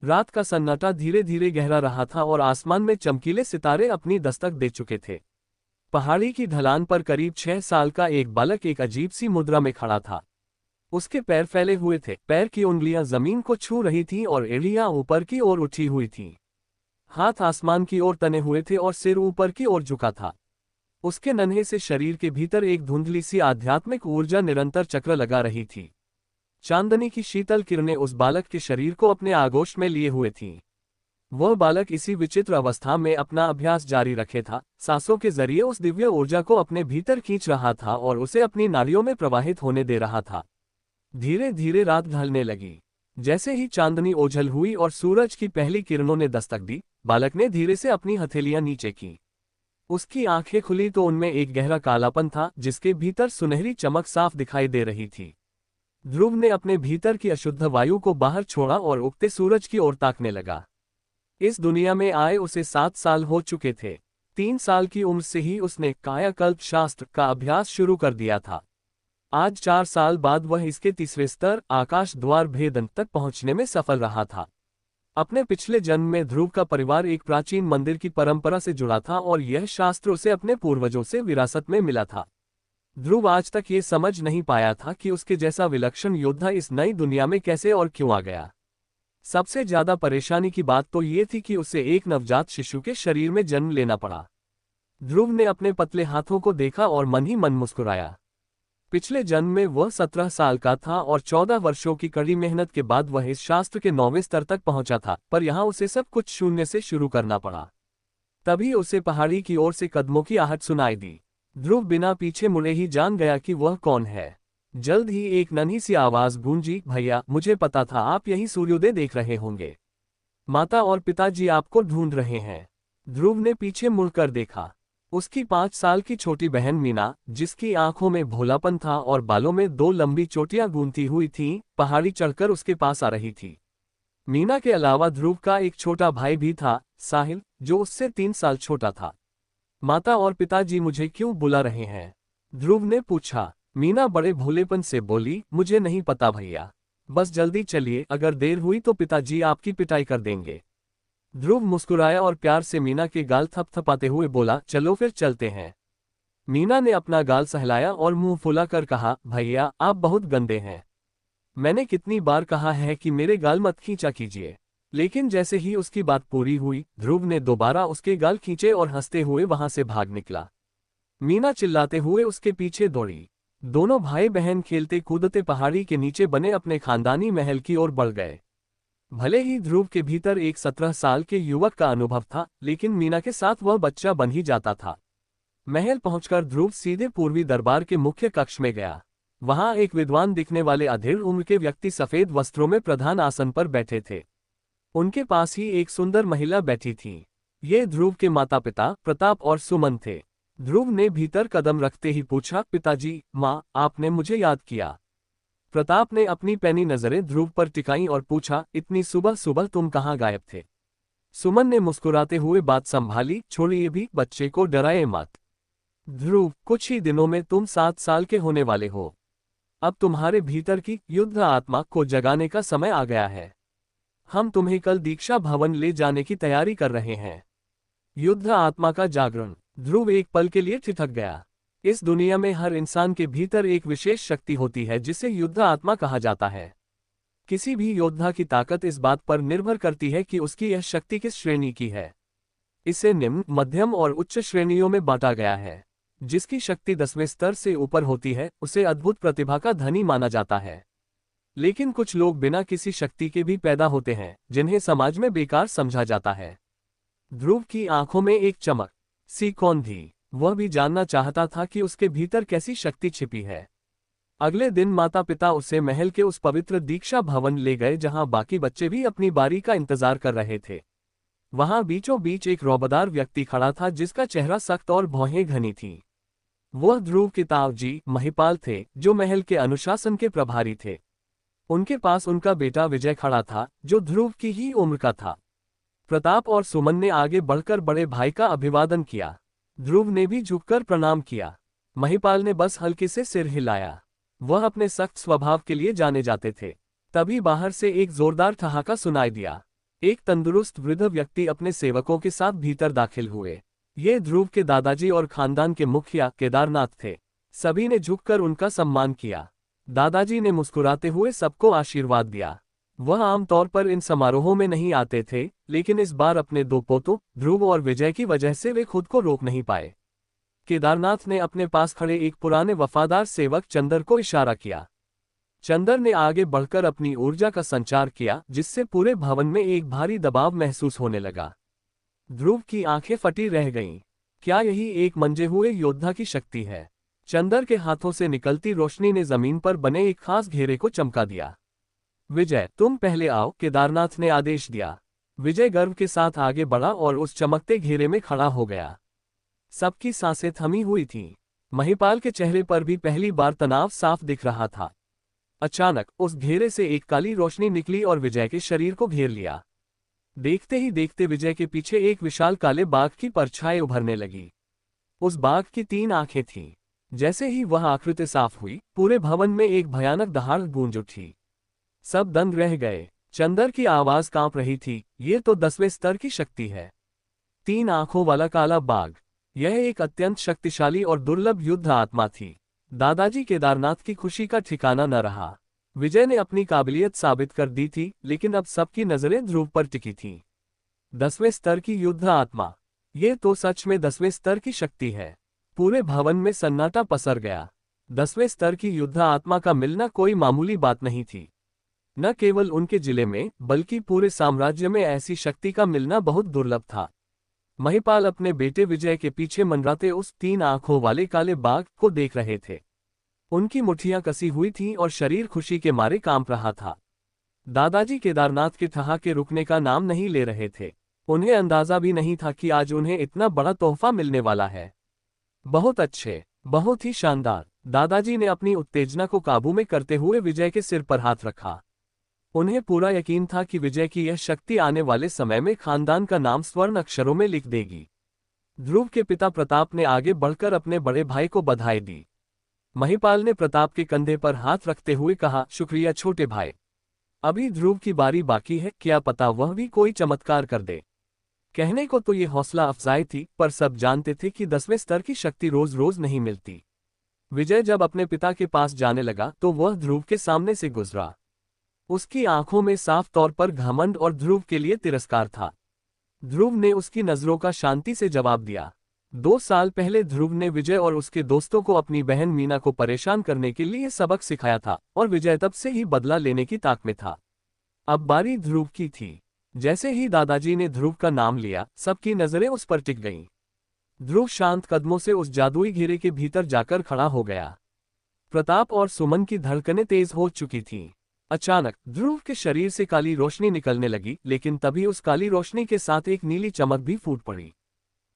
रात का सन्नाटा धीरे धीरे गहरा रहा था और आसमान में चमकीले सितारे अपनी दस्तक दे चुके थे। पहाड़ी की ढलान पर करीब 6 साल का एक बालक एक अजीब सी मुद्रा में खड़ा था। उसके पैर फैले हुए थे, पैर की उंगलियां जमीन को छू रही थीं और एड़ियां ऊपर की ओर उठी हुई थीं। हाथ आसमान की ओर तने हुए थे और सिर ऊपर की ओर झुका था। उसके नन्हे से शरीर के भीतर एक धुंधली सी आध्यात्मिक ऊर्जा निरंतर चक्र लगा रही थी। चांदनी की शीतल किरणें उस बालक के शरीर को अपने आगोश में लिए हुए थीं। वह बालक इसी विचित्र अवस्था में अपना अभ्यास जारी रखे था, सांसों के जरिए उस दिव्य ऊर्जा को अपने भीतर खींच रहा था और उसे अपनी नाड़ियों में प्रवाहित होने दे रहा था। धीरे धीरे रात ढलने लगी। जैसे ही चांदनी ओझल हुई और सूरज की पहली किरणों ने दस्तक दी, बालक ने धीरे से अपनी हथेलियां नीचे की। उसकी आंखें खुली तो उनमें एक गहरा कालापन था, जिसके भीतर सुनहरी चमक साफ दिखाई दे रही थी। ध्रुव ने अपने भीतर की अशुद्ध वायु को बाहर छोड़ा और उगते सूरज की ओर ताकने लगा। इस दुनिया में आए उसे 7 साल हो चुके थे। 3 साल की उम्र से ही उसने कायाकल्प शास्त्र का अभ्यास शुरू कर दिया था। आज 4 साल बाद वह इसके तीसरे स्तर आकाश द्वार भेदन तक पहुंचने में सफल रहा था। अपने पिछले जन्म में ध्रुव का परिवार एक प्राचीन मंदिर की परंपरा से जुड़ा था और यह शास्त्र उसे अपने पूर्वजों से विरासत में मिला था। ध्रुव आज तक ये समझ नहीं पाया था कि उसके जैसा विलक्षण योद्धा इस नई दुनिया में कैसे और क्यों आ गया। सबसे ज्यादा परेशानी की बात तो ये थी कि उसे एक नवजात शिशु के शरीर में जन्म लेना पड़ा। ध्रुव ने अपने पतले हाथों को देखा और मन ही मन मुस्कुराया। पिछले जन्म में वह 17 साल का था और 14 वर्षों की कड़ी मेहनत के बाद वह इस शास्त्र के 9वें स्तर तक पहुंचा था, पर यहाँ उसे सब कुछ शून्य से शुरू करना पड़ा। तभी उसे पहाड़ी की ओर से कदमों की आहट सुनाई दी। ध्रुव बिना पीछे मुड़े ही जान गया कि वह कौन है। जल्द ही एक नन्ही सी आवाज गूंजी, भैया, मुझे पता था आप यही सूर्योदय देख रहे होंगे। माता और पिताजी आपको ढूंढ रहे हैं। ध्रुव ने पीछे मुड़कर देखा। उसकी 5 साल की छोटी बहन मीना, जिसकी आंखों में भोलापन था और बालों में 2 लंबी चोटियां गूंथी हुई थीं, पहाड़ी चढ़कर उसके पास आ रही थी। मीना के अलावा ध्रुव का एक छोटा भाई भी था, साहिल, जो उससे 3 साल छोटा था। माता और पिताजी मुझे क्यों बुला रहे हैं? ध्रुव ने पूछा। मीना बड़े भोलेपन से बोली, मुझे नहीं पता भैया, बस जल्दी चलिए, अगर देर हुई तो पिताजी आपकी पिटाई कर देंगे। ध्रुव मुस्कुराया और प्यार से मीना के गाल थपथपाते हुए बोला, चलो फिर चलते हैं। मीना ने अपना गाल सहलाया और मुंह फुलाकर कहा, भैया आप बहुत गंदे हैं। मैंने कितनी बार कहा है कि मेरे गाल मत खींचा कीजिए। लेकिन जैसे ही उसकी बात पूरी हुई, ध्रुव ने दोबारा उसके गाल खींचे और हंसते हुए वहां से भाग निकला। मीना चिल्लाते हुए उसके पीछे दौड़ी। दोनों भाई बहन खेलते कूदते पहाड़ी के नीचे बने अपने खानदानी महल की ओर बढ़ गए। भले ही ध्रुव के भीतर एक 17 साल के युवक का अनुभव था, लेकिन मीना के साथ वह बच्चा बन ही जाता था। महल पहुंचकर ध्रुव सीधे पूर्वी दरबार के मुख्य कक्ष में गया। वहां एक विद्वान दिखने वाले अधेड़ उम्र के व्यक्ति सफेद वस्त्रों में प्रधान आसन पर बैठे थे। उनके पास ही एक सुंदर महिला बैठी थी। ये ध्रुव के माता पिता प्रताप और सुमन थे। ध्रुव ने भीतर कदम रखते ही पूछा, पिताजी, माँ, आपने मुझे याद किया? प्रताप ने अपनी पैनी नजरें ध्रुव पर टिकाई और पूछा, इतनी सुबह सुबह तुम कहाँ गायब थे? सुमन ने मुस्कुराते हुए बात संभाली, छोड़िए भी, बच्चे को डराए मत। ध्रुव, कुछ ही दिनों में तुम 7 साल के होने वाले हो। अब तुम्हारे भीतर की युद्ध आत्मा को जगाने का समय आ गया है। हम तुम्हें कल दीक्षा भवन ले जाने की तैयारी कर रहे हैं। युद्ध आत्मा का जागरण। ध्रुव एक पल के लिए ठिठक गया। इस दुनिया में हर इंसान के भीतर एक विशेष शक्ति होती है जिसे युद्ध आत्मा कहा जाता है। किसी भी योद्धा की ताकत इस बात पर निर्भर करती है कि उसकी यह शक्ति किस श्रेणी की है। इसे निम्न, मध्यम और उच्च श्रेणियों में बांटा गया है। जिसकी शक्ति 10वें स्तर से ऊपर होती है, उसे अद्भुत प्रतिभा का धनी माना जाता है। लेकिन कुछ लोग बिना किसी शक्ति के भी पैदा होते हैं, जिन्हें समाज में बेकार समझा जाता है। ध्रुव की आंखों में एक चमक सी कौन थी। वह भी जानना चाहता था कि उसके भीतर कैसी शक्ति छिपी है। अगले दिन माता पिता उसे महल के उस पवित्र दीक्षा भवन ले गए जहां बाकी बच्चे भी अपनी बारी का इंतजार कर रहे थे। वहां बीचों बीच एक रौबदार व्यक्ति खड़ा था जिसका चेहरा सख्त और भौहें घनी थीं। वह ध्रुव के ताऊजी महिपाल थे, जो महल के अनुशासन के प्रभारी थे। उनके पास उनका बेटा विजय खड़ा था, जो ध्रुव की ही उम्र का था। प्रताप और सुमन ने आगे बढ़कर बड़े भाई का अभिवादन किया। ध्रुव ने भी झुककर प्रणाम किया। महिपाल ने बस हल्के से सिर हिलाया। वह अपने सख्त स्वभाव के लिए जाने जाते थे। तभी बाहर से एक जोरदार ठहाका सुनाई दिया। एक तंदुरुस्त वृद्ध व्यक्ति अपने सेवकों के साथ भीतर दाखिल हुए। ये ध्रुव के दादाजी और खानदान के मुखिया केदारनाथ थे। सभी ने झुककर उनका सम्मान किया। दादाजी ने मुस्कुराते हुए सबको आशीर्वाद दिया। वह आमतौर पर इन समारोहों में नहीं आते थे, लेकिन इस बार अपने दो पोतों ध्रुव और विजय की वजह से वे खुद को रोक नहीं पाए। केदारनाथ ने अपने पास खड़े एक पुराने वफादार सेवक चंदर को इशारा किया। चंदर ने आगे बढ़कर अपनी ऊर्जा का संचार किया, जिससे पूरे भवन में एक भारी दबाव महसूस होने लगा। ध्रुव की आंखें फटी रह गईं। क्या यही एक मंजे हुए योद्धा की शक्ति है? चंदर के हाथों से निकलती रोशनी ने जमीन पर बने एक खास घेरे को चमका दिया। विजय, तुम पहले आओ, केदारनाथ ने आदेश दिया। विजय गर्व के साथ आगे बढ़ा और उस चमकते घेरे में खड़ा हो गया। सबकी सांसें थमी हुई थीं। महिपाल के चेहरे पर भी पहली बार तनाव साफ दिख रहा था। अचानक उस घेरे से एक काली रोशनी निकली और विजय के शरीर को घेर लिया। देखते ही देखते विजय के पीछे एक विशाल काले बाघ की परछाई उभरने लगी। उस बाघ की 3 आंखें थीं। जैसे ही वह आकृति साफ हुई, पूरे भवन में एक भयानक दहाड़ गूंज उठी। सब दंग रह गए। चंदर की आवाज कांप रही थी, ये तो 10वें स्तर की शक्ति है। 3 आंखों वाला काला बाघ, यह एक अत्यंत शक्तिशाली और दुर्लभ युद्ध आत्मा थी। दादाजी केदारनाथ की खुशी का ठिकाना न रहा। विजय ने अपनी काबिलियत साबित कर दी थी, लेकिन अब सबकी नजरें ध्रुव पर टिकी थीं। 10वें स्तर की युद्ध आत्मा, ये तो सच में 10वें स्तर की शक्ति है। पूरे भवन में सन्नाटा पसर गया। 10वें स्तर की युद्ध आत्मा का मिलना कोई मामूली बात नहीं थी। न केवल उनके जिले में, बल्कि पूरे साम्राज्य में ऐसी शक्ति का मिलना बहुत दुर्लभ था। महिपाल अपने बेटे विजय के पीछे मंडराते उस 3 आंखों वाले काले बाघ को देख रहे थे। उनकी मुट्ठियां कसी हुई थीं और शरीर खुशी के मारे कांप रहा था। दादाजी केदारनाथ के ठहाके रुकने का नाम नहीं ले रहे थे। उन्हें अंदाजा भी नहीं था कि आज उन्हें इतना बड़ा तोहफा मिलने वाला है। बहुत अच्छे, बहुत ही शानदार। दादाजी ने अपनी उत्तेजना को काबू में करते हुए विजय के सिर पर हाथ रखा। उन्हें पूरा यकीन था कि विजय की यह शक्ति आने वाले समय में खानदान का नाम स्वर्ण अक्षरों में लिख देगी। ध्रुव के पिता प्रताप ने आगे बढ़कर अपने बड़े भाई को बधाई दी। महिपाल ने प्रताप के कंधे पर हाथ रखते हुए कहा, शुक्रिया छोटे भाई। अभी ध्रुव की बारी बाकी है, क्या पता वह भी कोई चमत्कार कर दे। कहने को तो ये हौसला अफजाई थी, पर सब जानते थे कि 10वें स्तर की शक्ति रोज रोज नहीं मिलती। विजय जब अपने पिता के पास जाने लगा तो वह ध्रुव के सामने से गुजरा। उसकी आंखों में साफ तौर पर घमंड और ध्रुव के लिए तिरस्कार था। ध्रुव ने उसकी नजरों का शांति से जवाब दिया। 2 साल पहले ध्रुव ने विजय और उसके दोस्तों को अपनी बहन मीना को परेशान करने के लिए सबक सिखाया था, और विजय तब से ही बदला लेने की ताक में था। अब बारी ध्रुव की थी। जैसे ही दादाजी ने ध्रुव का नाम लिया, सबकी नजरें उस पर टिक गईं। ध्रुव शांत कदमों से उस जादुई घेरे के भीतर जाकर खड़ा हो गया। प्रताप और सुमन की धड़कनें तेज हो चुकी थीं। अचानक ध्रुव के शरीर से काली रोशनी निकलने लगी, लेकिन तभी उस काली रोशनी के साथ एक नीली चमक भी फूट पड़ी।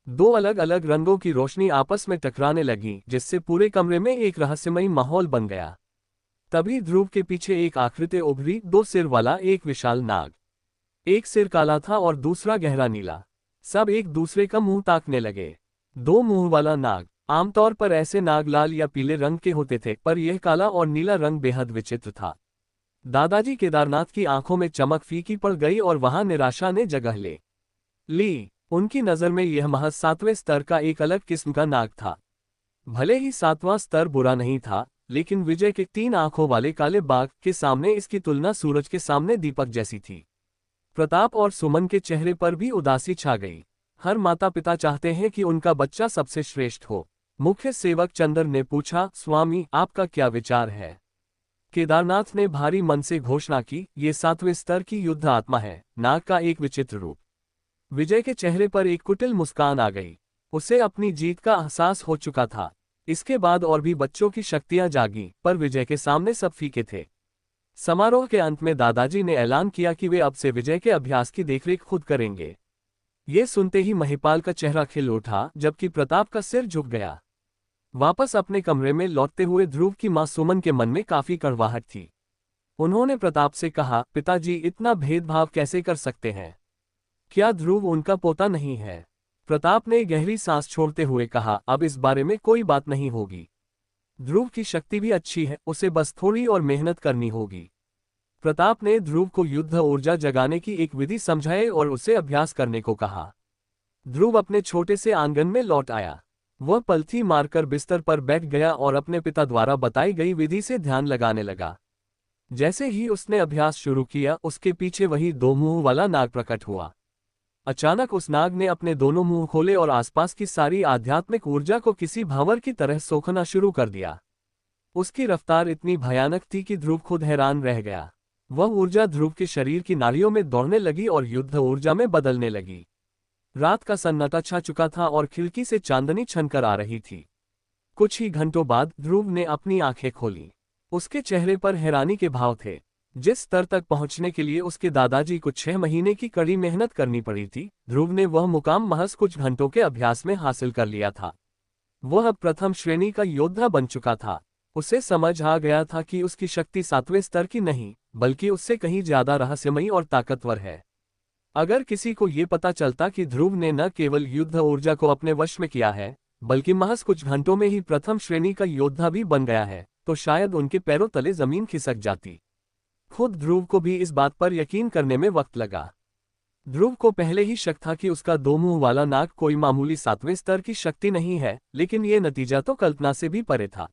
2 अलग अलग रंगों की रोशनी आपस में टकराने लगी, जिससे पूरे कमरे में एक रहस्यमयी माहौल बन गया। तभी ध्रुव के पीछे एक आकृति उभरी, 2 सिर वाला एक विशाल नाग। एक सिर काला था और दूसरा गहरा नीला। सब एक दूसरे का मुंह ताकने लगे। 2 मुंह वाला नाग। आमतौर पर ऐसे नाग लाल या पीले रंग के होते थे, पर यह काला और नीला रंग बेहद विचित्र था। दादाजी केदारनाथ की आंखों में चमक फीकी पड़ गई और वहां निराशा ने जगह ले ली। उनकी नजर में यह महज 7वें स्तर का एक अलग किस्म का नाग था। भले ही 7वां स्तर बुरा नहीं था, लेकिन विजय के 3 आंखों वाले काले बाघ के सामने इसकी तुलना सूरज के सामने दीपक जैसी थी। प्रताप और सुमन के चेहरे पर भी उदासी छा गई। हर माता पिता चाहते हैं कि उनका बच्चा सबसे श्रेष्ठ हो। मुख्य सेवक चंदर ने पूछा, स्वामी आपका क्या विचार है? केदारनाथ ने भारी मन से घोषणा की, ये 7वें स्तर की युद्ध आत्मा है, नाग का एक विचित्र रूप। विजय के चेहरे पर एक कुटिल मुस्कान आ गई। उसे अपनी जीत का एहसास हो चुका था। इसके बाद और भी बच्चों की शक्तियां जागी, पर विजय के सामने सब फीके थे। समारोह के अंत में दादाजी ने ऐलान किया कि वे अब से विजय के अभ्यास की देखरेख खुद करेंगे। ये सुनते ही महिपाल का चेहरा खिल उठा, जबकि प्रताप का सिर झुक गया। वापस अपने कमरे में लौटते हुए ध्रुव की मां सुमन के मन में काफी कड़वाहट थी। उन्होंने प्रताप से कहा, पिताजी इतना भेदभाव कैसे कर सकते हैं? क्या ध्रुव उनका पोता नहीं है? प्रताप ने गहरी सांस छोड़ते हुए कहा, अब इस बारे में कोई बात नहीं होगी। ध्रुव की शक्ति भी अच्छी है, उसे बस थोड़ी और मेहनत करनी होगी। प्रताप ने ध्रुव को युद्ध ऊर्जा जगाने की एक विधि समझाई और उसे अभ्यास करने को कहा। ध्रुव अपने छोटे से आंगन में लौट आया। वह पलथी मारकर बिस्तर पर बैठ गया और अपने पिता द्वारा बताई गई विधि से ध्यान लगाने लगा। जैसे ही उसने अभ्यास शुरू किया, उसके पीछे वही 2 मुंह वाला नाग प्रकट हुआ। अचानक उस नाग ने अपने दोनों मुंह खोले और आसपास की सारी आध्यात्मिक ऊर्जा को किसी भंवर की तरह सोखना शुरू कर दिया। उसकी रफ्तार इतनी भयानक थी कि ध्रुव खुद हैरान रह गया। वह ऊर्जा ध्रुव के शरीर की नाड़ियों में दौड़ने लगी और युद्ध ऊर्जा में बदलने लगी। रात का सन्नाटा छा चुका था और खिड़की से चांदनी छनकर आ रही थी। कुछ ही घंटों बाद ध्रुव ने अपनी आंखें खोली। उसके चेहरे पर हैरानी के भाव थे। जिस स्तर तक पहुंचने के लिए उसके दादाजी को 6 महीने की कड़ी मेहनत करनी पड़ी थी, ध्रुव ने वह मुकाम महज कुछ घंटों के अभ्यास में हासिल कर लिया था। वह अब प्रथम श्रेणी का योद्धा बन चुका था। उसे समझ आ गया था कि उसकी शक्ति 7वें स्तर की नहीं, बल्कि उससे कहीं ज्यादा रहस्यमयी और ताकतवर है। अगर किसी को ये पता चलता कि ध्रुव ने न केवल युद्ध ऊर्जा को अपने वश में किया है, बल्कि महज कुछ घंटों में ही प्रथम श्रेणी का योद्धा भी बन गया है, तो शायद उनके पैरों तले जमीन खिसक जाती। खुद ध्रुव को भी इस बात पर यकीन करने में वक्त लगा। ध्रुव को पहले ही शक था कि उसका 2 मुंह वाला नाग कोई मामूली 7वें स्तर की शक्ति नहीं है, लेकिन ये नतीजा तो कल्पना से भी परे था।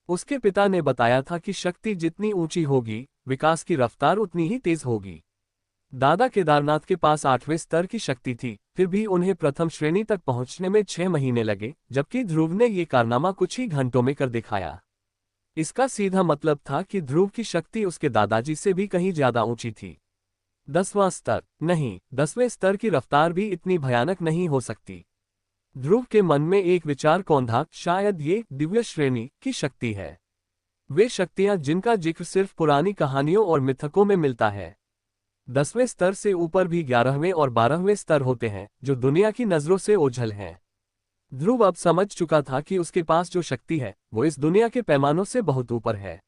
उसके पिता ने बताया था कि शक्ति जितनी ऊंची होगी, विकास की रफ्तार उतनी ही तेज होगी। दादा केदारनाथ के पास 8वें स्तर की शक्ति थी, फिर भी उन्हें प्रथम श्रेणी तक पहुंचने में 6 महीने लगे, जबकि ध्रुव ने ये कारनामा कुछ ही घंटों में कर दिखाया। इसका सीधा मतलब था कि ध्रुव की शक्ति उसके दादाजी से भी कहीं ज्यादा ऊंची थी। 10वां स्तर नहीं, 10वें स्तर की रफ्तार भी इतनी भयानक नहीं हो सकती। ध्रुव के मन में एक विचार कौंधा, शायद ये दिव्य श्रेणी की शक्ति है। वे शक्तियां जिनका जिक्र सिर्फ पुरानी कहानियों और मिथकों में मिलता है। 10वें स्तर से ऊपर भी 11वें और 12वें स्तर होते हैं, जो दुनिया की नजरों से ओझल हैं। ध्रुव अब समझ चुका था कि उसके पास जो शक्ति है, वो इस दुनिया के पैमानों से बहुत ऊपर है।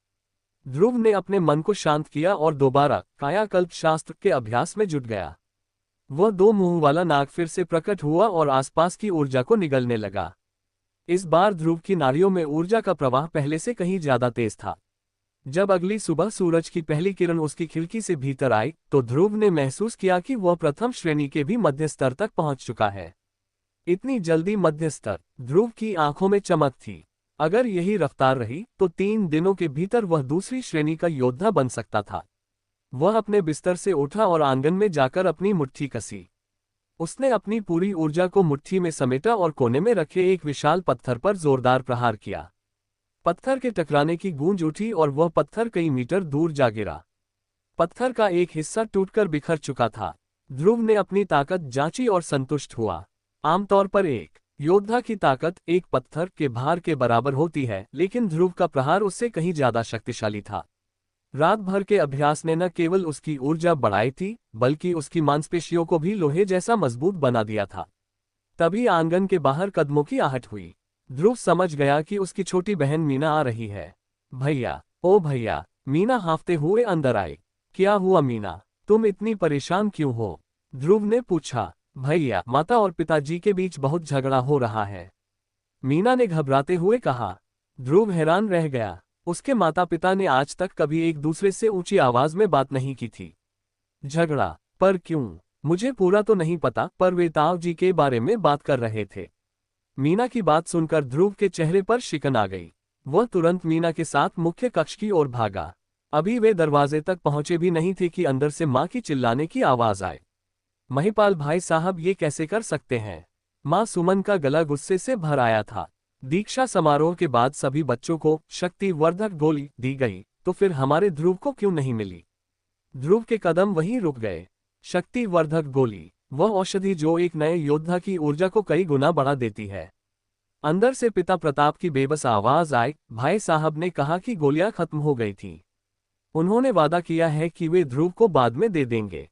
ध्रुव ने अपने मन को शांत किया और दोबारा कायाकल्प शास्त्र के अभ्यास में जुट गया। वह 2 मुंह वाला नाग फिर से प्रकट हुआ और आसपास की ऊर्जा को निगलने लगा। इस बार ध्रुव की नाड़ियों में ऊर्जा का प्रवाह पहले से कहीं ज्यादा तेज था। जब अगली सुबह सूरज की पहली किरण उसकी खिड़की से भीतर आई, तो ध्रुव ने महसूस किया कि वह प्रथम श्रेणी के भी मध्य स्तर तक पहुंच चुका है। इतनी जल्दी मध्य स्तर, ध्रुव की आंखों में चमक थी। अगर यही रफ्तार रही, तो 3 दिनों के भीतर वह दूसरी श्रेणी का योद्धा बन सकता था। वह अपने बिस्तर से उठा और आंगन में जाकर अपनी मुट्ठी कसी। उसने अपनी पूरी ऊर्जा को मुट्ठी में समेटा और कोने में रखे एक विशाल पत्थर पर जोरदार प्रहार किया। पत्थर के टकराने की गूंज उठी और वह पत्थर कई मीटर दूर जा गिरा। पत्थर का एक हिस्सा टूटकर बिखर चुका था। ध्रुव ने अपनी ताकत जांची और संतुष्ट हुआ। आमतौर पर एक योद्धा की ताकत एक पत्थर के भार के बराबर होती है, लेकिन ध्रुव का प्रहार उससे कहीं ज्यादा शक्तिशाली था। रात भर के अभ्यास ने न केवल उसकी ऊर्जा बढ़ाई थी, बल्कि उसकी मांसपेशियों को भी लोहे जैसा मजबूत बना दिया था। तभी आंगन के बाहर कदमों की आहट हुई। ध्रुव समझ गया कि उसकी छोटी बहन मीना आ रही है। भैया, ओ भैया, मीना हांफते हुए अंदर आई। क्या हुआ मीना, तुम इतनी परेशान क्यों हो? ध्रुव ने पूछा। भैया, माता और पिताजी के बीच बहुत झगड़ा हो रहा है, मीना ने घबराते हुए कहा। ध्रुव हैरान रह गया। उसके माता पिता ने आज तक कभी एक दूसरे से ऊंची आवाज में बात नहीं की थी। झगड़ा? पर क्यों? मुझे पूरा तो नहीं पता, पर वे ताऊ जी के बारे में बात कर रहे थे। मीना की बात सुनकर ध्रुव के चेहरे पर शिकन आ गई। वह तुरंत मीना के साथ मुख्य कक्ष की ओर भागा। अभी वे दरवाजे तक पहुंचे भी नहीं थे कि अंदर से मां की चिल्लाने की आवाज आए। महिपाल भाई साहब, ये कैसे कर सकते हैं? मां सुमन का गला गुस्से से भर आया था। दीक्षा समारोह के बाद सभी बच्चों को शक्ति वर्धक गोली दी गई, तो फिर हमारे ध्रुव को क्यों नहीं मिली? ध्रुव के कदम वहीं रुक गए। शक्ति वर्धक गोली, वह औषधि जो एक नए योद्धा की ऊर्जा को कई गुना बढ़ा देती है। अंदर से पिता प्रताप की बेबस आवाज आई। भाई साहब ने कहा कि गोलियां खत्म हो गई थीं। उन्होंने वादा किया है कि वे ध्रुव को बाद में दे देंगे।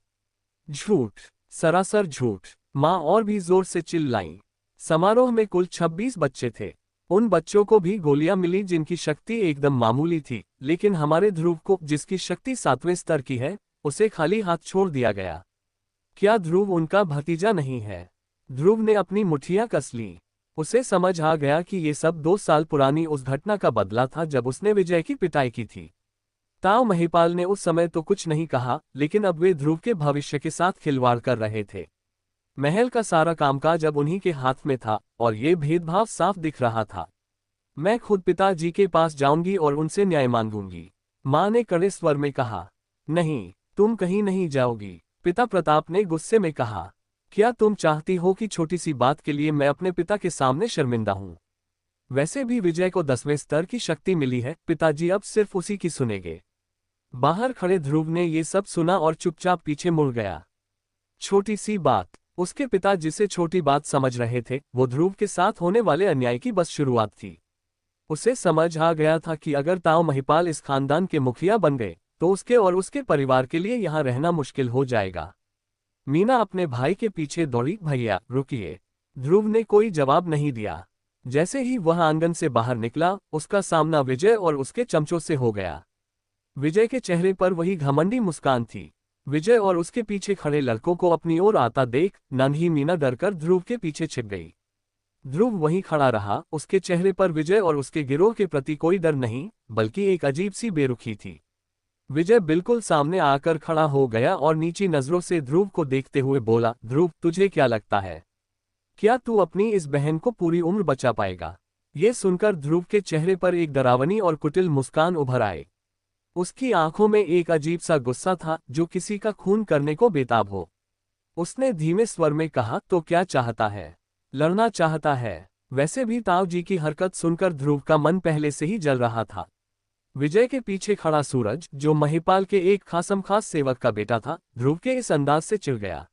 झूठ, सरासर झूठ, मां और भी जोर से चिल्लाईं। समारोह में कुल 26 बच्चे थे। उन बच्चों को भी गोलियां मिली जिनकी शक्ति एकदम मामूली थी, लेकिन हमारे ध्रुव को, जिसकी शक्ति 7वें स्तर की है, उसे खाली हाथ छोड़ दिया गया। क्या ध्रुव उनका भतीजा नहीं है? ध्रुव ने अपनी मुट्ठियां कस ली। उसे समझ आ गया कि ये सब 2 साल पुरानी उस घटना का बदला था जब उसने विजय की पिटाई की थी। ताऊ महिपाल ने उस समय तो कुछ नहीं कहा, लेकिन अब वे ध्रुव के भविष्य के साथ खिलवाड़ कर रहे थे। महल का सारा कामकाज अब उन्हीं के हाथ में था और ये भेदभाव साफ दिख रहा था। मैं खुद पिताजी के पास जाऊंगी और उनसे न्याय मांगूंगी, मां ने कड़े स्वर में कहा। नहीं, तुम कहीं नहीं जाओगी, पिता प्रताप ने गुस्से में कहा। क्या तुम चाहती हो कि छोटी सी बात के लिए मैं अपने पिता के सामने शर्मिंदा हूं? वैसे भी विजय को 10वें स्तर की शक्ति मिली है, पिताजी अब सिर्फ उसी की सुनेंगे। बाहर खड़े ध्रुव ने ये सब सुना और चुपचाप पीछे मुड़ गया। छोटी सी बात, उसके पिता जिसे छोटी बात समझ रहे थे, वो ध्रुव के साथ होने वाले अन्याय की बस शुरुआत थी। उसे समझ आ गया था कि अगर ताऊ महिपाल इस खानदान के मुखिया बन गए तो उसके और उसके परिवार के लिए यहाँ रहना मुश्किल हो जाएगा। मीना अपने भाई के पीछे दौड़ी। भैया रुकिए। ध्रुव ने कोई जवाब नहीं दिया। जैसे ही वह आंगन से बाहर निकला, उसका सामना विजय और उसके चमचों से हो गया। विजय के चेहरे पर वही घमंडी मुस्कान थी। विजय और उसके पीछे खड़े लड़कों को अपनी ओर आता देख नन्ही मीना डरकर ध्रुव के पीछे छिप गई। ध्रुव वहीं खड़ा रहा, उसके चेहरे पर विजय और उसके गिरोह के प्रति कोई डर नहीं, बल्कि एक अजीब सी बेरुखी थी। विजय बिल्कुल सामने आकर खड़ा हो गया और नीची नजरों से ध्रुव को देखते हुए बोला, ध्रुव, तुझे क्या लगता है, क्या तू अपनी इस बहन को पूरी उम्र बचा पाएगा? ये सुनकर ध्रुव के चेहरे पर एक डरावनी और कुटिल मुस्कान उभर आए। उसकी आंखों में एक अजीब सा गुस्सा था, जो किसी का खून करने को बेताब हो। उसने धीमे स्वर में कहा, तो क्या चाहता है? लड़ना चाहता है? वैसे भी ताऊ जी की हरकत सुनकर ध्रुव का मन पहले से ही जल रहा था। विजय के पीछे खड़ा सूरज, जो महिपाल के एक खासमखास सेवक का बेटा था, ध्रुव के इस अंदाज से चिढ़ गया।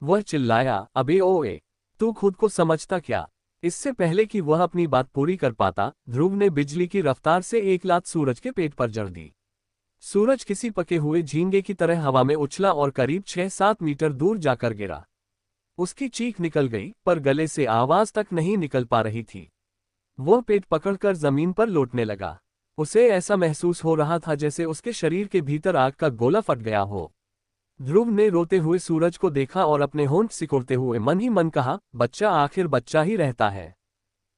वह चिल्लाया, अबे ओए, तू खुद को समझता क्या? इससे पहले कि वह अपनी बात पूरी कर पाता, ध्रुव ने बिजली की रफ्तार से एक लात सूरज के पेट पर जड़ दी। सूरज किसी पके हुए झींगे की तरह हवा में उछला और करीब 6-7 मीटर दूर जाकर गिरा। उसकी चीख निकल गई, पर गले से आवाज तक नहीं निकल पा रही थी। वह पेट पकड़कर जमीन पर लौटने लगा। उसे ऐसा महसूस हो रहा था जैसे उसके शरीर के भीतर आग का गोला फट गया हो। ध्रुव ने रोते हुए सूरज को देखा और अपने होंठ सिकोड़ते हुए मन ही मन कहा, बच्चा आखिर बच्चा ही रहता है।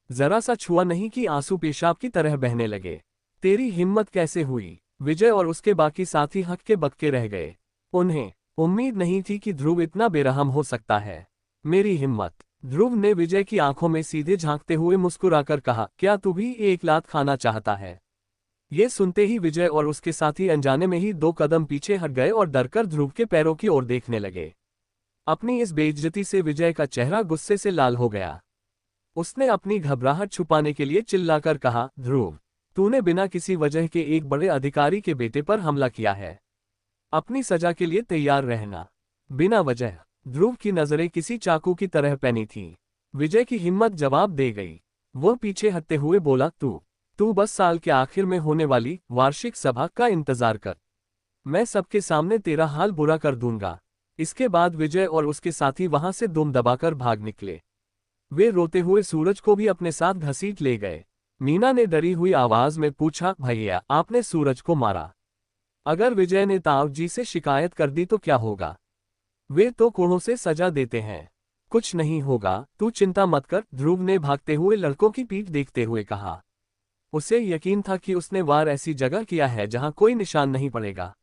जरा सा छुआ नहीं कि आंसू पेशाब की तरह बहने लगे। तेरी हिम्मत कैसे हुई? विजय और उसके बाकी साथी हक्के बक्के रह गए। उन्हें उम्मीद नहीं थी कि ध्रुव इतना बेरहम हो सकता है। मेरी हिम्मत? ध्रुव ने विजय की आंखों में सीधे झांकते हुए मुस्कुराकर कहा, क्या तू भी एक लात खाना चाहता है? ये सुनते ही विजय और उसके साथी अनजाने में ही 2 कदम पीछे हट गए और डरकर ध्रुव के पैरों की ओर देखने लगे। अपनी इस बेइज्जती से विजय का चेहरा गुस्से से लाल हो गया। उसने अपनी घबराहट छुपाने के लिए चिल्लाकर कहा, ध्रुव, तूने बिना किसी वजह के एक बड़े अधिकारी के बेटे पर हमला किया है। अपनी सजा के लिए तैयार रहना। बिना वजह। ध्रुव की नजरें किसी चाकू की तरह पैनी थीं। विजय की हिम्मत जवाब दे गई। वह पीछे हटते हुए बोला, तू बस साल के आखिर में होने वाली वार्षिक सभा का इंतजार कर। मैं सबके सामने तेरा हाल बुरा कर दूंगा। इसके बाद विजय और उसके साथी वहां से दुम दबाकर भाग निकले। वे रोते हुए सूरज को भी अपने साथ घसीट ले गए। मीना ने डरी हुई आवाज में पूछा, भैया, आपने सूरज को मारा? अगर विजय ने ताऊ जी से शिकायत कर दी तो क्या होगा? वे तो कोड़ों से सजा देते हैं। कुछ नहीं होगा, तू चिंता मत कर, ध्रुव ने भागते हुए लड़कों की पीठ देखते हुए कहा। उसे यकीन था कि उसने वार ऐसी जगह किया है जहां कोई निशान नहीं पड़ेगा।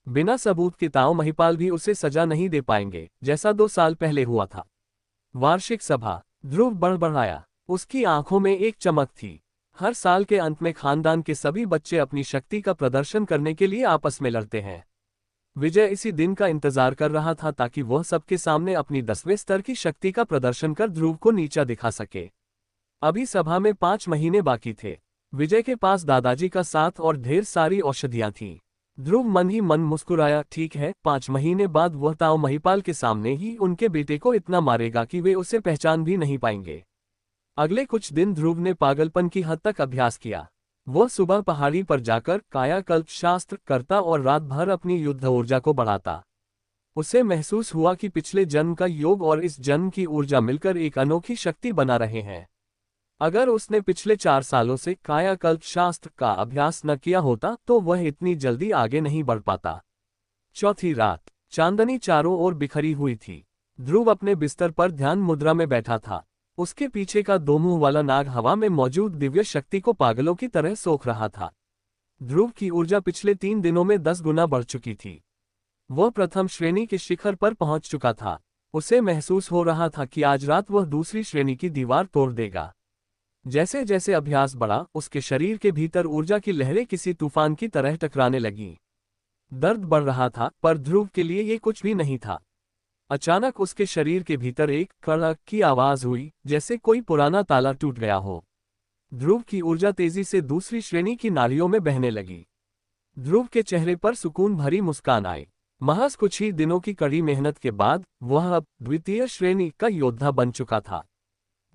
बिना सबूत के ताऊ महिपाल भी उसे सजा नहीं दे पाएंगे, जैसा 2 साल पहले हुआ था। वार्षिक सभा। ध्रुव बड़बड़ाया। उसकी आंखों में एक चमक थी। हर साल के अंत में खानदान के सभी बच्चे अपनी शक्ति का प्रदर्शन करने के लिए आपस में लड़ते हैं। विजय इसी दिन का इंतजार कर रहा था ताकि वह सबके सामने अपनी 10वें स्तर की शक्ति का प्रदर्शन कर ध्रुव को नीचा दिखा सके। अभी सभा में 5 महीने बाकी थे। विजय के पास दादाजी का साथ और ढेर सारी औषधियां थीं। ध्रुव मन ही मन मुस्कुराया, ठीक है, 5 महीने बाद वह ताऊ महिपाल के सामने ही उनके बेटे को इतना मारेगा कि वे उसे पहचान भी नहीं पाएंगे। अगले कुछ दिन ध्रुव ने पागलपन की हद तक अभ्यास किया। वह सुबह पहाड़ी पर जाकर कायाकल्प शास्त्र करता और रात भर अपनी युद्ध ऊर्जा को बढ़ाता। उसे महसूस हुआ कि पिछले जन्म का योग और इस जन्म की ऊर्जा मिलकर एक अनोखी शक्ति बना रहे हैं। अगर उसने पिछले 4 सालों से कायाकल्प शास्त्र का अभ्यास न किया होता तो वह इतनी जल्दी आगे नहीं बढ़ पाता। चौथी रात। चांदनी चारों ओर बिखरी हुई थी। ध्रुव अपने बिस्तर पर ध्यान मुद्रा में बैठा था। उसके पीछे का 2 मुंह वाला नाग हवा में मौजूद दिव्य शक्ति को पागलों की तरह सोख रहा था। ध्रुव की ऊर्जा पिछले 3 दिनों में 10 गुना बढ़ चुकी थी। वह प्रथम श्रेणी के शिखर पर पहुंच चुका था। उसे महसूस हो रहा था कि आज रात वह दूसरी श्रेणी की दीवार तोड़ देगा। जैसे जैसे अभ्यास बढ़ा, उसके शरीर के भीतर ऊर्जा की लहरें किसी तूफान की तरह टकराने लगीं। दर्द बढ़ रहा था, पर ध्रुव के लिए ये कुछ भी नहीं था। अचानक उसके शरीर के भीतर एक कड़क की आवाज हुई, जैसे कोई पुराना ताला टूट गया हो। ध्रुव की ऊर्जा तेजी से दूसरी श्रेणी की नालियों में बहने लगी। ध्रुव के चेहरे पर सुकून भरी मुस्कान आई। महज कुछ ही दिनों की कड़ी मेहनत के बाद वह अब द्वितीय श्रेणी का योद्धा बन चुका था।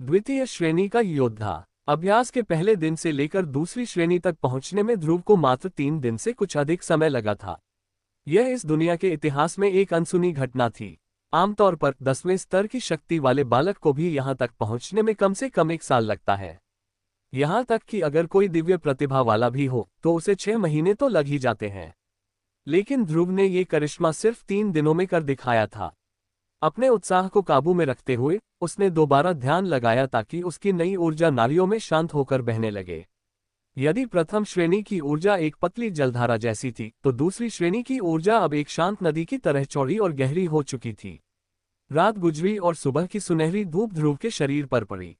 द्वितीय श्रेणी का योद्धा। अभ्यास के पहले दिन से लेकर दूसरी श्रेणी तक पहुंचने में ध्रुव को मात्र 3 दिन से कुछ अधिक समय लगा था। यह इस दुनिया के इतिहास में एक अनसुनी घटना थी। आमतौर पर 10वें स्तर की शक्ति वाले बालक को भी यहां तक पहुंचने में कम से कम 1 साल लगता है। यहां तक कि अगर कोई दिव्य प्रतिभा वाला भी हो तो उसे 6 महीने तो लग ही जाते हैं। लेकिन ध्रुव ने ये करिश्मा सिर्फ 3 दिनों में कर दिखाया था। अपने उत्साह को काबू में रखते हुए उसने दोबारा ध्यान लगाया ताकि उसकी नई ऊर्जा नालियों में शांत होकर बहने लगे। यदि प्रथम श्रेणी की ऊर्जा एक पतली जलधारा जैसी थी, तो दूसरी श्रेणी की ऊर्जा अब एक शांत नदी की तरह चौड़ी और गहरी हो चुकी थी। रात गुजरी और सुबह की सुनहरी धूप ध्रुव के शरीर पर पड़ी।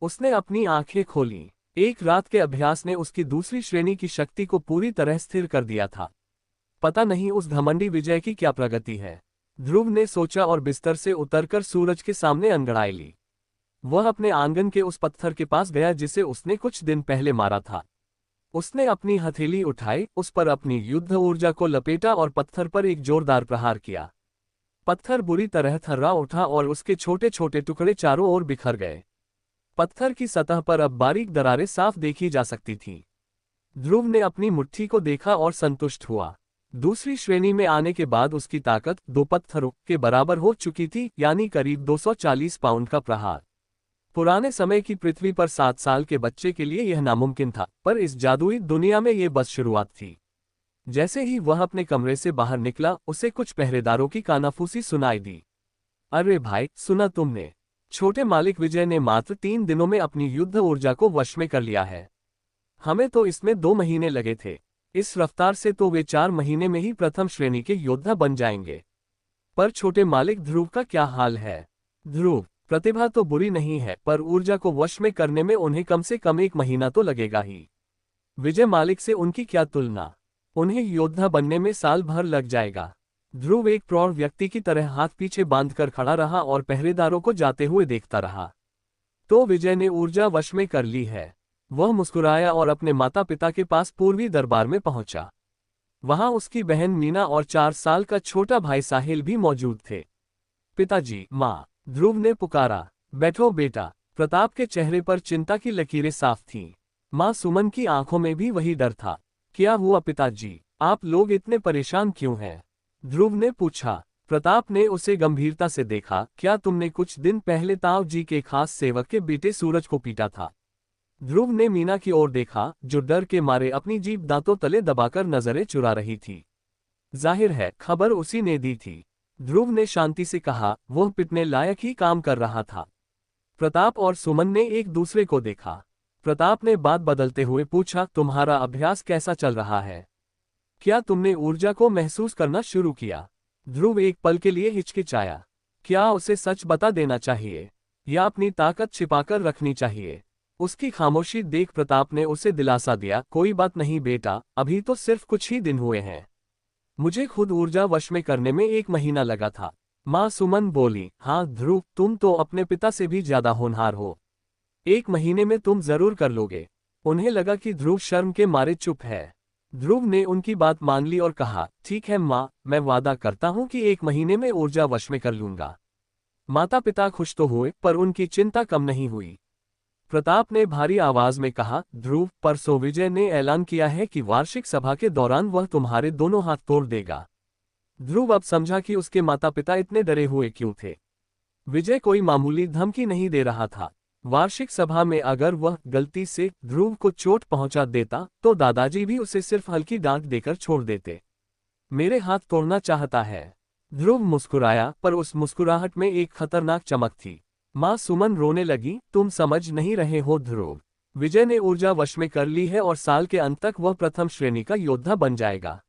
उसने अपनी आंखें खोलीं। एक रात के अभ्यास ने उसकी दूसरी श्रेणी की शक्ति को पूरी तरह स्थिर कर दिया था। पता नहीं उस घमंडी विजय की क्या प्रगति है, ध्रुव ने सोचा और बिस्तर से उतरकर सूरज के सामने अंगड़ाई ली। वह अपने आंगन के उस पत्थर के पास गया जिसे उसने कुछ दिन पहले मारा था। उसने अपनी हथेली उठाई, उस पर अपनी युद्ध ऊर्जा को लपेटा और पत्थर पर एक जोरदार प्रहार किया। पत्थर बुरी तरह थर्रा उठा और उसके छोटे छोटे टुकड़े चारों ओर बिखर गए। पत्थर की सतह पर अब बारीक दरारें साफ देखी जा सकती थीं। ध्रुव ने अपनी मुट्ठी को देखा और संतुष्ट हुआ। दूसरी श्रेणी में आने के बाद उसकी ताकत 2 पत्थरों के बराबर हो चुकी थी, यानी करीब 240 पाउंड का प्रहार। पुराने समय की पृथ्वी पर 7 साल के बच्चे के लिए यह नामुमकिन था, पर इस जादुई दुनिया में ये बस शुरुआत थी। जैसे ही वह अपने कमरे से बाहर निकला, उसे कुछ पहरेदारों की कानाफूसी सुनाई दी। अरे भाई, सुना तुमने? छोटे मालिक विजय ने मात्र 3 दिनों में अपनी युद्ध ऊर्जा को वश में कर लिया है। हमें तो इसमें 2 महीने लगे थे। इस रफ्तार से तो वे 4 महीने में ही प्रथम श्रेणी के योद्धा बन जाएंगे। पर छोटे मालिक ध्रुव का क्या हाल है? ध्रुव, प्रतिभा तो बुरी नहीं है, पर ऊर्जा को वश में करने में उन्हें कम से कम 1 महीना तो लगेगा ही। विजय मालिक से उनकी क्या तुलना? उन्हें योद्धा बनने में साल भर लग जाएगा। ध्रुव एक प्रौढ़ व्यक्ति की तरह हाथ पीछे बांधकर खड़ा रहा और पहरेदारों को जाते हुए देखता रहा। तो विजय ने ऊर्जा वश में कर ली है। वह मुस्कुराया और अपने माता पिता के पास पूर्वी दरबार में पहुंचा। वहां उसकी बहन मीना और 4 साल का छोटा भाई साहिल भी मौजूद थे। पिताजी, माँ, ध्रुव ने पुकारा। बैठो बेटा। प्रताप के चेहरे पर चिंता की लकीरें साफ थीं। माँ सुमन की आंखों में भी वही डर था। क्या हुआ पिताजी? आप लोग इतने परेशान क्यों हैं? ध्रुव ने पूछा। प्रताप ने उसे गंभीरता से देखा। क्या तुमने कुछ दिन पहले ताऊ जी के खास सेवक के बेटे सूरज को पीटा था? ध्रुव ने मीना की ओर देखा, जो डर के मारे अपनी जीभ दांतों तले दबाकर नजरें चुरा रही थी। जाहिर है खबर उसी ने दी थी। ध्रुव ने शांति से कहा, वह पिटने लायक ही काम कर रहा था। प्रताप और सुमन ने एक दूसरे को देखा। प्रताप ने बात बदलते हुए पूछा, तुम्हारा अभ्यास कैसा चल रहा है? क्या तुमने ऊर्जा को महसूस करना शुरू किया? ध्रुव एक पल के लिए हिचकिचाया। क्या उसे सच बता देना चाहिए या अपनी ताकत छिपाकर रखनी चाहिए? उसकी खामोशी देख प्रताप ने उसे दिलासा दिया, कोई बात नहीं बेटा, अभी तो सिर्फ कुछ ही दिन हुए हैं। मुझे खुद ऊर्जा वश में करने में 1 महीना लगा था। माँ सुमन बोली, हाँ ध्रुव, तुम तो अपने पिता से भी ज्यादा होनहार हो। 1 महीने में तुम जरूर कर लोगे। उन्हें लगा कि ध्रुव शर्म के मारे चुप है। ध्रुव ने उनकी बात मान ली और कहा, ठीक है माँ, मैं वादा करता हूँ कि 1 महीने में ऊर्जा वश में कर लूंगा। माता पिता खुश तो हुए, पर उनकी चिंता कम नहीं हुई। प्रताप ने भारी आवाज में कहा, ध्रुव, परसों विजय ने ऐलान किया है कि वार्षिक सभा के दौरान वह तुम्हारे दोनों हाथ तोड़ देगा। ध्रुव अब समझा कि उसके माता पिता इतने डरे हुए क्यों थे। विजय कोई मामूली धमकी नहीं दे रहा था। वार्षिक सभा में अगर वह गलती से ध्रुव को चोट पहुंचा देता तो दादाजी भी उसे सिर्फ हल्की डांट देकर छोड़ देते। मेरे हाथ तोड़ना चाहता है? ध्रुव मुस्कुराया, पर उस मुस्कुराहट में एक खतरनाक चमक थी। माँ सुमन रोने लगी, तुम समझ नहीं रहे हो ध्रुव। विजय ने ऊर्जा वश में कर ली है और साल के अंत तक वह प्रथम श्रेणी का योद्धा बन जाएगा।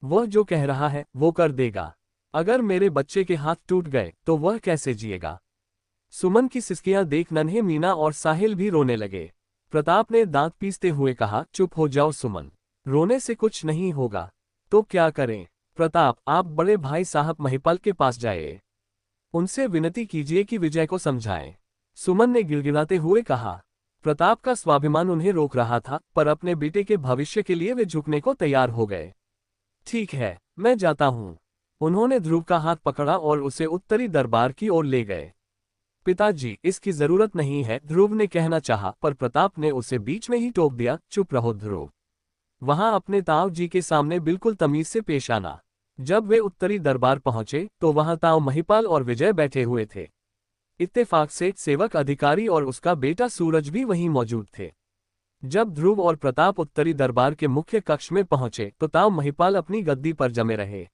वह जो कह रहा है वो कर देगा। अगर मेरे बच्चे के हाथ टूट गए तो वह कैसे जिएगा। सुमन की सिसकियां देख नन्हे मीना और साहिल भी रोने लगे। प्रताप ने दांत पीसते हुए कहा, चुप हो जाओ सुमन, रोने से कुछ नहीं होगा। तो क्या करें? प्रताप, आप बड़े भाई साहब महिपाल के पास जाइए, उनसे विनती कीजिए कि विजय को समझाएं। सुमन ने गिड़गिड़ाते हुए कहा। प्रताप का स्वाभिमान उन्हें रोक रहा था, पर अपने बेटे के भविष्य के लिए वे झुकने को तैयार हो गए। ठीक है, मैं जाता हूं। उन्होंने ध्रुव का हाथ पकड़ा और उसे उत्तरी दरबार की ओर ले गए। पिताजी, इसकी जरूरत नहीं है, ध्रुव ने कहना चाहा, पर प्रताप ने उसे बीच में ही टोक दिया। चुप रहो ध्रुव, वहां अपने ताऊ जी के सामने बिल्कुल तमीज से पेश आना। जब वे उत्तरी दरबार पहुंचे तो वहां ताऊ महिपाल और विजय बैठे हुए थे। इत्तेफाक से सेवक अधिकारी और उसका बेटा सूरज भी वहीं मौजूद थे। जब ध्रुव और प्रताप उत्तरी दरबार के मुख्य कक्ष में पहुंचे तो ताऊ महिपाल अपनी गद्दी पर जमे रहे।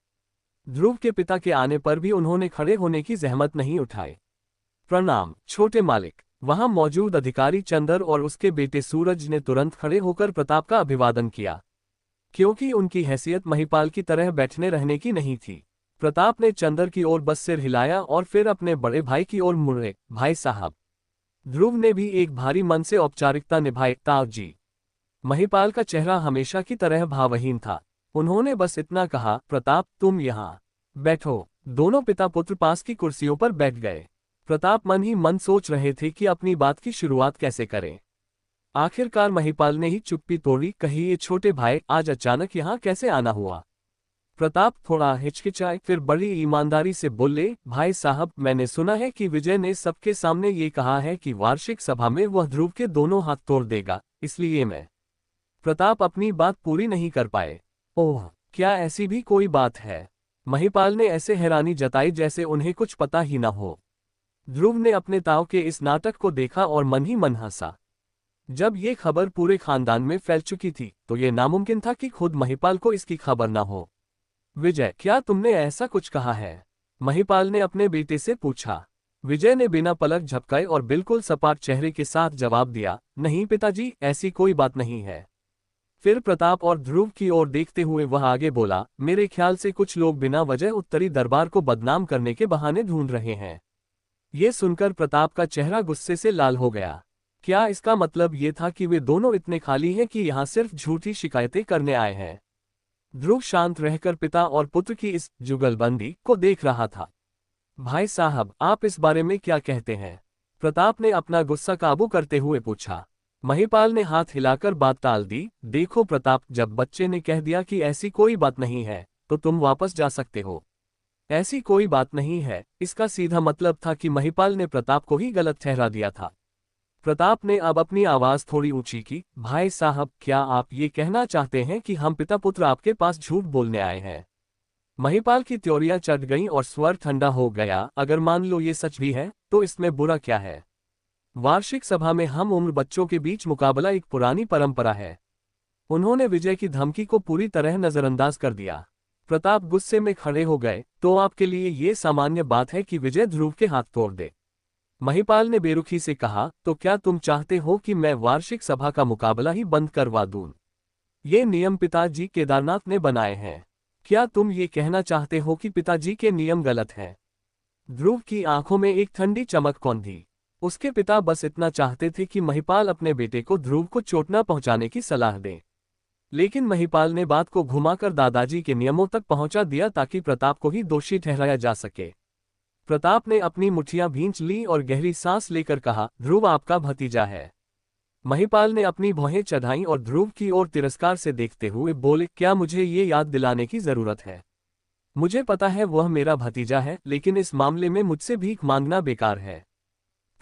ध्रुव के पिता के आने पर भी उन्होंने खड़े होने की जहमत नहीं उठाई। प्रणाम छोटे मालिक। वहां मौजूद अधिकारी चंदर और उसके बेटे सूरज ने तुरंत खड़े होकर प्रताप का अभिवादन किया, क्योंकि उनकी हैसियत महिपाल की तरह बैठने रहने की नहीं थी। प्रताप ने चंदर की ओर बस सिर हिलाया और फिर अपने बड़े भाई की ओर मुड़े। भाई साहब। ध्रुव ने भी एक भारी मन से औपचारिकता निभाई। ताऊ जी। महिपाल का चेहरा हमेशा की तरह भावहीन था। उन्होंने बस इतना कहा, प्रताप तुम यहाँ बैठो। दोनों पिता पुत्र पास की कुर्सियों पर बैठ गए। प्रताप मन ही मन सोच रहे थे कि अपनी बात की शुरुआत कैसे करें। आखिरकार महिपाल ने ही चुप्पी तोड़ी। कही, ये छोटे भाई, आज अचानक यहाँ कैसे आना हुआ? प्रताप थोड़ा हिचकिचाए, फिर बड़ी ईमानदारी से बोले, भाई साहब, मैंने सुना है कि विजय ने सबके सामने ये कहा है कि वार्षिक सभा में वह ध्रुव के दोनों हाथ तोड़ देगा, इसलिए मैं। प्रताप अपनी बात पूरी नहीं कर पाए। ओह, क्या ऐसी भी कोई बात है? महिपाल ने ऐसे हैरानी जताई जैसे उन्हें कुछ पता ही न हो। ध्रुव ने अपने ताऊ के इस नाटक को देखा और मन ही मन हंसा। जब ये खबर पूरे खानदान में फैल चुकी थी तो ये नामुमकिन था कि खुद महिपाल को इसकी खबर न हो। विजय, क्या तुमने ऐसा कुछ कहा है? महिपाल ने अपने बेटे से पूछा। विजय ने बिना पलक झपकाए और बिल्कुल सपाट चेहरे के साथ जवाब दिया, नहीं पिताजी, ऐसी कोई बात नहीं है। फिर प्रताप और ध्रुव की ओर देखते हुए वह आगे बोला, मेरे ख्याल से कुछ लोग बिना वजह उत्तरी दरबार को बदनाम करने के बहाने ढूंढ रहे हैं। ये सुनकर प्रताप का चेहरा गुस्से से लाल हो गया। क्या इसका मतलब ये था कि वे दोनों इतने खाली हैं कि यहाँ सिर्फ झूठी शिकायतें करने आए हैं? ध्रुव शांत रहकर पिता और पुत्र की इस जुगलबंदी को देख रहा था। भाई साहब, आप इस बारे में क्या कहते हैं? प्रताप ने अपना गुस्सा काबू करते हुए पूछा। महिपाल ने हाथ हिलाकर बात टाल दी। देखो प्रताप, जब बच्चे ने कह दिया कि ऐसी कोई बात नहीं है तो तुम वापस जा सकते हो। ऐसी कोई बात नहीं है, इसका सीधा मतलब था कि महिपाल ने प्रताप को ही गलत ठहरा दिया था। प्रताप ने अब अपनी आवाज थोड़ी ऊंची की। भाई साहब, क्या आप ये कहना चाहते हैं कि हम पिता पुत्र आपके पास झूठ बोलने आए हैं? महिपाल की त्योरियां चढ़ गईं और स्वर ठंडा हो गया। अगर मान लो ये सच भी है तो इसमें बुरा क्या है? वार्षिक सभा में हम उम्र बच्चों के बीच मुकाबला एक पुरानी परंपरा है। उन्होंने विजय की धमकी को पूरी तरह नजरअंदाज कर दिया। प्रताप गुस्से में खड़े हो गए। तो आपके लिए ये सामान्य बात है कि विजय ध्रुव के हाथ तोड़ दे? महिपाल ने बेरुखी से कहा, तो क्या तुम चाहते हो कि मैं वार्षिक सभा का मुकाबला ही बंद करवा दूं? ये नियम पिताजी केदारनाथ ने बनाए हैं। क्या तुम ये कहना चाहते हो कि पिताजी के नियम गलत हैं? ध्रुव की आंखों में एक ठंडी चमक कौंधी। उसके पिता बस इतना चाहते थे कि महिपाल अपने बेटे को ध्रुव को चोट न पहुंचाने की सलाह दे। लेकिन महिपाल ने बात को घुमाकर दादाजी के नियमों तक पहुंचा दिया ताकि प्रताप को ही दोषी ठहराया जा सके। प्रताप ने अपनी मुट्ठियां भींच ली और गहरी सांस लेकर कहा, ध्रुव आपका भतीजा है। महिपाल ने अपनी भौहें चढ़ाईं और ध्रुव की ओर तिरस्कार से देखते हुए बोले, क्या मुझे ये याद दिलाने की जरूरत है? मुझे पता है वह मेरा भतीजा है, लेकिन इस मामले में मुझसे भीख मांगना बेकार है।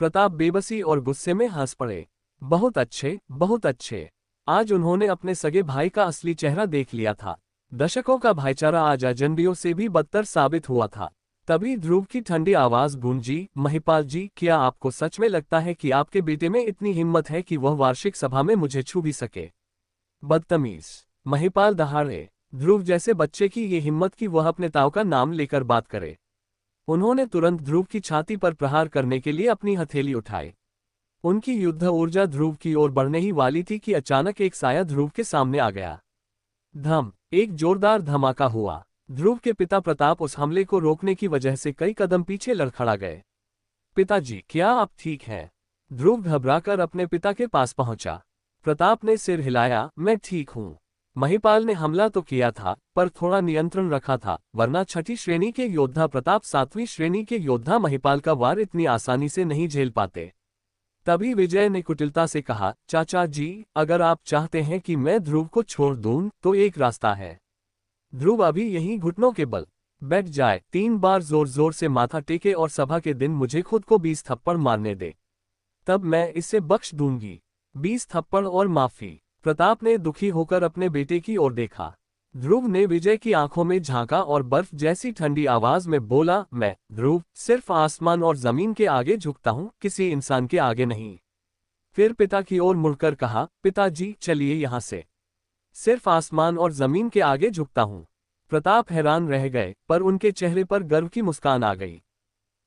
प्रताप बेबसी और गुस्से में हंस पड़े। बहुत अच्छे, बहुत अच्छे। आज उन्होंने अपने सगे भाई का असली चेहरा देख लिया था। दशकों का भाईचारा आज अजनबियों से भी बदतर साबित हुआ था। तभी ध्रुव की ठंडी आवाज गूंजी, महिपाल जी, क्या आपको सच में लगता है कि आपके बेटे में इतनी हिम्मत है कि वह वार्षिक सभा में मुझे छू भी सके? बदतमीज। महिपाल दहाड़े। ध्रुव जैसे बच्चे की ये हिम्मत कि वह अपने ताऊ का नाम लेकर बात करे। उन्होंने तुरंत ध्रुव की छाती पर प्रहार करने के लिए अपनी हथेली उठाई। उनकी युद्ध ऊर्जा ध्रुव की ओर बढ़ने ही वाली थी कि अचानक एक साया ध्रुव के सामने आ गया। धम, एक जोरदार धमाका हुआ। ध्रुव के पिता प्रताप उस हमले को रोकने की वजह से कई कदम पीछे लड़खड़ा गए। पिताजी, क्या आप ठीक हैं? ध्रुव घबराकर अपने पिता के पास पहुंचा। प्रताप ने सिर हिलाया, मैं ठीक हूं। महिपाल ने हमला तो किया था, पर थोड़ा नियंत्रण रखा था, वरना छठी श्रेणी के योद्धा प्रताप 7वीं श्रेणी के योद्धा महिपाल का वार इतनी आसानी से नहीं झेल पाते। तभी विजय ने कुटिलता से कहा, चाचा जी, अगर आप चाहते हैं कि मैं ध्रुव को छोड़ दूं, तो एक रास्ता है। ध्रुव अभी यहीं घुटनों के बल बैठ जाए, 3 बार जोर जोर से माथा टेके और सभा के दिन मुझे खुद को 20 थप्पड़ मारने दे, तब मैं इसे बख्श दूंगी। 20 थप्पड़ और माफी। प्रताप ने दुखी होकर अपने बेटे की ओर देखा। ध्रुव ने विजय की आंखों में झांका और बर्फ जैसी ठंडी आवाज में बोला, मैं ध्रुव सिर्फ आसमान और जमीन के आगे झुकता हूं, किसी इंसान के आगे नहीं। फिर पिता की ओर मुड़कर कहा, पिताजी, चलिए यहां से। सिर्फ आसमान और जमीन के आगे झुकता हूं। प्रताप हैरान रह गए, पर उनके चेहरे पर गर्व की मुस्कान आ गई।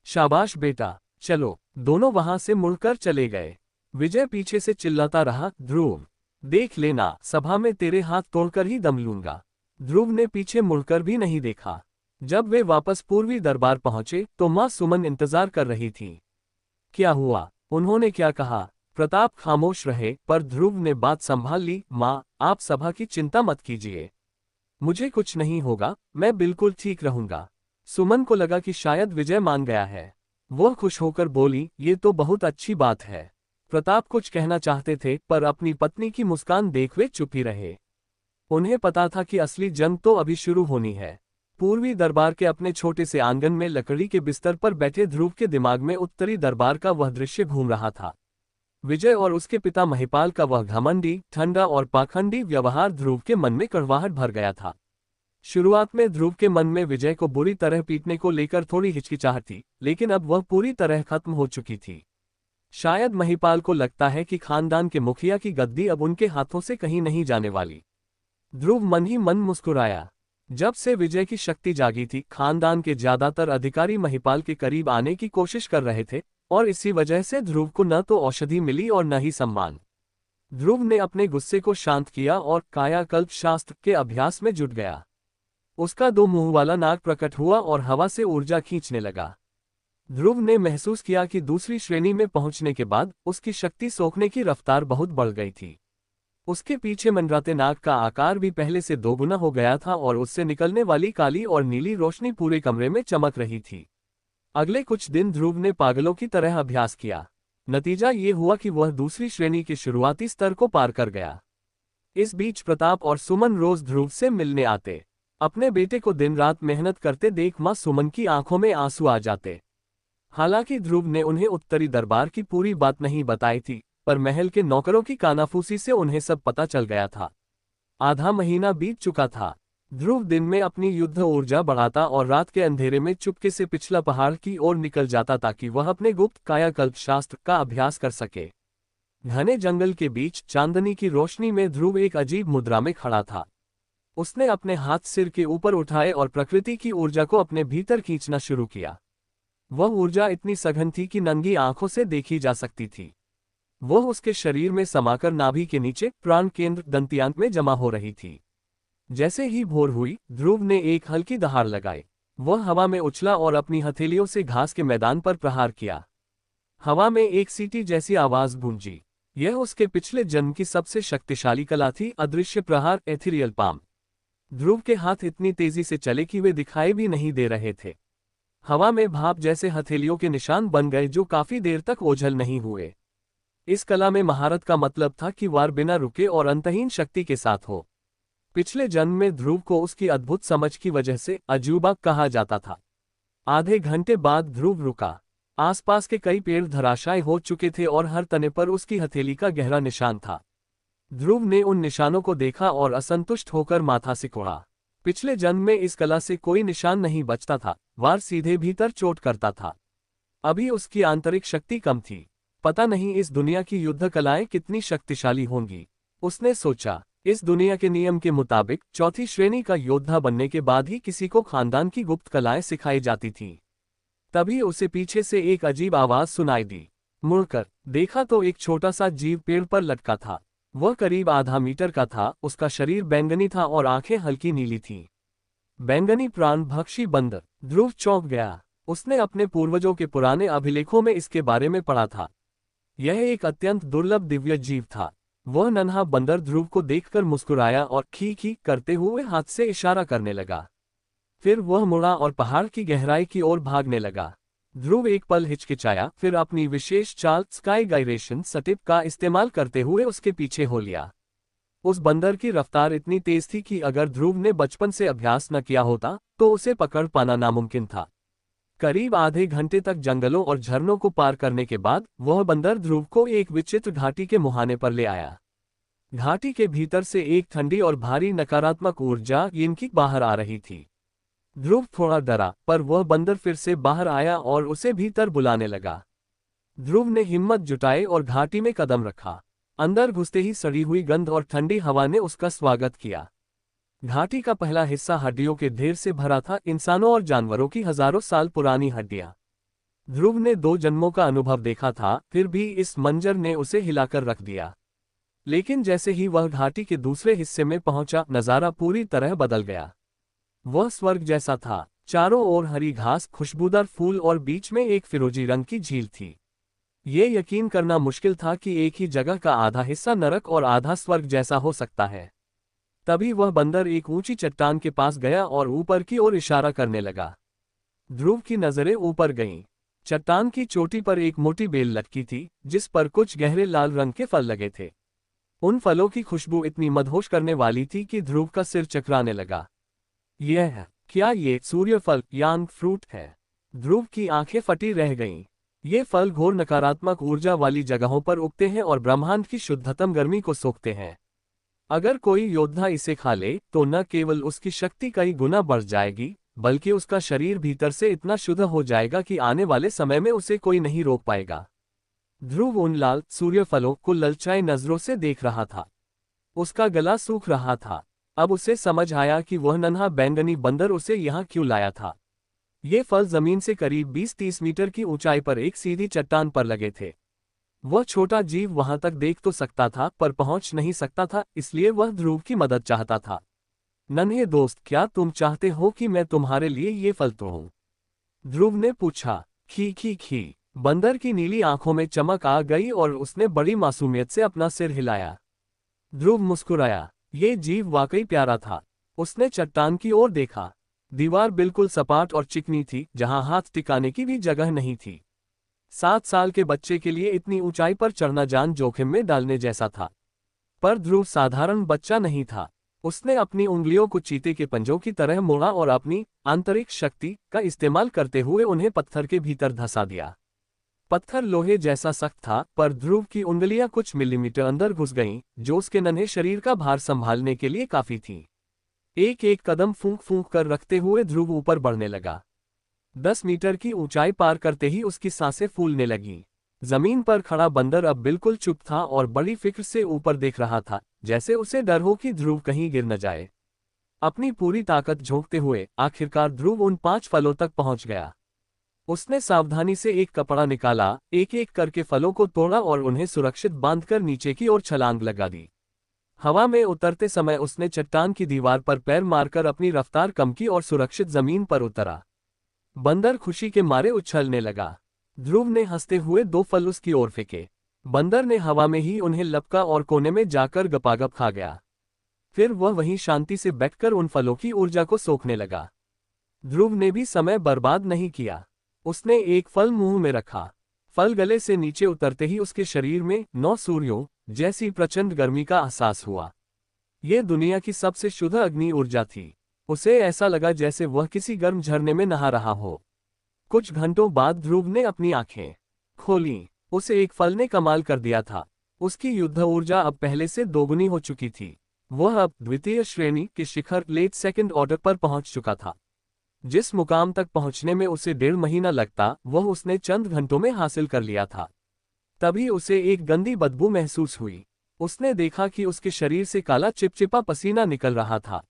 शाबाश बेटा, चलो। दोनों वहां से मुड़कर चले गए। विजय पीछे से चिल्लाता रहा, ध्रुव, देख लेना, सभा में तेरे हाथ तोड़कर ही दम लूंगा। ध्रुव ने पीछे मुड़कर भी नहीं देखा। जब वे वापस पूर्वी दरबार पहुंचे तो मां सुमन इंतजार कर रही थी। क्या हुआ? उन्होंने क्या कहा? प्रताप खामोश रहे, पर ध्रुव ने बात संभाल ली, मां, आप सभा की चिंता मत कीजिए। मुझे कुछ नहीं होगा, मैं बिल्कुल ठीक रहूंगा। सुमन को लगा कि शायद विजय मान गया है। वह खुश होकर बोली, ये तो बहुत अच्छी बात है। प्रताप कुछ कहना चाहते थे, पर अपनी पत्नी की मुस्कान देख वे चुप ही रहे। उन्हें पता था कि असली जंग तो अभी शुरू होनी है। पूर्वी दरबार के अपने छोटे से आंगन में लकड़ी के बिस्तर पर बैठे ध्रुव के दिमाग में उत्तरी दरबार का वह दृश्य घूम रहा था। विजय और उसके पिता महिपाल का वह घमंडी, ठंडा और पाखंडी व्यवहार ध्रुव के मन में कड़वाहट भर गया था। शुरुआत में ध्रुव के मन में विजय को बुरी तरह पीटने को लेकर थोड़ी हिचकिचाहट थी, लेकिन अब वह पूरी तरह खत्म हो चुकी थी। शायद महिपाल को लगता है कि खानदान के मुखिया की गद्दी अब उनके हाथों से कहीं नहीं जाने वाली। ध्रुव मन ही मन मुस्कुराया। जब से विजय की शक्ति जागी थी, खानदान के ज्यादातर अधिकारी महिपाल के करीब आने की कोशिश कर रहे थे, और इसी वजह से ध्रुव को न तो औषधि मिली और न ही सम्मान। ध्रुव ने अपने गुस्से को शांत किया और कायाकल्प शास्त्र के अभ्यास में जुट गया। उसका 2 मुंह वाला नाग प्रकट हुआ और हवा से ऊर्जा खींचने लगा। ध्रुव ने महसूस किया कि दूसरी श्रेणी में पहुंचने के बाद उसकी शक्ति सोखने की रफ्तार बहुत बढ़ गई थी। उसके पीछे मंडराते नाग का आकार भी पहले से 2 गुना हो गया था और उससे निकलने वाली काली और नीली रोशनी पूरे कमरे में चमक रही थी। अगले कुछ दिन ध्रुव ने पागलों की तरह अभ्यास किया। नतीजा ये हुआ कि वह दूसरी श्रेणी के शुरुआती स्तर को पार कर गया। इस बीच प्रताप और सुमन रोज ध्रुव से मिलने आते। अपने बेटे को दिन रात मेहनत करते देख मां सुमन की आंखों में आंसू आ जाते। हालांकि ध्रुव ने उन्हें उत्तरी दरबार की पूरी बात नहीं बताई थी, पर महल के नौकरों की कानाफूसी से उन्हें सब पता चल गया था। आधा महीना बीत चुका था। ध्रुव दिन में अपनी युद्ध ऊर्जा बढ़ाता और रात के अंधेरे में चुपके से पिछला पहाड़ की ओर निकल जाता ताकि वह अपने गुप्त कायाकल्प शास्त्र का अभ्यास कर सके। घने जंगल के बीच चांदनी की रोशनी में ध्रुव एक अजीब मुद्रा में खड़ा था। उसने अपने हाथ सिर के ऊपर उठाए और प्रकृति की ऊर्जा को अपने भीतर खींचना शुरू किया। वह ऊर्जा इतनी सघन थी कि नंगी आंखों से देखी जा सकती थी। वह उसके शरीर में समाकर नाभि के नीचे प्राण केंद्र दंतियांत में जमा हो रही थी। जैसे ही भोर हुई, ध्रुव ने एक हल्की दहाड़ लगाई। वह हवा में उछला और अपनी हथेलियों से घास के मैदान पर प्रहार किया। हवा में एक सीटी जैसी आवाज गूंजी। यह उसके पिछले जन्म की सबसे शक्तिशाली कला थी, अदृश्य प्रहार, एथीरियल पाम। ध्रुव के हाथ इतनी तेजी से चले कि वे दिखाई भी नहीं दे रहे थे। हवा में भाप जैसे हथेलियों के निशान बन गए जो काफी देर तक ओझल नहीं हुए। इस कला में महारत का मतलब था कि वार बिना रुके और अंतहीन शक्ति के साथ हो। पिछले जन्म में ध्रुव को उसकी अद्भुत समझ की वजह से अजूबा कहा जाता था। आधे घंटे बाद ध्रुव रुका। आसपास के कई पेड़ धराशायी हो चुके थे और हर तने पर उसकी हथेली का गहरा निशान था। ध्रुव ने उन निशानों को देखा और असंतुष्ट होकर माथा सिकोड़ा। पिछले जन्म में इस कला से कोई निशान नहीं बचता था, वार सीधे भीतर चोट करता था। अभी उसकी आंतरिक शक्ति कम थी। पता नहीं इस दुनिया की युद्ध कलाएं कितनी शक्तिशाली होंगी। उसने सोचा, इस दुनिया के नियम के मुताबिक चौथी श्रेणी का योद्धा बनने के बाद ही किसी को खानदान की गुप्त कलाएं सिखाई जाती थीं। तभी उसे पीछे से एक अजीब आवाज सुनाई दी। मुड़कर देखा तो एक छोटा सा जीव पेड़ पर लटका था। वह करीब आधा मीटर का था, उसका शरीर बैंगनी था और आंखें हल्की नीली थीं। बैंगनी प्राणभक्षी बंदर। ध्रुव चौंक गया। उसने अपने पूर्वजों के पुराने अभिलेखों में इसके बारे में पढ़ा था। यह एक अत्यंत दुर्लभ दिव्य जीव था। वह नन्हा बंदर ध्रुव को देखकर मुस्कुराया और खी खी करते हुए हाथ से इशारा करने लगा। फिर वह मुड़ा और पहाड़ की गहराई की ओर भागने लगा। ध्रुव एक पल हिचकिचाया, फिर अपनी विशेष चाल स्काई गायरेशन सटिप का इस्तेमाल करते हुए उसके पीछे हो लिया। उस बंदर की रफ्तार इतनी तेज थी कि अगर ध्रुव ने बचपन से अभ्यास न किया होता तो उसे पकड़ पाना नामुमकिन था। करीब आधे घंटे तक जंगलों और झरनों को पार करने के बाद वह बंदर ध्रुव को एक विचित्र घाटी के मुहाने पर ले आया। घाटी के भीतर से एक ठंडी और भारी नकारात्मक ऊर्जा इनकी बाहर आ रही थी। ध्रुव थोड़ा डरा, पर वह बंदर फिर से बाहर आया और उसे भीतर बुलाने लगा। ध्रुव ने हिम्मत जुटाई और घाटी में कदम रखा। अंदर घुसते ही सड़ी हुई गंध और ठंडी हवा ने उसका स्वागत किया। घाटी का पहला हिस्सा हड्डियों के ढेर से भरा था, इंसानों और जानवरों की हजारों साल पुरानी हड्डियां। ध्रुव ने 2 जन्मों का अनुभव देखा था, फिर भी इस मंजर ने उसे हिलाकर रख दिया। लेकिन जैसे ही वह घाटी के दूसरे हिस्से में पहुंचा, नजारा पूरी तरह बदल गया। वह स्वर्ग जैसा था। चारों ओर हरी घास, खुशबूदार फूल और बीच में एक फिरोजी रंग की झील थी। ये यकीन करना मुश्किल था कि एक ही जगह का आधा हिस्सा नरक और आधा स्वर्ग जैसा हो सकता है। तभी वह बंदर एक ऊंची चट्टान के पास गया और ऊपर की ओर इशारा करने लगा। ध्रुव की नजरें ऊपर गईं। चट्टान की चोटी पर एक मोटी बेल लटकी थी, जिस पर कुछ गहरे लाल रंग के फल लगे थे। उन फलों की खुशबू इतनी मदहोश करने वाली थी कि ध्रुव का सिर चकराने लगा। क्या ये सूर्यफल यांग फ्रूट है? ध्रुव की आंखें फटी रह गईं। ये फल घोर नकारात्मक ऊर्जा वाली जगहों पर उगते हैं और ब्रह्मांड की शुद्धतम गर्मी को सोखते हैं। अगर कोई योद्धा इसे खा ले तो न केवल उसकी शक्ति कई गुना बढ़ जाएगी, बल्कि उसका शरीर भीतर से इतना शुद्ध हो जाएगा कि आने वाले समय में उसे कोई नहीं रोक पाएगा। ध्रुव उन लाल सूर्यफलों को ललचाई नजरों से देख रहा था। उसका गला सूख रहा था। अब उसे समझ आया कि वह नन्हा बैंगनी बंदर उसे यहाँ क्यों लाया था। ये फल जमीन से करीब 20-30 मीटर की ऊंचाई पर एक सीधी चट्टान पर लगे थे। वह छोटा जीव वहां तक देख तो सकता था, पर पहुंच नहीं सकता था, इसलिए वह ध्रुव की मदद चाहता था। नन्हे दोस्त, क्या तुम चाहते हो कि मैं तुम्हारे लिए ये फल तोड़ूं? ध्रुव ने पूछा। खी खी खी। बंदर की नीली आंखों में चमक आ गई और उसने बड़ी मासूमियत से अपना सिर हिलाया। ध्रुव मुस्कुराया। ये जीव वाकई प्यारा था। उसने चट्टान की ओर देखा। दीवार बिल्कुल सपाट और चिकनी थी, जहां हाथ टिकाने की भी जगह नहीं थी। 7 साल के बच्चे के लिए इतनी ऊंचाई पर चढ़ना जान जोखिम में डालने जैसा था। पर ध्रुव साधारण बच्चा नहीं था। उसने अपनी उंगलियों को चीते के पंजों की तरह मोड़ा और अपनी आंतरिक शक्ति का इस्तेमाल करते हुए उन्हें पत्थर के भीतर धंसा दिया। पत्थर लोहे जैसा सख्त था, पर ध्रुव की उंगलियां कुछ मिलीमीटर अंदर घुस गईं, जो उसके नन्हे शरीर का भार संभालने के लिए काफी थी। एक एक कदम फूंक फूंक कर रखते हुए ध्रुव ऊपर बढ़ने लगा। 10 मीटर की ऊंचाई पार करते ही उसकी सांसें फूलने लगीं। जमीन पर खड़ा बंदर अब बिल्कुल चुप था और बड़ी फिक्र से ऊपर देख रहा था, जैसे उसे डर हो कि ध्रुव कहीं गिर न जाए। अपनी पूरी ताकत झोंकते हुए आखिरकार ध्रुव उन 5 फलों तक पहुंच गया। उसने सावधानी से एक कपड़ा निकाला, एक एक करके फलों को तोड़ा और उन्हें सुरक्षित बांधकर नीचे की ओर छलांग लगा दी। हवा में उतरते समय उसने चट्टान की दीवार पर पैर मारकर अपनी रफ्तार कम की और सुरक्षित जमीन पर उतरा। बंदर खुशी के मारे उछलने लगा। ध्रुव ने हंसते हुए 2 फल उसकी ओर फेंके। बंदर ने हवा में ही उन्हें लपका और कोने में जाकर गपागप खा गया। फिर वह वहीं शांति से बैठकर उन फलों की ऊर्जा को सोखने लगा। ध्रुव ने भी समय बर्बाद नहीं किया। उसने एक फल मुंह में रखा। फल गले से नीचे उतरते ही उसके शरीर में 9 सूर्यों जैसी प्रचंड गर्मी का एहसास हुआ। यह दुनिया की सबसे शुद्ध अग्नि ऊर्जा थी। उसे ऐसा लगा जैसे वह किसी गर्म झरने में नहा रहा हो। कुछ घंटों बाद ध्रुव ने अपनी आंखें खोलीं। उसे एक फल ने कमाल कर दिया था। उसकी युद्ध ऊर्जा अब पहले से दोगुनी हो चुकी थी। वह अब द्वितीय श्रेणी के शिखर लेट सेकंड ऑर्डर पर पहुंच चुका था। जिस मुकाम तक पहुंचने में उसे 1.5 महीना लगता, वह उसने चंद घंटों में हासिल कर लिया था। तभी उसे एक गंदी बदबू महसूस हुई। उसने देखा कि उसके शरीर से काला चिपचिपा पसीना निकल रहा था।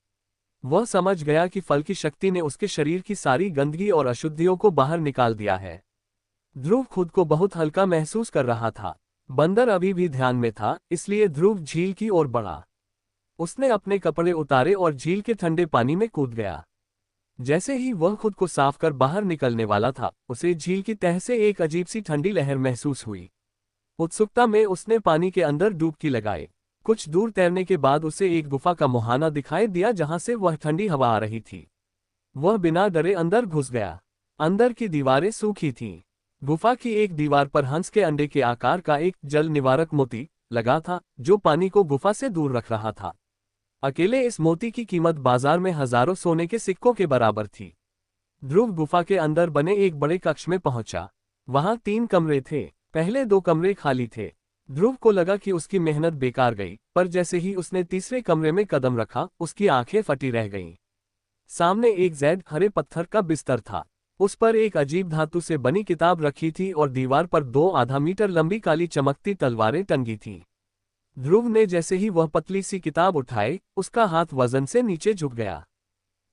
वह समझ गया कि फल की शक्ति ने उसके शरीर की सारी गंदगी और अशुद्धियों को बाहर निकाल दिया है। ध्रुव खुद को बहुत हल्का महसूस कर रहा था। बंदर अभी भी ध्यान में था, इसलिए ध्रुव झील की ओर बढ़ा। उसने अपने कपड़े उतारे और झील के ठंडे पानी में कूद गया। जैसे ही वह खुद को साफ कर बाहर निकलने वाला था, उसे झील की तह से एक अजीब सी ठंडी लहर महसूस हुई। उत्सुकता में उसने पानी के अंदर डुबकी लगाई। कुछ दूर तैरने के बाद उसे एक गुफा का मुहाना दिखाई दिया जहां से वह ठंडी हवा आ रही थी। वह बिना डरे अंदर घुस गया। अंदर की दीवारें सूखी थीं। गुफा की एक दीवार पर हंस के अंडे के आकार का एक जल निवारक मोती लगा था, जो पानी को गुफा से दूर रख रहा था। अकेले इस मोती की कीमत बाजार में हजारों सोने के सिक्कों के बराबर थी। ध्रुव गुफा के अंदर बने एक बड़े कक्ष में पहुंचा। वहां 3 कमरे थे। पहले 2 कमरे खाली थे। ध्रुव को लगा कि उसकी मेहनत बेकार गई, पर जैसे ही उसने तीसरे कमरे में कदम रखा, उसकी आंखें फटी रह गईं। सामने एक जैद हरे पत्थर का बिस्तर था। उस पर एक अजीब धातु से बनी किताब रखी थी और दीवार पर 2 आधा मीटर लंबी काली चमकती तलवारें टंगी थीं। ध्रुव ने जैसे ही वह पतली सी किताब उठाई, उसका हाथ वजन से नीचे झुक गया।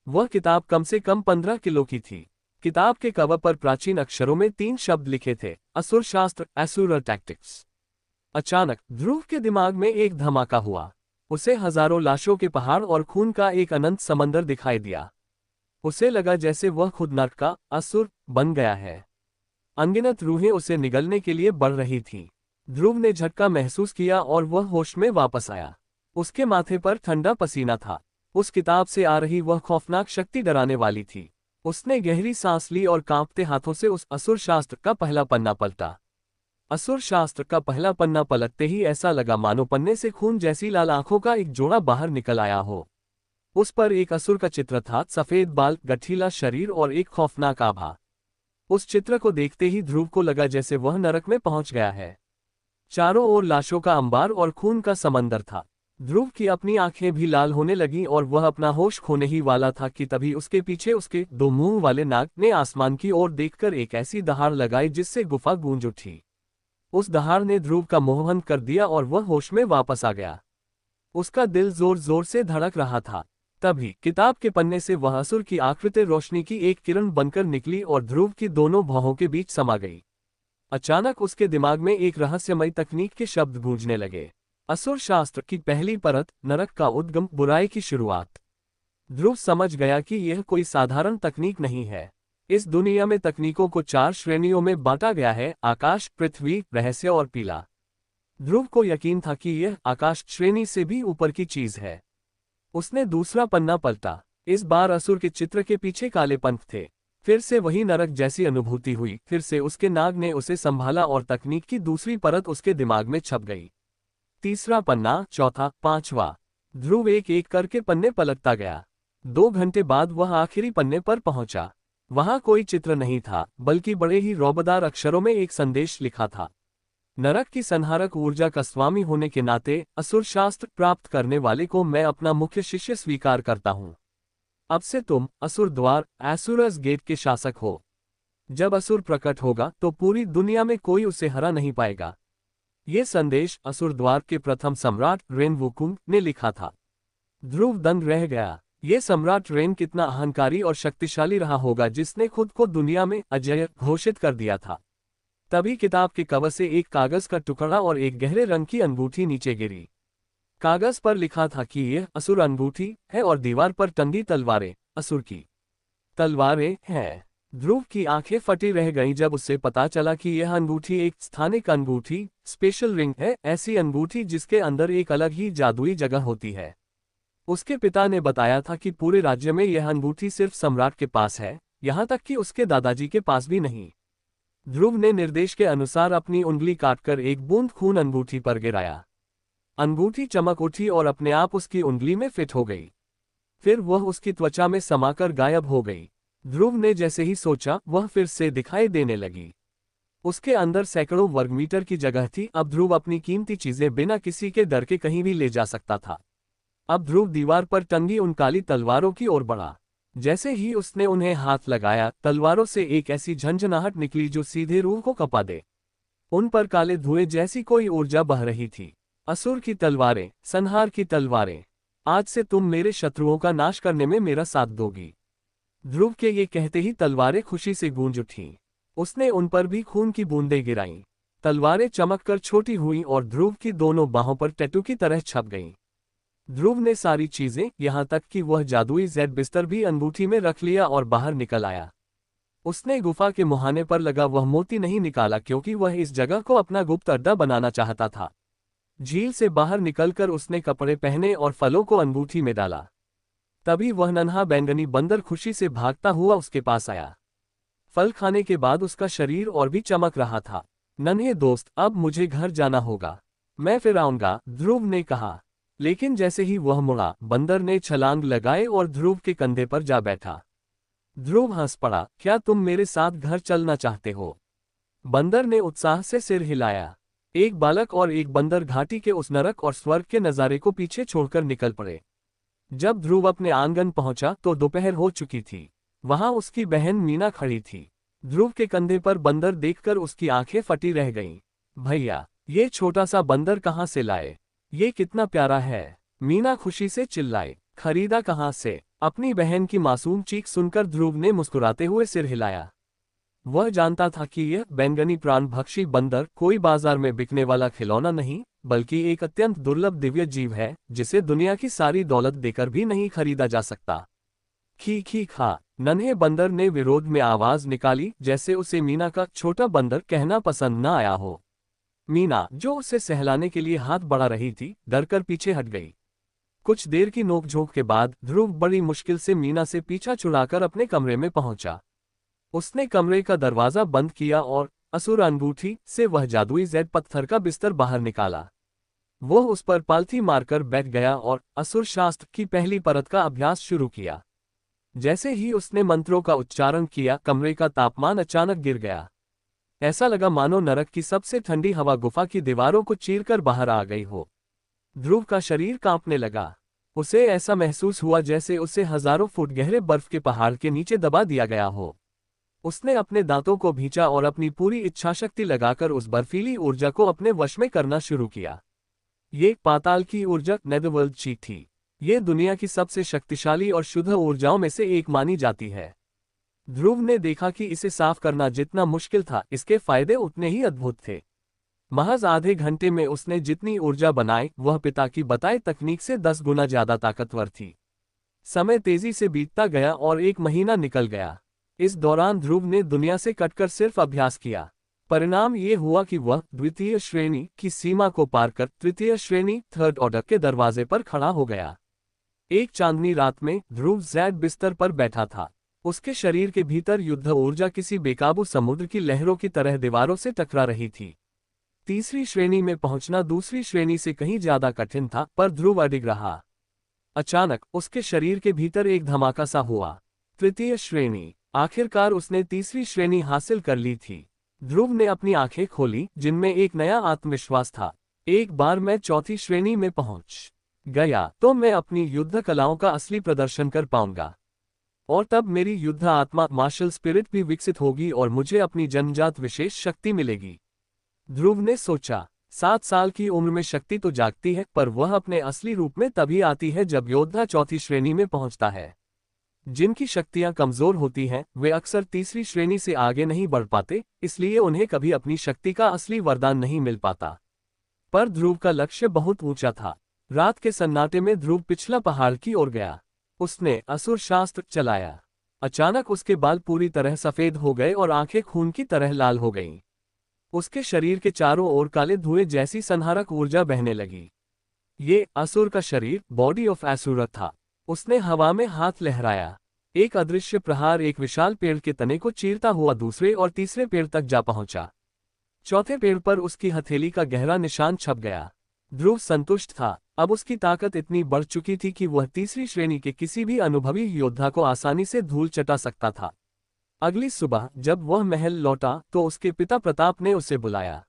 वह किताब कम से कम 15 किलो की थी। किताब के कवर पर प्राचीन अक्षरों में 3 शब्द लिखे थे, असुर शास्त्र, एसुर टैक्टिक्स। अचानक ध्रुव के दिमाग में एक धमाका हुआ। उसे हजारों लाशों के पहाड़ और खून का एक अनंत समंदर दिखाई दिया। उसे लगा जैसे वह खुद नर्क का असुर बन गया है। अनगिनत रूहें उसे निगलने के लिए बढ़ रही थीं। ध्रुव ने झटका महसूस किया और वह होश में वापस आया। उसके माथे पर ठंडा पसीना था। उस किताब से आ रही वह खौफनाक शक्ति डराने वाली थी। उसने गहरी सांस ली और कांपते हाथों से उस असुर शास्त्र का पहला पन्ना पलटा। असुर शास्त्र का पहला पन्ना पलटते ही ऐसा लगा मानो पन्ने से खून जैसी लाल आंखों का एक जोड़ा बाहर निकल आया हो। उस पर एक असुर का चित्र था, सफेद बाल, गठीला शरीर और एक खौफनाक आभा। उस चित्र को देखते ही ध्रुव को लगा जैसे वह नरक में पहुंच गया है। चारों ओर लाशों का अंबार और खून का समंदर था। ध्रुव की अपनी आंखें भी लाल होने लगीं और वह अपना होश खोने ही वाला था कि तभी उसके पीछे उसके 2 मुंह वाले नाग ने आसमान की ओर देखकर एक ऐसी दहाड़ लगाई जिससे गुफा गूंज उठी। उस दहाड़ ने ध्रुव का मोह भंग कर दिया और वह होश में वापस आ गया। उसका दिल जोर जोर से धड़क रहा था। तभी किताब के पन्ने से वह असुर की आकृति रोशनी की एक किरण बनकर निकली और ध्रुव की दोनों भौहों के बीच समा गई। अचानक उसके दिमाग में एक रहस्यमयी तकनीक के शब्द गूंजने लगे। असुर शास्त्र की पहली परत, नरक का उद्गम, बुराई की शुरुआत। ध्रुव समझ गया कि यह कोई साधारण तकनीक नहीं है। इस दुनिया में तकनीकों को 4 श्रेणियों में बांटा गया है, आकाश, पृथ्वी, रहस्य और पीला। ध्रुव को यकीन था कि यह आकाश श्रेणी से भी ऊपर की चीज है। उसने दूसरा पन्ना पलटा। इस बार असुर के चित्र के पीछे काले पंख थे। फिर से वही नरक जैसी अनुभूति हुई। फिर से उसके नाग ने उसे संभाला और तकनीक की दूसरी परत उसके दिमाग में छप गई। तीसरा पन्ना, चौथा, 5वां। ध्रुव एक एक करके पन्ने पलटता गया। 2 घंटे बाद वह आखिरी पन्ने पर पहुंचा। वहां कोई चित्र नहीं था, बल्कि बड़े ही रौबदार अक्षरों में एक संदेश लिखा था। नरक की संहारक ऊर्जा का स्वामी होने के नाते असुर शास्त्र प्राप्त करने वाले को मैं अपना मुख्य शिष्य स्वीकार करता हूं। अब से तुम असुर द्वार, एसुरस गेट के शासक हो। जब असुर प्रकट होगा तो पूरी दुनिया में कोई उसे हरा नहीं पाएगा। ये संदेश असुर द्वार के प्रथम सम्राट रेन वुकुंग ने लिखा था। ध्रुव दंग रह गया। ये सम्राट रेन कितना अहंकारी और शक्तिशाली रहा होगा जिसने खुद को दुनिया में अजेय घोषित कर दिया था। तभी किताब के कवर से एक कागज का टुकड़ा और एक गहरे रंग की अंगूठी नीचे गिरी। कागज पर लिखा था कि यह असुर अंगूठी है और दीवार पर टंगी तलवारें असुर की तलवारें हैं। ध्रुव की आंखें फटी रह गईं जब उसे पता चला कि यह अंगूठी एक स्थानिक अंगूठी, स्पेशल रिंग है, ऐसी अंगूठी जिसके अंदर एक अलग ही जादुई जगह होती है। उसके पिता ने बताया था कि पूरे राज्य में यह अंगूठी सिर्फ सम्राट के पास है, यहां तक कि उसके दादाजी के पास भी नहीं। ध्रुव ने निर्देश के अनुसार अपनी उंगली काटकर एक बूंद खून अंगूठी पर गिराया। अंगूठी चमक उठी और अपने आप उसकी उंगली में फिट हो गई। फिर वह उसकी त्वचा में समाकर गायब हो गई। ध्रुव ने जैसे ही सोचा, वह फिर से दिखाई देने लगी। उसके अंदर सैकड़ों वर्गमीटर की जगह थी। अब ध्रुव अपनी कीमती चीजें बिना किसी के डर के कहीं भी ले जा सकता था। अब ध्रुव दीवार पर टंगी उन काली तलवारों की ओर बढ़ा। जैसे ही उसने उन्हें हाथ लगाया, तलवारों से एक ऐसी झंझनाहट निकली जो सीधे रूह को कपा दे। उन पर काले धुएं जैसी कोई ऊर्जा बह रही थी। असुर की तलवारें, संहार की तलवारें, आज से तुम मेरे शत्रुओं का नाश करने में मेरा साथ दोगी। ध्रुव के ये कहते ही तलवारें खुशी से गूंज उठीं। उसने उन पर भी खून की बूंदें गिराईं। तलवारें चमककर छोटी हुईं और ध्रुव की दोनों बाहों पर टैटू की तरह छप गईं। ध्रुव ने सारी चीजें, यहां तक कि वह जादुई जेड बिस्तर भी अंगूठी में रख लिया और बाहर निकल आया। उसने गुफा के मुहाने पर लगा वह मोती नहीं निकाला क्योंकि वह इस जगह को अपना गुप्त अड्डा बनाना चाहता था। झील से बाहर निकलकर उसने कपड़े पहने और फलों को अंगूठी में डाला। तभी वह नन्हा बैंगनी बंदर खुशी से भागता हुआ उसके पास आया। फल खाने के बाद उसका शरीर और भी चमक रहा था। नन्हे दोस्त, अब मुझे घर जाना होगा। मैं फिर आऊंगा, ध्रुव ने कहा। लेकिन जैसे ही वह मुड़ा, बंदर ने छलांग लगाए और ध्रुव के कंधे पर जा बैठा। ध्रुव हंस पड़ा। क्या तुम मेरे साथ घर चलना चाहते हो? बंदर ने उत्साह से सिर हिलाया। एक बालक और एक बंदर घाटी के उस नरक और स्वर्ग के नज़ारे को पीछे छोड़कर निकल पड़े। जब ध्रुव अपने आंगन पहुंचा तो दोपहर हो चुकी थी। वहां उसकी बहन मीना खड़ी थी। ध्रुव के कंधे पर बंदर देखकर उसकी आंखें फटी रह गईं। भैया, ये छोटा सा बंदर कहाँ से लाए? ये कितना प्यारा है। मीना खुशी से चिल्लाई। खरीदा कहाँ से? अपनी बहन की मासूम चीख सुनकर ध्रुव ने मुस्कुराते हुए सिर हिलाया। वह जानता था कि यह बैंगनी प्राणभक्षी बंदर कोई बाजार में बिकने वाला खिलौना नहीं, बल्कि एक अत्यंत दुर्लभ दिव्य जीव है जिसे दुनिया की सारी दौलत देकर भी नहीं खरीदा जा सकता। खी खी खा। नन्हे बंदर ने विरोध में आवाज निकाली, जैसे उसे मीना का छोटा बंदर कहना पसंद न आया हो। मीना, जो उसे सहलाने के लिए हाथ बढ़ा रही थी, डरकर पीछे हट गई। कुछ देर की नोकझोंक के बाद ध्रुव बड़ी मुश्किल से मीना से पीछा छुड़ाकर अपने कमरे में पहुंचा। उसने कमरे का दरवाजा बंद किया और असुर अंगूठी से वह जादुई जेड पत्थर का बिस्तर बाहर निकाला। वह उस पर पालथी मारकर बैठ गया और असुर शास्त्र की पहली परत का अभ्यास शुरू किया। जैसे ही उसने मंत्रों का उच्चारण किया, कमरे का तापमान अचानक गिर गया। ऐसा लगा मानो नरक की सबसे ठंडी हवा गुफा की दीवारों को चीरकर बाहर आ गई हो। ध्रुव का शरीर कांपने लगा। उसे ऐसा महसूस हुआ जैसे उसे हजारों फुट गहरे बर्फ के पहाड़ के नीचे दबा दिया गया हो। उसने अपने दांतों को भींचा और अपनी पूरी इच्छाशक्ति लगाकर उस बर्फीली ऊर्जा को अपने वश में करना शुरू किया। ये पाताल की ऊर्जा, नेदरवर्ल्ड ची थी। ये दुनिया की सबसे शक्तिशाली और शुद्ध ऊर्जाओं में से एक मानी जाती है। ध्रुव ने देखा कि इसे साफ करना जितना मुश्किल था, इसके फायदे उतने ही अद्भुत थे। महज आधे घंटे में उसने जितनी ऊर्जा बनाई, वह पिता की बताई तकनीक से 10 गुना ज्यादा ताकतवर थी। समय तेजी से बीतता गया और 1 महीना निकल गया। इस दौरान ध्रुव ने दुनिया से कटकर सिर्फ अभ्यास किया। परिणाम ये हुआ कि वह द्वितीय श्रेणी की सीमा को पार कर तृतीय श्रेणी, थर्ड ऑर्डर के दरवाजे पर खड़ा हो गया। एक चांदनी रात में ध्रुव जेड बिस्तर पर बैठा था। उसके शरीर के भीतर युद्ध ऊर्जा किसी बेकाबू समुद्र की लहरों की तरह दीवारों से टकरा रही थी। तीसरी श्रेणी में पहुंचना दूसरी श्रेणी से कहीं ज्यादा कठिन था, पर ध्रुव अडिग रहा। अचानक उसके शरीर के भीतर एक धमाका सा हुआ। तृतीय श्रेणी। आखिरकार उसने तीसरी श्रेणी हासिल कर ली थी। ध्रुव ने अपनी आंखें खोली, जिनमें एक नया आत्मविश्वास था। एक बार मैं चौथी श्रेणी में पहुंच गया तो मैं अपनी युद्ध कलाओं का असली प्रदर्शन कर पाऊंगा। और तब मेरी युद्ध आत्मा, मार्शल स्पिरिट भी विकसित होगी और मुझे अपनी जन्मजात विशेष शक्ति मिलेगी। ध्रुव ने सोचा, 7 साल की उम्र में शक्ति तो जागती है, पर वह अपने असली रूप में तभी आती है जब योद्धा चौथी श्रेणी में पहुंचता है। जिनकी शक्तियां कमजोर होती हैं, वे अक्सर तीसरी श्रेणी से आगे नहीं बढ़ पाते, इसलिए उन्हें कभी अपनी शक्ति का असली वरदान नहीं मिल पाता। पर ध्रुव का लक्ष्य बहुत ऊंचा था। रात के सन्नाटे में ध्रुव पिछला पहाड़ की ओर गया। उसने असुर शास्त्र चलाया। अचानक उसके बाल पूरी तरह सफेद हो गए और आंखें खून की तरह लाल हो गईं। उसके शरीर के चारों ओर काले धुएं जैसी संहारक ऊर्जा बहने लगी। ये असुर का शरीर, बॉडी ऑफ एसुर था। उसने हवा में हाथ लहराया। एक अदृश्य प्रहार एक विशाल पेड़ के तने को चीरता हुआ दूसरे और तीसरे पेड़ तक जा पहुंचा। चौथे पेड़ पर उसकी हथेली का गहरा निशान छप गया। ध्रुव संतुष्ट था। अब उसकी ताकत इतनी बढ़ चुकी थी कि वह तीसरी श्रेणी के किसी भी अनुभवी योद्धा को आसानी से धूल चटा सकता था। अगली सुबह जब वह महल लौटा तो उसके पिता प्रताप ने उसे बुलाया।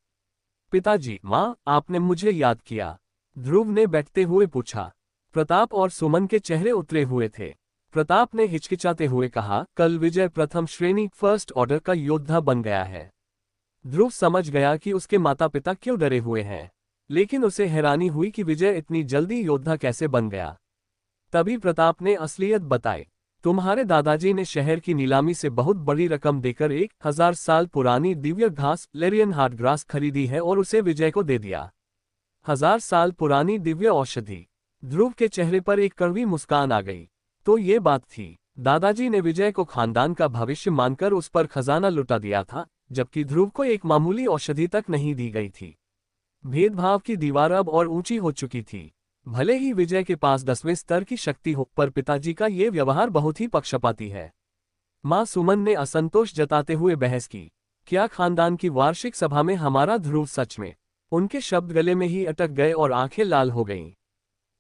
पिताजी, माँ, आपने मुझे याद किया? ध्रुव ने बैठते हुए पूछा। प्रताप और सुमन के चेहरे उतरे हुए थे। प्रताप ने हिचकिचाते हुए कहा, कल विजय प्रथम श्रेणी फर्स्ट ऑर्डर का योद्धा बन गया है। ध्रुव समझ गया कि उसके माता पिता क्यों डरे हुए हैं, लेकिन उसे हैरानी हुई कि विजय इतनी जल्दी योद्धा कैसे बन गया। तभी प्रताप ने असलियत बताई। तुम्हारे दादाजी ने शहर की नीलामी से बहुत बड़ी रकम देकर 1000 साल पुरानी दिव्य घास लेरियन हार्ट ग्रास खरीदी है और उसे विजय को दे दिया। 1000 साल पुरानी दिव्य औषधि। ध्रुव के चेहरे पर एक कड़वी मुस्कान आ गई। तो ये बात थी। दादाजी ने विजय को खानदान का भविष्य मानकर उस पर खजाना लुटा दिया था, जबकि ध्रुव को एक मामूली औषधि तक नहीं दी गई थी। भेदभाव की दीवार अब और ऊंची हो चुकी थी। भले ही विजय के पास 10वें स्तर की शक्ति हो, पर पिताजी का ये व्यवहार बहुत ही पक्षपाती है। मां सुमन ने असंतोष जताते हुए बहस की। क्या खानदान की वार्षिक सभा में हमारा ध्रुव सच में? उनके शब्द गले में ही अटक गए और आंखें लाल हो गईं।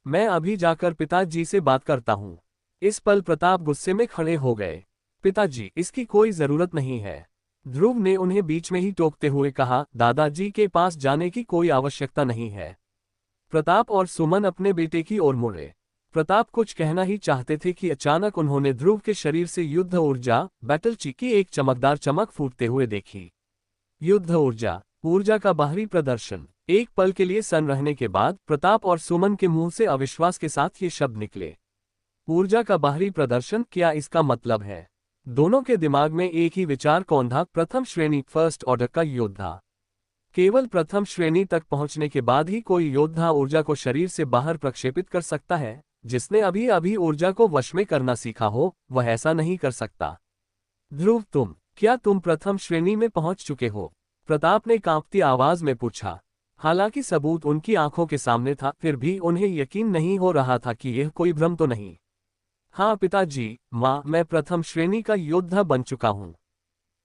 मैं अभी जाकर पिताजी से बात करता हूँ। इस पल प्रताप गुस्से में खड़े हो गए। पिताजी, इसकी कोई जरूरत नहीं है। ध्रुव ने उन्हें बीच में ही टोकते हुए कहा, दादाजी के पास जाने की कोई आवश्यकता नहीं है। प्रताप और सुमन अपने बेटे की ओर मुड़े। प्रताप कुछ कहना ही चाहते थे कि अचानक उन्होंने ध्रुव के शरीर से युद्ध ऊर्जा बैटल ची की एक चमकदार चमक फूटते हुए देखी। युद्ध ऊर्जा का बाहरी प्रदर्शन। एक पल के लिए सन रहने के बाद प्रताप और सुमन के मुंह से अविश्वास के साथ ये शब्द निकले। ऊर्जा का बाहरी प्रदर्शन, क्या इसका मतलब है? दोनों के दिमाग में एक ही विचार कौन था? प्रथम श्रेणी फर्स्ट ऑर्डर का योद्धा। केवल प्रथम श्रेणी तक पहुंचने के बाद ही कोई योद्धा ऊर्जा को शरीर से बाहर प्रक्षेपित कर सकता है। जिसने अभी अभी ऊर्जा को वश में करना सीखा हो, वह ऐसा नहीं कर सकता। ध्रुव, क्या तुम प्रथम श्रेणी में पहुंच चुके हो? प्रताप ने कांपती आवाज में पूछा। हालांकि सबूत उनकी आंखों के सामने था, फिर भी उन्हें यकीन नहीं हो रहा था कि यह कोई भ्रम तो नहीं। हाँ पिताजी, माँ, मैं प्रथम श्रेणी का योद्धा बन चुका हूँ।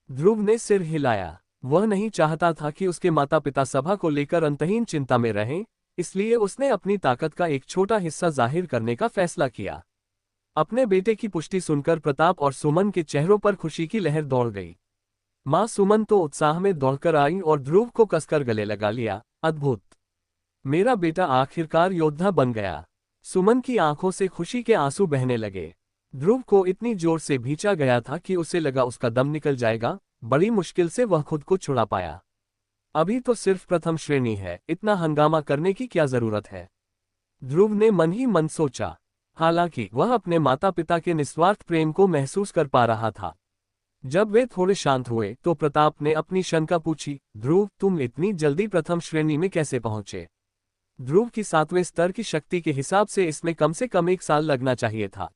ध्रुव ने सिर हिलाया। वह नहीं चाहता था कि उसके माता पिता सभा को लेकर अंतहीन चिंता में रहें, इसलिए उसने अपनी ताकत का एक छोटा हिस्सा जाहिर करने का फैसला किया। अपने बेटे की पुष्टि सुनकर प्रताप और सुमन के चेहरों पर खुशी की लहर दौड़ गई। माँ सुमन तो उत्साह में दौड़कर आई और ध्रुव को कसकर गले लगा लिया। अद्भुत! मेरा बेटा आखिरकार योद्धा बन गया। सुमन की आंखों से खुशी के आंसू बहने लगे। ध्रुव को इतनी जोर से भींचा गया था कि उसे लगा उसका दम निकल जाएगा। बड़ी मुश्किल से वह खुद को छुड़ा पाया। अभी तो सिर्फ प्रथम श्रेणी है, इतना हंगामा करने की क्या जरूरत है? ध्रुव ने मन ही मन सोचा। हालांकि वह अपने माता पिता के निस्वार्थ प्रेम को महसूस कर पा रहा था। जब वे थोड़े शांत हुए तो प्रताप ने अपनी शंका पूछी, ध्रुव, तुम इतनी जल्दी प्रथम श्रेणी में कैसे पहुंचे? ध्रुव की 7वें स्तर की शक्ति के हिसाब से इसमें कम से कम 1 साल लगना चाहिए था।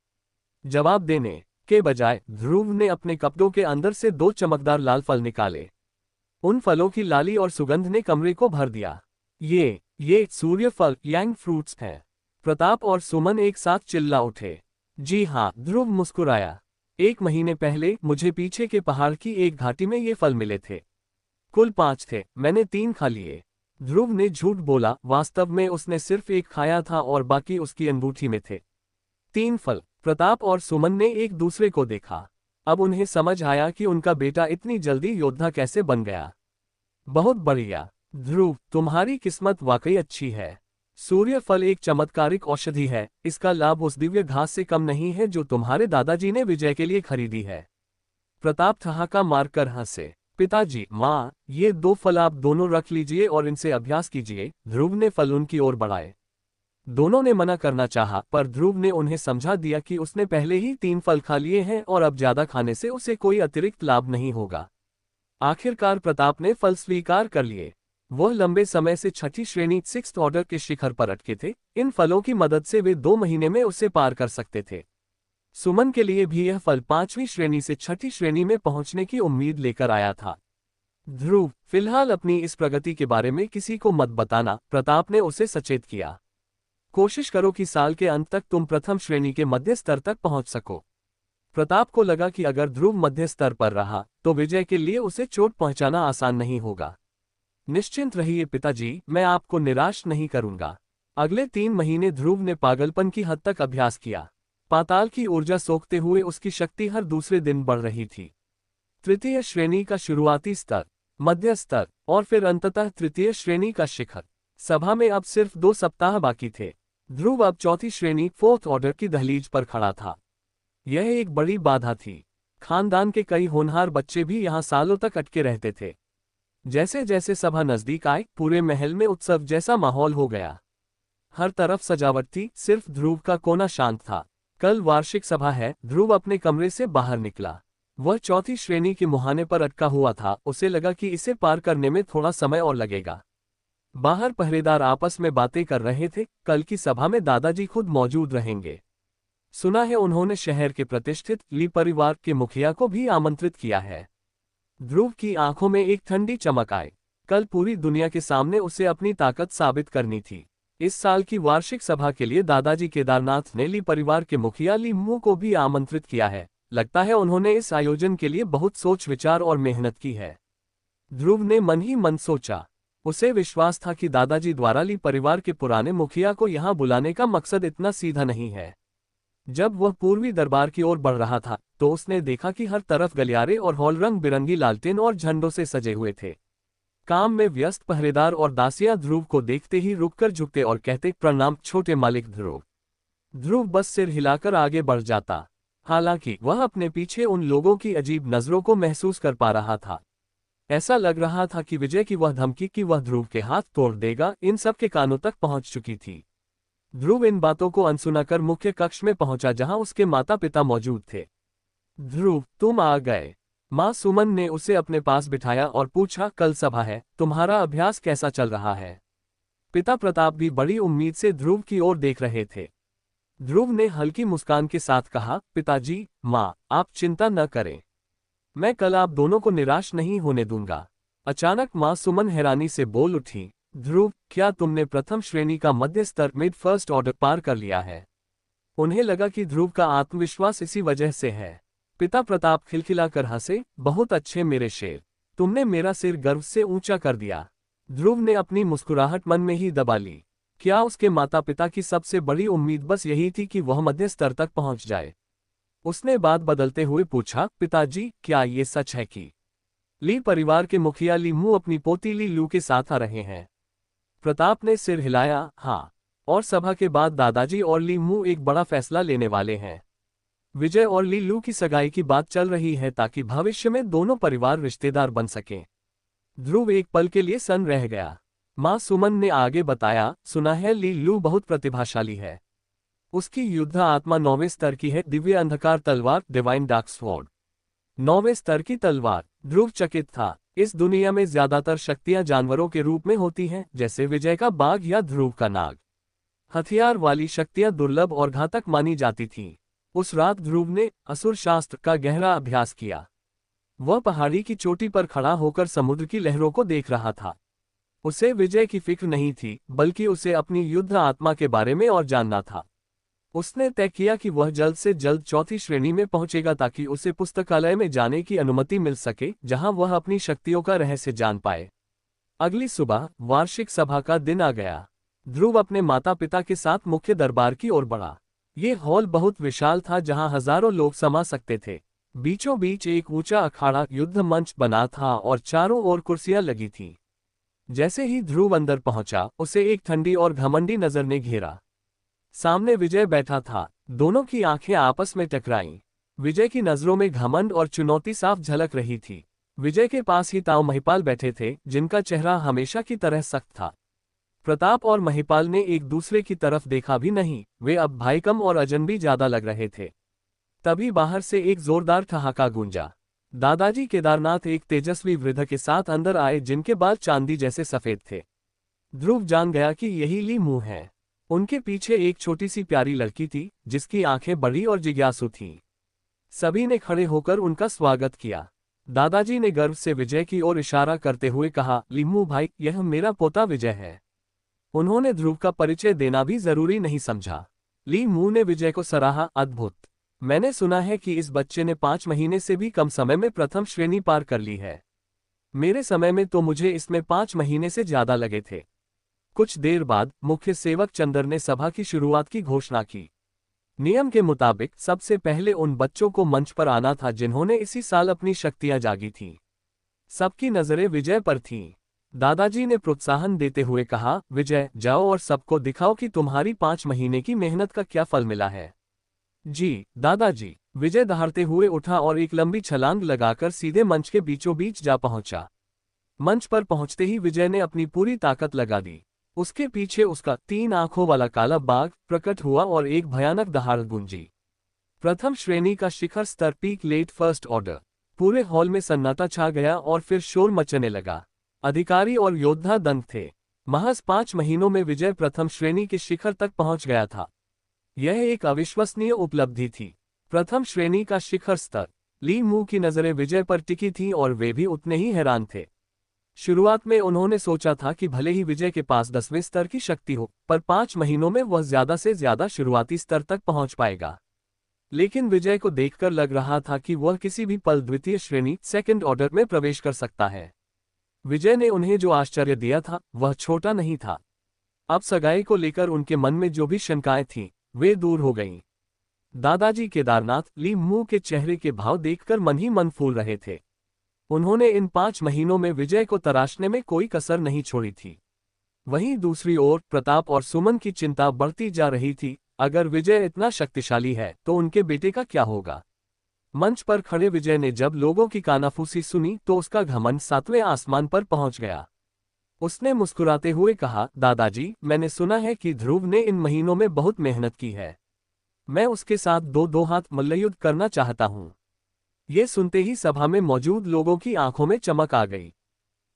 जवाब देने के बजाय ध्रुव ने अपने कपड़ों के अंदर से 2 चमकदार लाल फल निकाले। उन फलों की लाली और सुगंध ने कमरे को भर दिया। ये सूर्य फल यांग फ्रूट्स हैं। प्रताप और सुमन एक साथ चिल्ला उठे। जी हाँ, ध्रुव मुस्कुराया। 1 महीने पहले मुझे पीछे के पहाड़ की एक घाटी में ये फल मिले थे। कुल 5 थे, मैंने 3 खा लिए। ध्रुव ने झूठ बोला, वास्तव में उसने सिर्फ 1 खाया था और बाकी उसकी अंगूठी में थे। 3 फल। प्रताप और सुमन ने एक दूसरे को देखा। अब उन्हें समझ आया कि उनका बेटा इतनी जल्दी योद्धा कैसे बन गया। बहुत बढ़िया ध्रुव, तुम्हारी किस्मत वाकई अच्छी है। सूर्य फल एक चमत्कारिक औषधि है। इसका लाभ उस दिव्य घास से कम नहीं है जो तुम्हारे दादाजी ने विजय के लिए खरीदी है। प्रताप ठहाका मारकर हंसे। पिताजी, माँ, ये 2 फल आप दोनों रख लीजिए और इनसे अभ्यास कीजिए। ध्रुव ने फल उनकी ओर बढ़ाए। दोनों ने मना करना चाहा, पर ध्रुव ने उन्हें समझा दिया कि उसने पहले ही 3 फल खा लिए हैं और अब ज्यादा खाने से उसे कोई अतिरिक्त लाभ नहीं होगा। आखिरकार प्रताप ने फल स्वीकार कर लिए। वह लंबे समय से 6ठी श्रेणी 6th ऑर्डर के शिखर पर अटके थे। इन फलों की मदद से वे 2 महीने में उसे पार कर सकते थे। सुमन के लिए भी यह फल 5वीं श्रेणी से 6ठी श्रेणी में पहुंचने की उम्मीद लेकर आया था। ध्रुव, फिलहाल अपनी इस प्रगति के बारे में किसी को मत बताना, प्रताप ने उसे सचेत किया। कोशिश करो कि साल के अंत तक तुम प्रथम श्रेणी के मध्य स्तर तक पहुंच सको। प्रताप को लगा कि अगर ध्रुव मध्य स्तर पर रहा तो विजय के लिए उसे चोट पहुंचाना आसान नहीं होगा। निश्चिंत रहिए पिताजी, मैं आपको निराश नहीं करूंगा। अगले 3 महीने ध्रुव ने पागलपन की हद तक अभ्यास किया। पाताल की ऊर्जा सोखते हुए उसकी शक्ति हर दूसरे दिन बढ़ रही थी। तृतीय श्रेणी का शुरुआती स्तर, मध्य स्तर और फिर अंततः तृतीय श्रेणी का शिखर। सभा में अब सिर्फ 2 सप्ताह बाकी थे। ध्रुव अब 4थी श्रेणी 4th ऑर्डर की दहलीज पर खड़ा था। यह एक बड़ी बाधा थी। खानदान के कई होनहार बच्चे भी यहाँ सालों तक अटके रहते थे। जैसे जैसे सभा नजदीक आई, पूरे महल में उत्सव जैसा माहौल हो गया। हर तरफ सजावट थी, सिर्फ ध्रुव का कोना शांत था। कल वार्षिक सभा है। ध्रुव अपने कमरे से बाहर निकला। वह चौथी श्रेणी के मुहाने पर अटका हुआ था। उसे लगा कि इसे पार करने में थोड़ा समय और लगेगा। बाहर पहरेदार आपस में बातें कर रहे थे। कल की सभा में दादाजी खुद मौजूद रहेंगे। सुना है उन्होंने शहर के प्रतिष्ठित ली परिवार के मुखिया को भी आमंत्रित किया है। ध्रुव की आंखों में एक ठंडी चमक आई। कल पूरी दुनिया के सामने उसे अपनी ताकत साबित करनी थी। इस साल की वार्षिक सभा के लिए दादाजी केदारनाथ ने ली परिवार के मुखिया ली मू को भी आमंत्रित किया है। लगता है उन्होंने इस आयोजन के लिए बहुत सोच विचार और मेहनत की है। ध्रुव ने मन ही मन सोचा। उसे विश्वास था कि दादाजी द्वारा ली परिवार के पुराने मुखिया को यहाँ बुलाने का मकसद इतना सीधा नहीं है। जब वह पूर्वी दरबार की ओर बढ़ रहा था तो उसने देखा कि हर तरफ गलियारे और हॉल रंग बिरंगी लालटेन और झंडों से सजे हुए थे। काम में व्यस्त पहरेदार और दासियां ध्रुव को देखते ही रुककर झुकते और कहते, प्रणाम छोटे मालिक ध्रुव। ध्रुव बस सिर हिलाकर आगे बढ़ जाता। हालांकि वह अपने पीछे उन लोगों की अजीब नजरों को महसूस कर पा रहा था। ऐसा लग रहा था कि विजय की वह धमकी कि वह ध्रुव के हाथ तोड़ देगा, इन सब के कानों तक पहुंच चुकी थी। ध्रुव इन बातों को अनसुना कर मुख्य कक्ष में पहुंचा जहां उसके माता पिता मौजूद थे। ध्रुव, तुम आ गए। मां सुमन ने उसे अपने पास बिठाया और पूछा, कल सभा है, तुम्हारा अभ्यास कैसा चल रहा है? पिता प्रताप भी बड़ी उम्मीद से ध्रुव की ओर देख रहे थे। ध्रुव ने हल्की मुस्कान के साथ कहा, पिताजी, मां, आप चिंता न करें। मैं कल आप दोनों को निराश नहीं होने दूंगा। अचानक मां सुमन हैरानी से बोल उठी, ध्रुव, क्या तुमने प्रथम श्रेणी का मध्य स्तर मिड फर्स्ट ऑर्डर पार कर लिया है? उन्हें लगा कि ध्रुव का आत्मविश्वास इसी वजह से है। पिता प्रताप खिलखिलाकर हंसे, बहुत अच्छे मेरे शेर, तुमने मेरा सिर गर्व से ऊंचा कर दिया। ध्रुव ने अपनी मुस्कुराहट मन में ही दबा ली। क्या उसके माता पिता की सबसे बड़ी उम्मीद बस यही थी कि वह मध्य स्तर तक पहुंच जाए? उसने बात बदलते हुए पूछा, पिताजी, क्या ये सच है कि ली परिवार के मुखिया ली मू अपनी पोती ली लू के साथ आ रहे हैं? प्रताप ने सिर हिलाया, हाँ, और सभा के बाद दादाजी और ली मू एक बड़ा फैसला लेने वाले हैं। विजय और ली लू की सगाई की बात चल रही है ताकि भविष्य में दोनों परिवार रिश्तेदार बन सकें। ध्रुव एक पल के लिए सन्न रह गया। मां सुमन ने आगे बताया, सुना है ली लू बहुत प्रतिभाशाली है। उसकी युद्ध आत्मा 9वें स्तर की है, दिव्य अंधकार तलवार, डिवाइन डार्क स्वॉर्ड। 9वें स्तर की तलवार। ध्रुव चकित था। इस दुनिया में ज्यादातर शक्तियां जानवरों के रूप में होती हैं, जैसे विजय का बाघ या ध्रुव का नाग। हथियार वाली शक्तियां दुर्लभ और घातक मानी जाती थीं। उस रात ध्रुव ने असुर शास्त्र का गहरा अभ्यास किया। वह पहाड़ी की चोटी पर खड़ा होकर समुद्र की लहरों को देख रहा था। उसे विजय की फिक्र नहीं थी, बल्कि उसे अपनी युद्ध आत्मा के बारे में और जानना था। उसने तय किया कि वह जल्द से जल्द चौथी श्रेणी में पहुंचेगा ताकि उसे पुस्तकालय में जाने की अनुमति मिल सके, जहां वह अपनी शक्तियों का रहस्य जान पाए। अगली सुबह वार्षिक सभा का दिन आ गया। ध्रुव अपने माता पिता के साथ मुख्य दरबार की ओर बढ़ा। ये हॉल बहुत विशाल था, जहां हजारों लोग समा सकते थे। बीचों बीच एक ऊंचा अखाड़ा युद्ध मंच बना था और चारों ओर कुर्सियां लगी थीं। जैसे ही ध्रुव अंदर पहुंचा, उसे एक ठंडी और घमंडी नजर ने घेरा। सामने विजय बैठा था। दोनों की आंखें आपस में टकराईं। विजय की नजरों में घमंड और चुनौती साफ झलक रही थी। विजय के पास ही ताऊ महिपाल बैठे थे, जिनका चेहरा हमेशा की तरह सख्त था। प्रताप और महिपाल ने एक दूसरे की तरफ देखा भी नहीं, वे अब भाईकम और अजनबी ज्यादा लग रहे थे। तभी बाहर से एक जोरदार ठहाका गूंजा। दादाजी केदारनाथ एक तेजस्वी वृद्ध के साथ अंदर आए, जिनके बाल चांदी जैसे सफेद थे। ध्रुव जान गया कि यही ली मू है। उनके पीछे एक छोटी सी प्यारी लड़की थी, जिसकी आंखें बड़ी और जिज्ञासु थीं। सभी ने खड़े होकर उनका स्वागत किया। दादाजी ने गर्व से विजय की ओर इशारा करते हुए कहा, लीमू भाई, यह मेरा पोता विजय है। उन्होंने ध्रुव का परिचय देना भी जरूरी नहीं समझा। ली मू ने विजय को सराहा, अद्भुत। मैंने सुना है कि इस बच्चे ने 5 महीने से भी कम समय में प्रथम श्रेणी पार कर ली है। मेरे समय में तो मुझे इसमें 5 महीने से ज्यादा लगे थे। कुछ देर बाद मुख्य सेवक चंदर ने सभा की शुरुआत की घोषणा की। नियम के मुताबिक सबसे पहले उन बच्चों को मंच पर आना था जिन्होंने इसी साल अपनी शक्तियां जागी थीं। सबकी नजरें विजय पर थीं। दादाजी ने प्रोत्साहन देते हुए कहा, विजय, जाओ और सबको दिखाओ कि तुम्हारी 5 महीने की मेहनत का क्या फल मिला है। जी दादाजी। विजय दहाड़ते हुए उठा और एक लंबी छलांग लगाकर सीधे मंच के बीचों बीच जा पहुंचा। मंच पर पहुंचते ही विजय ने अपनी पूरी ताकत लगा दी। उसके पीछे उसका 3 आंखों वाला काला बाघ प्रकट हुआ और एक भयानक दहाड़ गूंजी। प्रथम श्रेणी का शिखर स्तर पीक लेट फर्स्ट ऑर्डर। पूरे हॉल में सन्नाटा छा गया और फिर शोर मचने लगा। अधिकारी और योद्धा दंग थे। महज 5 महीनों में विजय प्रथम श्रेणी के शिखर तक पहुंच गया था। यह एक अविश्वसनीय उपलब्धि थी। प्रथम श्रेणी का शिखर स्तर। ली मू की नजरें विजय पर टिकी थीं और वे भी उतने ही हैरान थे। शुरुआत में उन्होंने सोचा था कि भले ही विजय के पास 10वें स्तर की शक्ति हो, पर 5 महीनों में वह ज्यादा से ज्यादा शुरुआती स्तर तक पहुंच पाएगा। लेकिन विजय को देखकर लग रहा था कि वह किसी भी पल द्वितीय श्रेणी सेकंड ऑर्डर में प्रवेश कर सकता है। विजय ने उन्हें जो आश्चर्य दिया था वह छोटा नहीं था। अब सगाई को लेकर उनके मन में जो भी शंकाएं थीं, वे दूर हो गईं। दादाजी केदारनाथ ली मू के चेहरे के भाव देखकर मन ही मन फूल रहे थे। उन्होंने इन 5 महीनों में विजय को तराशने में कोई कसर नहीं छोड़ी थी। वहीं दूसरी ओर प्रताप और सुमन की चिंता बढ़ती जा रही थी। अगर विजय इतना शक्तिशाली है तो उनके बेटे का क्या होगा। मंच पर खड़े विजय ने जब लोगों की कानाफूसी सुनी तो उसका घमंड 7वें आसमान पर पहुंच गया। उसने मुस्कुराते हुए कहा, दादाजी, मैंने सुना है कि ध्रुव ने इन महीनों में बहुत मेहनत की है। मैं उसके साथ दो हाथ मल्लयुद्ध करना चाहता हूं। ये सुनते ही सभा में मौजूद लोगों की आंखों में चमक आ गई।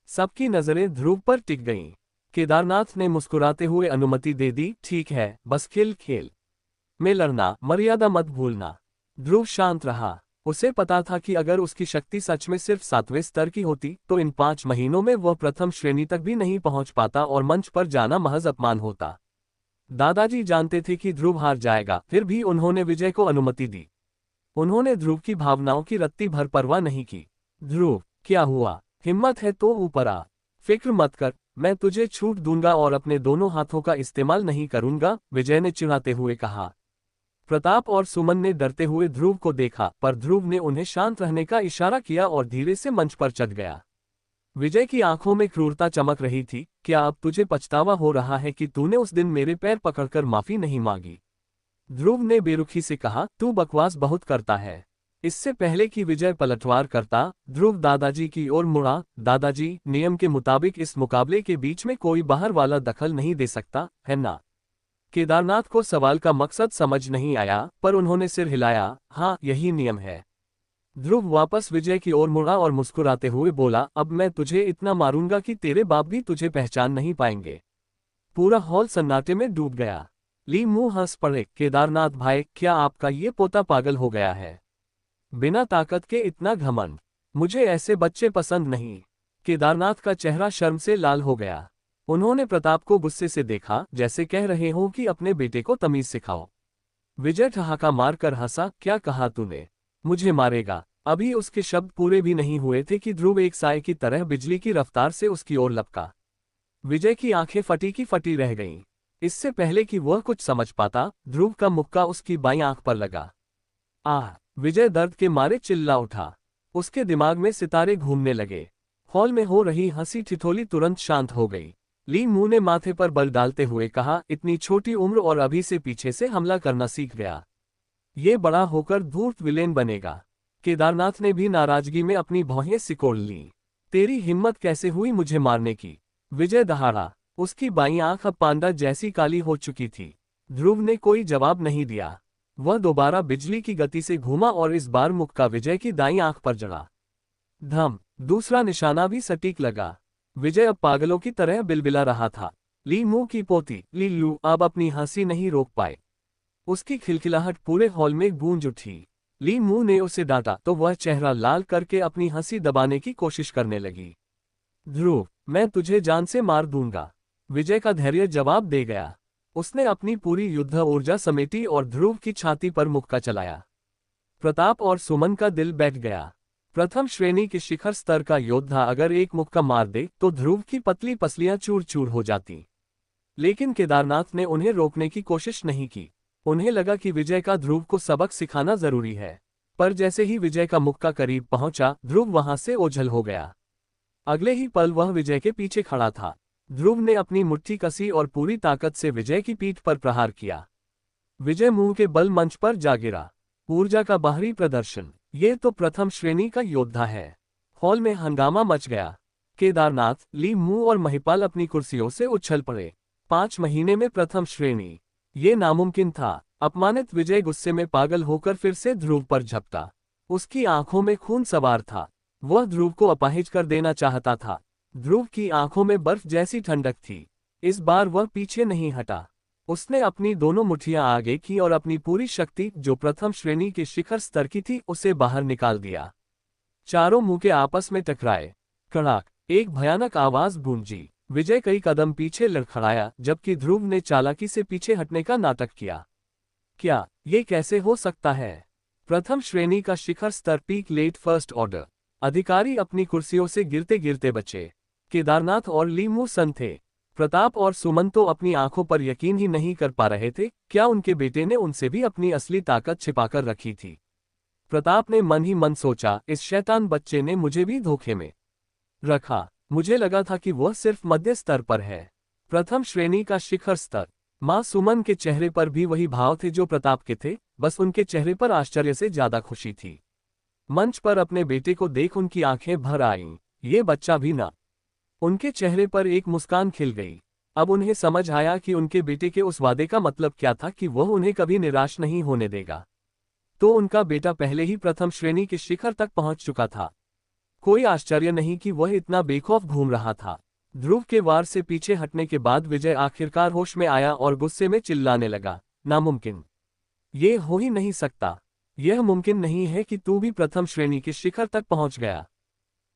सबकी नजरें ध्रुव पर टिक गईं। केदारनाथ ने मुस्कुराते हुए अनुमति दे दी, ठीक है, बस खेल में लड़ना, मर्यादा मत भूलना। ध्रुव शांत रहा। उसे पता था कि अगर उसकी शक्ति सच में सिर्फ 7वें स्तर की होती तो इन 5 महीनों में वह प्रथम श्रेणी तक भी नहीं पहुंच पाता और मंच पर जाना महज अपमान होता। दादाजी जानते थे कि ध्रुव हार जाएगा, फिर भी उन्होंने विजय को अनुमति दी। उन्होंने ध्रुव की भावनाओं की रत्ती भर परवाह नहीं की। ध्रुव, क्या हुआ? हिम्मत है तो ऊपर आ। फिक्र मत कर, मैं तुझे छूट दूंगा और अपने दोनों हाथों का इस्तेमाल नहीं करूंगा, विजय ने चिढ़ाते हुए कहा। प्रताप और सुमन ने डरते हुए ध्रुव को देखा, पर ध्रुव ने उन्हें शांत रहने का इशारा किया और धीरे से मंच पर चढ़ गया। विजय की आंखों में क्रूरता चमक रही थी। क्या अब तुझे पछतावा हो रहा है कि तूने उस दिन मेरे पैर पकड़कर माफी नहीं मांगी? ध्रुव ने बेरुखी से कहा, तू बकवास बहुत करता है। इससे पहले कि विजय पलटवार करता, ध्रुव दादाजी की ओर मुड़ा। दादाजी, नियम के मुताबिक इस मुकाबले के बीच में कोई बाहर वाला दखल नहीं दे सकता, है ना? केदारनाथ को सवाल का मकसद समझ नहीं आया, पर उन्होंने सिर हिलाया, हाँ, यही नियम है। ध्रुव वापस विजय की ओर मुड़ा और मुस्कुराते हुए बोला, अब मैं तुझे इतना मारूंगा कि तेरे बाप भी तुझे पहचान नहीं पाएंगे। पूरा हॉल सन्नाटे में डूब गया। ली मुंह हंस पड़े, केदारनाथ भाई, क्या आपका ये पोता पागल हो गया है? बिना ताकत के इतना घमंड। मुझे ऐसे बच्चे पसंद नहीं। केदारनाथ का चेहरा शर्म से लाल हो गया। उन्होंने प्रताप को गुस्से से देखा, जैसे कह रहे हो कि अपने बेटे को तमीज सिखाओ। विजय ठहाका मारकर हंसा, क्या कहा तूने? मुझे मारेगा? अभी उसके शब्द पूरे भी नहीं हुए थे कि ध्रुव एक साए की तरह बिजली की रफ्तार से उसकी ओर लपका। विजय की आंखें फटी की फटी रह गईं। इससे पहले कि वह कुछ समझ पाता, ध्रुव का मुक्का उसकी बाईं आंख पर लगा। आह! विजय दर्द के मारे चिल्ला उठा। उसके दिमाग में सितारे घूमने लगे। हॉल में हो रही हंसी ठिठोली तुरंत शांत हो गई। ली मू ने माथे पर बल डालते हुए कहा, इतनी छोटी उम्र और अभी से पीछे से हमला करना सीख गया। ये बड़ा होकर धूर्त विलेन बनेगा। केदारनाथ ने भी नाराजगी में अपनी भौहें सिकोड़ लीं। तेरी हिम्मत कैसे हुई मुझे मारने की? विजय दहाड़ा। उसकी बाईं आंख अब पांडा जैसी काली हो चुकी थी। ध्रुव ने कोई जवाब नहीं दिया। वह दोबारा बिजली की गति से घूमा और इस बार मुक्का विजय की दाईं आंख पर जड़ा। धम! दूसरा निशाना भी सटीक लगा। विजय अब पागलों की तरह बिलबिला रहा था। ली मू की पोती लीलू अब अपनी हंसी नहीं रोक पाए। उसकी खिलखिलाहट पूरे हॉल में गूंज उठी। ली मू ने उसे डांटा तो वह चेहरा लाल करके अपनी हंसी दबाने की कोशिश करने लगी। ध्रुव, मैं तुझे जान से मार दूंगा। विजय का धैर्य जवाब दे गया। उसने अपनी पूरी युद्ध ऊर्जा समेटी और ध्रुव की छाती पर मुक्का चलाया। प्रताप और सुमन का दिल बैठ गया। प्रथम श्रेणी के शिखर स्तर का योद्धा अगर एक मुक्का मार दे तो ध्रुव की पतली पसलियां चूर चूर हो जाती। लेकिन केदारनाथ ने उन्हें रोकने की कोशिश नहीं की। उन्हें लगा कि विजय का ध्रुव को सबक सिखाना जरूरी है। पर जैसे ही विजय का मुक्का करीब पहुंचा, ध्रुव वहां से ओझल हो गया। अगले ही पल वह विजय के पीछे खड़ा था। ध्रुव ने अपनी मुट्ठी कसी और पूरी ताकत से विजय की पीठ पर प्रहार किया। विजय मुंह के बल मंच पर जा गिरा। ऊर्जा का बाहरी प्रदर्शन, ये तो प्रथम श्रेणी का योद्धा है। हॉल में हंगामा मच गया। केदारनाथ, ली मू और महिपाल अपनी कुर्सियों से उछल पड़े। 5 महीने में प्रथम श्रेणी, ये नामुमकिन था। अपमानित विजय गुस्से में पागल होकर फिर से ध्रुव पर झपटा। उसकी आंखों में खून सवार था। वह ध्रुव को अपाहिज कर देना चाहता था। ध्रुव की आंखों में बर्फ जैसी ठंडक थी। इस बार वह पीछे नहीं हटा। उसने अपनी दोनों मुट्ठियां आगे की और अपनी पूरी शक्ति, जो प्रथम श्रेणी के शिखर स्तर की थी, उसे बाहर निकाल दिया। चारों मुंह के आपस में टकराए। कड़ाक, एक भयानक आवाज गूंजी। विजय कई कदम पीछे लड़खड़ाया, जबकि ध्रुव ने चालाकी से पीछे हटने का नाटक किया। क्या ये कैसे हो सकता है? प्रथम श्रेणी का शिखर स्तर, पीक लेट फर्स्ट ऑर्डर। अधिकारी अपनी कुर्सियों से गिरते गिरते बचे। केदारनाथ और ली मुसन थे। प्रताप और सुमन तो अपनी आंखों पर यकीन ही नहीं कर पा रहे थे। क्या उनके बेटे ने उनसे भी अपनी असली ताकत छिपाकर रखी थी? प्रताप ने मन ही मन सोचा, इस शैतान बच्चे ने मुझे भी धोखे में रखा। मुझे लगा था कि वह सिर्फ मध्य स्तर पर है। प्रथम श्रेणी का शिखर स्तर। मां सुमन के चेहरे पर भी वही भाव थे जो प्रताप के थे, बस उनके चेहरे पर आश्चर्य से ज्यादा खुशी थी। मंच पर अपने बेटे को देख उनकी आंखें भर आईं। ये बच्चा भी ना। उनके चेहरे पर एक मुस्कान खिल गई। अब उन्हें समझ आया कि उनके बेटे के उस वादे का मतलब क्या था कि वह उन्हें कभी निराश नहीं होने देगा। तो उनका बेटा पहले ही प्रथम श्रेणी के शिखर तक पहुंच चुका था। कोई आश्चर्य नहीं कि वह इतना बेखौफ घूम रहा था। ध्रुव के वार से पीछे हटने के बाद विजय आखिरकार होश में आया और गुस्से में चिल्लाने लगा, नामुमकिन! ये हो ही नहीं सकता। यह मुमकिन नहीं है कि तू भी प्रथम श्रेणी के शिखर तक पहुंच गया।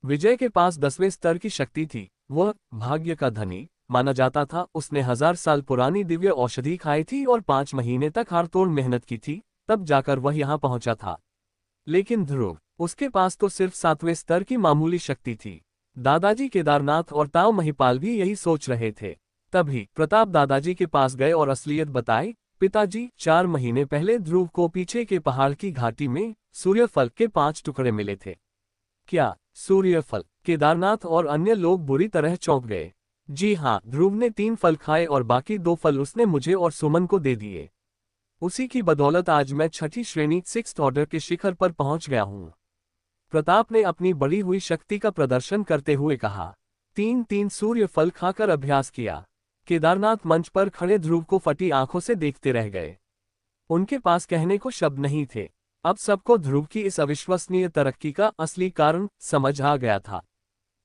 विजय के पास 10वें स्तर की शक्ति थी। वह भाग्य का धनी माना जाता था। उसने 1000 साल पुरानी दिव्य औषधि खाई थी और 5 महीने तक हाड़तोड़ मेहनत की थी, तब जाकर वह यहां पहुंचा था। लेकिन ध्रुव, उसके पास तो सिर्फ 7वें स्तर की मामूली शक्ति थी। दादाजी केदारनाथ और ताऊ महिपाल भी यही सोच रहे थे। तभी प्रताप दादाजी के पास गए और असलियत बताई। पिताजी, 4 महीने पहले ध्रुव को पीछे के पहाड़ की घाटी में सूर्यफल के 5 टुकड़े मिले थे। क्या सूर्यफल? केदारनाथ और अन्य लोग बुरी तरह चौंक गए। जी हाँ, ध्रुव ने 3 फल खाए और बाकी 2 फल उसने मुझे और सुमन को दे दिए। उसी की बदौलत आज मैं 6ठी श्रेणी 6th ऑर्डर के शिखर पर पहुंच गया हूं। प्रताप ने अपनी बढ़ी हुई शक्ति का प्रदर्शन करते हुए कहा। 3 सूर्य फल खाकर अभ्यास किया। केदारनाथ मंच पर खड़े ध्रुव को फटी आंखों से देखते रह गए। उनके पास कहने को शब्द नहीं थे। अब सबको ध्रुव की इस अविश्वसनीय तरक्की का असली कारण समझ आ गया था।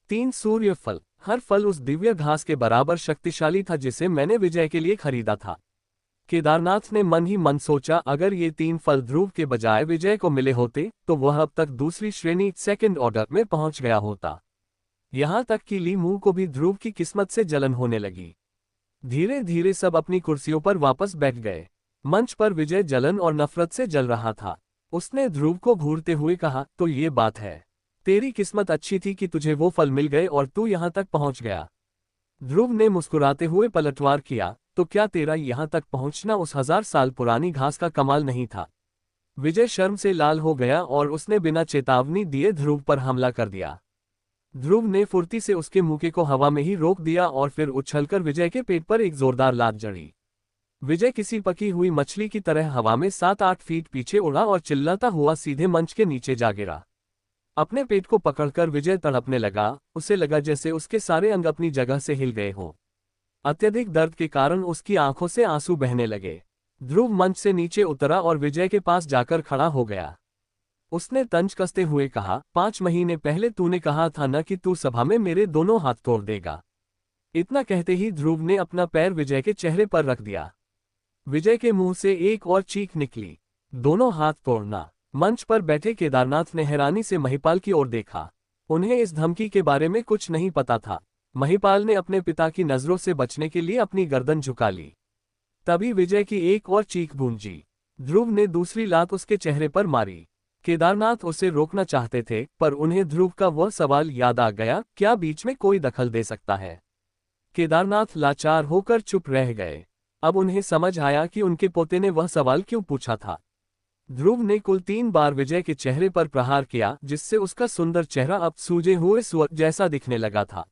3 सूर्य फल, हर फल उस दिव्य घास के बराबर शक्तिशाली था जिसे मैंने विजय के लिए खरीदा था। केदारनाथ ने मन ही मन सोचा, अगर ये 3 फल ध्रुव के बजाय विजय को मिले होते तो वह अब तक दूसरी श्रेणी 2nd ऑर्डर में पहुंच गया होता। यहां तक कि ली मू को भी ध्रुव की किस्मत से जलन होने लगी। धीरे धीरे सब अपनी कुर्सियों पर वापस बैठ गए। मंच पर विजय जलन और नफरत से जल रहा था। उसने ध्रुव को घूरते हुए कहा, तो ये बात है, तेरी किस्मत अच्छी थी कि तुझे वो फल मिल गए और तू यहां तक पहुंच गया। ध्रुव ने मुस्कुराते हुए पलटवार किया, तो क्या तेरा यहां तक पहुंचना उस 1000 साल पुरानी घास का कमाल नहीं था? विजय शर्म से लाल हो गया और उसने बिना चेतावनी दिए ध्रुव पर हमला कर दिया। ध्रुव ने फुर्ती से उसके मुके को हवा में ही रोक दिया और फिर उछलकर विजय के पेट पर एक जोरदार लात जड़ी। विजय किसी पकी हुई मछली की तरह हवा में 7-8 फीट पीछे उड़ा और चिल्लाता हुआ सीधे मंच के नीचे जा गिरा। अपने पेट को पकड़कर विजय तड़पने लगा। उसे लगा जैसे उसके सारे अंग अपनी जगह से हिल गए हों। अत्यधिक दर्द के कारण उसकी आंखों से आंसू बहने लगे। ध्रुव मंच से नीचे उतरा और विजय के पास जाकर खड़ा हो गया। उसने तंज कसते हुए कहा, 5 महीने पहले तूने कहा था न कि तू सभा में मेरे दोनों हाथ तोड़ देगा। इतना कहते ही ध्रुव ने अपना पैर विजय के चेहरे पर रख दिया। विजय के मुंह से एक और चीख निकली, दोनों हाथ तोड़ना। मंच पर बैठे केदारनाथ ने हैरानी से महिपाल की ओर देखा। उन्हें इस धमकी के बारे में कुछ नहीं पता था। महिपाल ने अपने पिता की नजरों से बचने के लिए अपनी गर्दन झुका ली। तभी विजय की एक और चीख गूंजी। ध्रुव ने दूसरी लात उसके चेहरे पर मारी। केदारनाथ उसे रोकना चाहते थे, पर उन्हें ध्रुव का वह सवाल याद आ गया, क्या बीच में कोई दखल दे सकता है? केदारनाथ लाचार होकर चुप रह गए। अब उन्हें समझ आया कि उनके पोते ने वह सवाल क्यों पूछा था। ध्रुव ने कुल 3 बार विजय के चेहरे पर प्रहार किया, जिससे उसका सुंदर चेहरा अब सूजे हुए सुअर जैसा दिखने लगा था।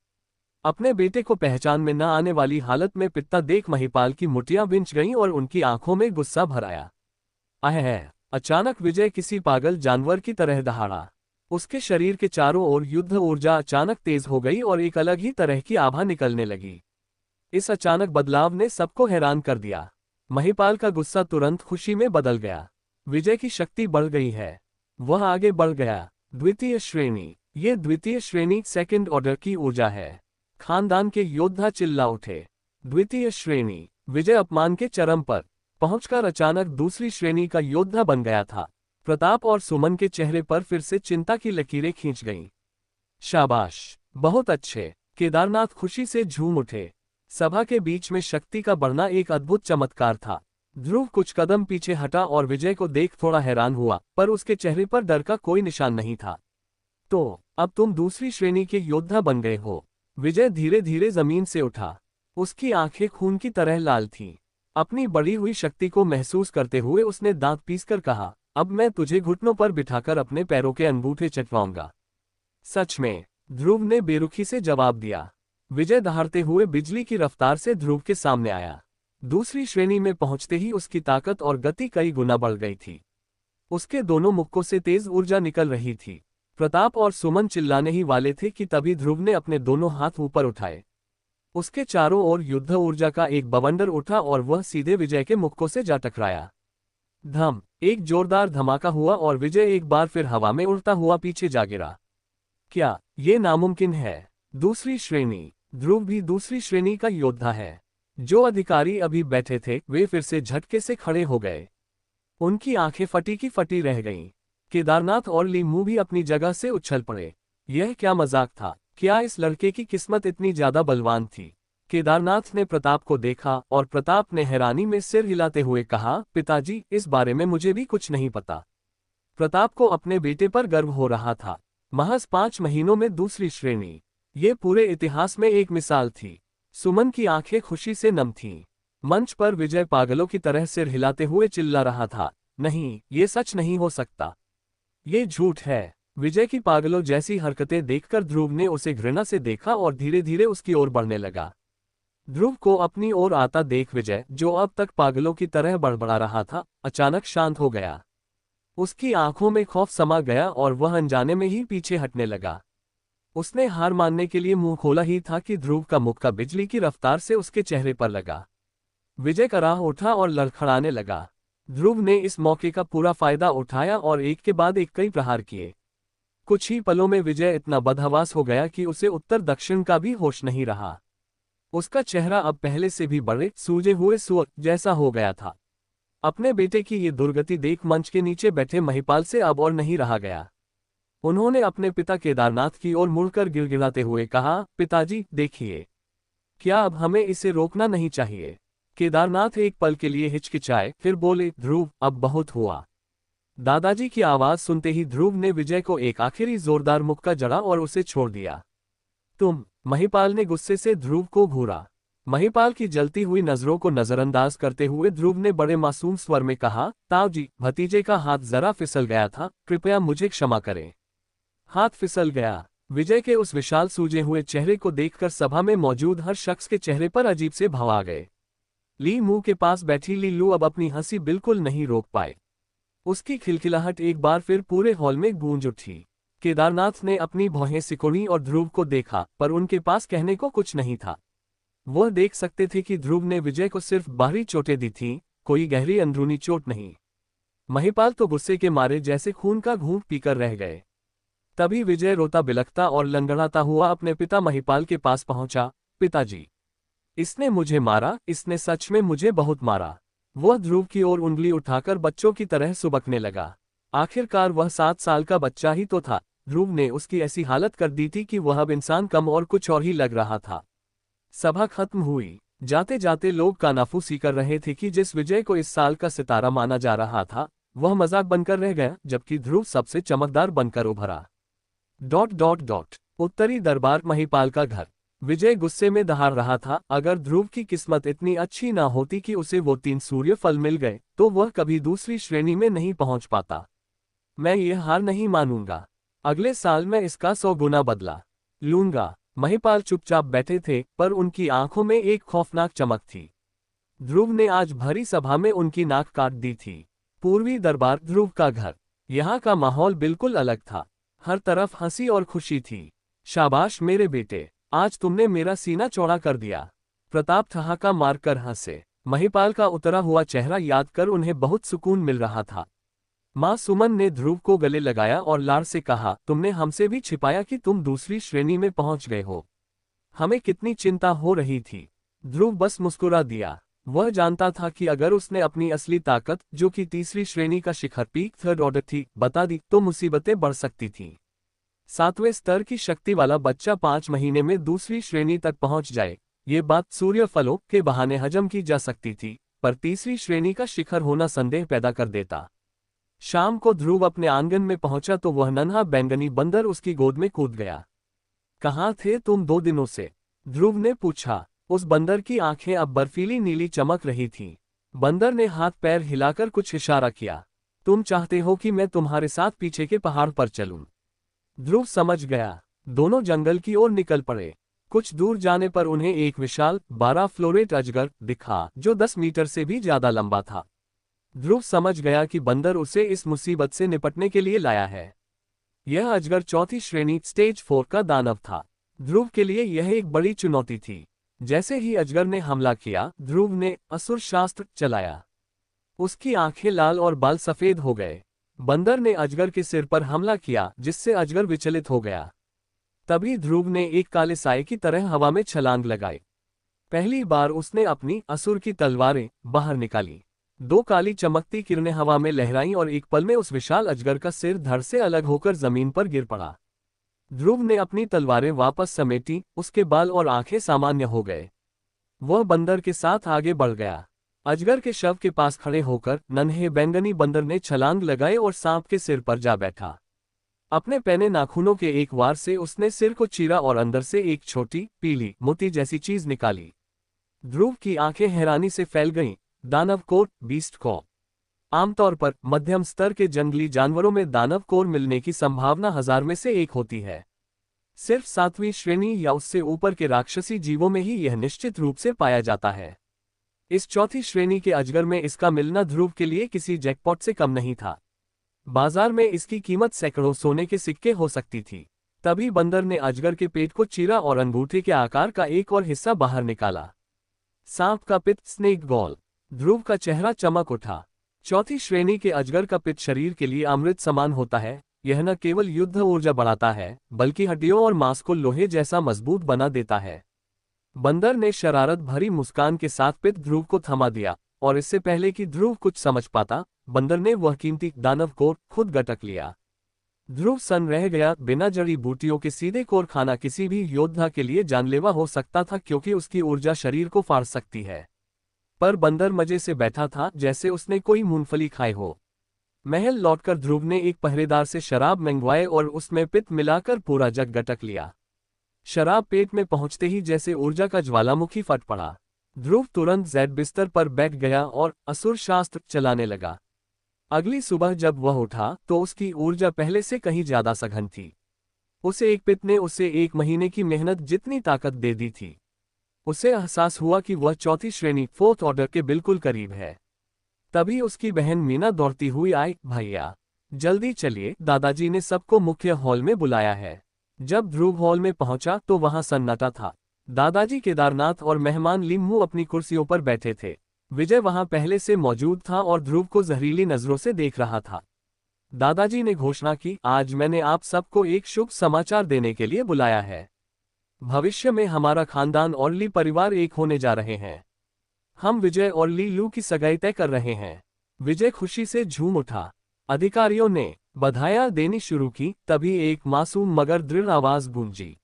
अपने बेटे को पहचान में न आने वाली हालत में पिता देख महिपाल की मुठियां बिंच गईं और उनकी आंखों में गुस्सा भर आया। अचानक विजय किसी पागल जानवर की तरह दहाड़ा। उसके शरीर के चारों ओर युद्ध ऊर्जा अचानक तेज हो गई और एक अलग ही तरह की आभा निकलने लगी। इस अचानक बदलाव ने सबको हैरान कर दिया। महिपाल का गुस्सा तुरंत खुशी में बदल गया। विजय की शक्ति बढ़ गई है। वह आगे बढ़ गया। द्वितीय श्रेणी। ये द्वितीय श्रेणी सेकंड ऑर्डर की ऊर्जा है। खानदान के योद्धा चिल्ला उठे। द्वितीय श्रेणी। विजय अपमान के चरम पर पहुंचकर अचानक दूसरी श्रेणी का योद्धा बन गया था। प्रताप और सुमन के चेहरे पर फिर से चिंता की लकीरें खींच गईं। शाबाश, बहुत अच्छे। केदारनाथ खुशी से झूम उठे। सभा के बीच में शक्ति का बढ़ना एक अद्भुत चमत्कार था। ध्रुव कुछ कदम पीछे हटा और विजय को देख थोड़ा हैरान हुआ, पर उसके चेहरे पर डर का कोई निशान नहीं था। तो अब तुम दूसरी श्रेणी के योद्धा बन गए हो। विजय धीरे धीरे जमीन से उठा। उसकी आंखें खून की तरह लाल थीं। अपनी बढ़ी हुई शक्ति को महसूस करते हुए उसने दांत पीसकर कहा, अब मैं तुझे घुटनों पर बिठाकर अपने पैरों के अंगूठे चटवाऊंगा। सच में? ध्रुव ने बेरुखी से जवाब दिया। विजय दहाड़ते हुए बिजली की रफ्तार से ध्रुव के सामने आया। दूसरी श्रेणी में पहुंचते ही उसकी ताकत और गति कई गुना बढ़ गई थी। उसके दोनों मुक्कों से तेज ऊर्जा निकल रही थी। प्रताप और सुमन चिल्लाने ही वाले थे कि तभी ध्रुव ने अपने दोनों हाथ ऊपर उठाए। उसके चारों ओर युद्ध ऊर्जा का एक बवंडर उठा और वह सीधे विजय के मुक्कों से जा टकराया। धम! एक जोरदार धमाका हुआ और विजय एक बार फिर हवा में उड़ता हुआ पीछे जा गिरा। क्या ये नामुमकिन है? दूसरी श्रेणी। ध्रुव भी दूसरी श्रेणी का योद्धा है। जो अधिकारी अभी बैठे थे वे फिर से झटके से खड़े हो गए। उनकी आंखें फटी की फटी रह गईं। केदारनाथ और लीमू भी अपनी जगह से उछल पड़े। यह क्या मजाक था? क्या इस लड़के की किस्मत इतनी ज्यादा बलवान थी? केदारनाथ ने प्रताप को देखा और प्रताप ने हैरानी में सिर हिलाते हुए कहा, पिताजी, इस बारे में मुझे भी कुछ नहीं पता। प्रताप को अपने बेटे पर गर्व हो रहा था। महज 5 महीनों में दूसरी श्रेणी। ये पूरे इतिहास में एक मिसाल थी। सुमन की आंखें खुशी से नम थीं। मंच पर विजय पागलों की तरह सिर हिलाते हुए चिल्ला रहा था, नहीं, ये सच नहीं हो सकता। ये झूठ है। विजय की पागलों जैसी हरकतें देखकर ध्रुव ने उसे घृणा से देखा और धीरे धीरे उसकी ओर बढ़ने लगा। ध्रुव को अपनी ओर आता देख विजय, जो अब तक पागलों की तरह बड़बड़ा रहा था, अचानक शांत हो गया। उसकी आंखों में खौफ समा गया और वह अनजाने में ही पीछे हटने लगा। उसने हार मानने के लिए मुंह खोला ही था कि ध्रुव का मुक्का बिजली की रफ्तार से उसके चेहरे पर लगा। विजय कराह उठा और लड़खड़ाने लगा। ध्रुव ने इस मौके का पूरा फायदा उठाया और एक के बाद एक कई प्रहार किए। कुछ ही पलों में विजय इतना बदहवास हो गया कि उसे उत्तर दक्षिण का भी होश नहीं रहा। उसका चेहरा अब पहले से भी बड़े सूजे हुए सुअर जैसा हो गया था। अपने बेटे की ये दुर्गति देख मंच के नीचे बैठे महिपाल से अब और नहीं रहा गया। उन्होंने अपने पिता केदारनाथ की ओर मुड़कर गिड़गिड़ाते हुए कहा, पिताजी, देखिए, क्या अब हमें इसे रोकना नहीं चाहिए? केदारनाथ एक पल के लिए हिचकिचाए, फिर बोले, ध्रुव, अब बहुत हुआ। दादाजी की आवाज सुनते ही ध्रुव ने विजय को एक आखिरी जोरदार मुक्का जड़ा और उसे छोड़ दिया। तुम? महिपाल ने गुस्से से ध्रुव को घूरा। महिपाल की जलती हुई नजरों को नजरअंदाज करते हुए ध्रुव ने बड़े मासूम स्वर में कहा, ताऊजी, भतीजे का हाथ जरा फिसल गया था, कृपया मुझे क्षमा करें। हाथ फिसल गया। विजय के उस विशाल सूजे हुए चेहरे को देखकर सभा में मौजूद हर शख्स के चेहरे पर अजीब से भाव आ गए। ली मुंह के पास बैठी लीलू अब अपनी हंसी बिल्कुल नहीं रोक पाए। उसकी खिलखिलाहट एक बार फिर पूरे हॉल में गूंज उठी। केदारनाथ ने अपनी भौहें सिकोड़ी और ध्रुव को देखा, पर उनके पास कहने को कुछ नहीं था। वह देख सकते थे कि ध्रुव ने विजय को सिर्फ बाहरी चोटें दी थीं, कोई गहरी अंदरूनी चोट नहीं। महिपाल तो गुस्से के मारे जैसे खून का घूंट पीकर रह गए। तभी विजय रोता बिलखता और लंगड़ाता हुआ अपने पिता महिपाल के पास पहुंचा। पिताजी, इसने मुझे मारा, इसने सच में मुझे बहुत मारा। वह ध्रुव की ओर उंगली उठाकर बच्चों की तरह सुबकने लगा। आखिरकार वह 7 साल का बच्चा ही तो था। ध्रुव ने उसकी ऐसी हालत कर दी थी कि वह अब इंसान कम और कुछ और ही लग रहा था। सभा खत्म हुई। जाते जाते लोग कानाफूसी कर रहे थे कि जिस विजय को इस साल का सितारा माना जा रहा था, वह मजाक बनकर रह गया, जबकि ध्रुव सबसे चमकदार बनकर उभरा। ... उत्तरी दरबार महिपाल का घर। विजय गुस्से में दहाड़ रहा था। अगर ध्रुव की किस्मत इतनी अच्छी ना होती कि उसे वो 3 सूर्य फल मिल गए, तो वह कभी दूसरी श्रेणी में नहीं पहुंच पाता। मैं यह हार नहीं मानूंगा। अगले साल मैं इसका 100 गुना बदला लूंगा। महिपाल चुपचाप बैठे थे, पर उनकी आंखों में एक खौफनाक चमक थी। ध्रुव ने आज भरी सभा में उनकी नाक काट दी थी। पूर्वी दरबार, ध्रुव का घर। यहाँ का माहौल बिल्कुल अलग था। हर तरफ हंसी और खुशी थी। शाबाश मेरे बेटे, आज तुमने मेरा सीना चौड़ा कर दिया। प्रताप ठहाका मारकर हंसे। महिपाल का उतरा हुआ चेहरा याद कर उन्हें बहुत सुकून मिल रहा था। माँ सुमन ने ध्रुव को गले लगाया और लाड़ से कहा, तुमने हमसे भी छिपाया कि तुम दूसरी श्रेणी में पहुंच गए हो। हमें कितनी चिंता हो रही थी। ध्रुव बस मुस्कुरा दिया। वह जानता था कि अगर उसने अपनी असली ताकत, जो कि तीसरी श्रेणी का शिखर पीक थर्ड ऑर्डर थी, बता दी तो मुसीबतें बढ़ सकती थीं। 7वें स्तर की शक्ति वाला बच्चा 5 महीने में दूसरी श्रेणी तक पहुंच जाए, ये बात सूर्य फलों के बहाने हजम की जा सकती थी, पर तीसरी श्रेणी का शिखर होना संदेह पैदा कर देता। शाम को ध्रुव अपने आंगन में पहुंचा तो वह नन्हा बैंगनी बंदर उसकी गोद में कूद गया। कहाँ थे तुम 2 दिनों से? ध्रुव ने पूछा। उस बंदर की आंखें अब बर्फीली नीली चमक रही थीं। बंदर ने हाथ पैर हिलाकर कुछ इशारा किया। तुम चाहते हो कि मैं तुम्हारे साथ पीछे के पहाड़ पर चलूं? ध्रुव समझ गया। दोनों जंगल की ओर निकल पड़े। कुछ दूर जाने पर उन्हें एक विशाल 12 फ्लोरेट अजगर दिखा, जो 10 मीटर से भी ज्यादा लंबा था। ध्रुव समझ गया कि बंदर उसे इस मुसीबत से निपटने के लिए लाया है। यह अजगर चौथी श्रेणी स्टेज 4 का दानव था। ध्रुव के लिए यह एक बड़ी चुनौती थी। जैसे ही अजगर ने हमला किया, ध्रुव ने असुर शास्त्र चलाया। उसकी आंखें लाल और बाल सफेद हो गए। बंदर ने अजगर के सिर पर हमला किया, जिससे अजगर विचलित हो गया। तभी ध्रुव ने एक काले साए की तरह हवा में छलांग लगाई। पहली बार उसने अपनी असुर की तलवारें बाहर निकाली। 2 काली चमकती किरणें हवा में लहराईं और एक पल में उस विशाल अजगर का सिर धड़ से अलग होकर जमीन पर गिर पड़ा। ध्रुव ने अपनी तलवारें वापस समेटी, उसके बाल और आंखें सामान्य हो गए। वह बंदर के साथ आगे बढ़ गया। अजगर के शव के पास खड़े होकर नन्हे बैंगनी बंदर ने छलांग लगाई और सांप के सिर पर जा बैठा। अपने पैने नाखूनों के एक वार से उसने सिर को चीरा और अंदर से एक छोटी पीली मोती जैसी चीज निकाली। ध्रुव की आंखें हैरानी से फैल गईं। दानव कोर बीस्ट को आमतौर पर मध्यम स्तर के जंगली जानवरों में दानव कोर मिलने की संभावना 1000 में से 1 होती है। सिर्फ 7वीं श्रेणी या उससे ऊपर के राक्षसी जीवों में ही यह निश्चित रूप से पाया जाता है। इस चौथी श्रेणी के अजगर में इसका मिलना ध्रुव के लिए किसी जैकपॉट से कम नहीं था। बाजार में इसकी कीमत सैकड़ों सोने के सिक्के हो सकती थी। तभी बंदर ने अजगर के पेट को चीरा और अंगूठे के आकार का एक और हिस्सा बाहर निकाला। सांप का पित्त स्नेक गॉल। ध्रुव का चेहरा चमक उठा। चौथी श्रेणी के अजगर का पित्त शरीर के लिए अमृत समान होता है। यह न केवल युद्ध ऊर्जा बढ़ाता है, बल्कि हड्डियों और मांस को लोहे जैसा मजबूत बना देता है। बंदर ने शरारत भरी मुस्कान के साथ पित्त ध्रुव को थमा दिया, और इससे पहले कि ध्रुव कुछ समझ पाता, बंदर ने वह कीमती दानव कोर खुद गटक लिया। ध्रुव सन रह गया। बिना जड़ी बूटियों के सीधे कोर खाना किसी भी योद्धा के लिए जानलेवा हो सकता था, क्योंकि उसकी ऊर्जा शरीर को फाड़ सकती है। पर बंदर मजे से बैठा था, जैसे उसने कोई मूंगफली खाई हो। महल लौटकर ध्रुव ने एक पहरेदार से शराब मंगवाए और उसमें पित्त मिलाकर पूरा जग गटक लिया। शराब पेट में पहुंचते ही जैसे ऊर्जा का ज्वालामुखी फट पड़ा। ध्रुव तुरंत जेड बिस्तर पर बैठ गया और असुर शास्त्र चलाने लगा। अगली सुबह जब वह उठा तो उसकी ऊर्जा पहले से कहीं ज्यादा सघन थी। उसे एक पित्त ने उसे 1 महीने की मेहनत जितनी ताकत दे दी थी। उसे एहसास हुआ कि वह चौथी श्रेणी 4th ऑर्डर के बिल्कुल करीब है। तभी उसकी बहन मीना दौड़ती हुई आई। भैया जल्दी चलिए, दादाजी ने सबको मुख्य हॉल में बुलाया है। जब ध्रुव हॉल में पहुंचा तो वहां सन्नाटा था। दादाजी केदारनाथ और मेहमान लिम्मू अपनी कुर्सियों पर बैठे थे। विजय वहां पहले से मौजूद था और ध्रुव को जहरीली नजरों से देख रहा था। दादाजी ने घोषणा की, आज मैंने आप सबको एक शुभ समाचार देने के लिए बुलाया है। भविष्य में हमारा खानदान और ली परिवार एक होने जा रहे हैं। हम विजय और ली लू की सगाई तय कर रहे हैं। विजय खुशी से झूम उठा। अधिकारियों ने बधाइयां देनी शुरू की, तभी एक मासूम मगर दृढ़ आवाज गूंजी,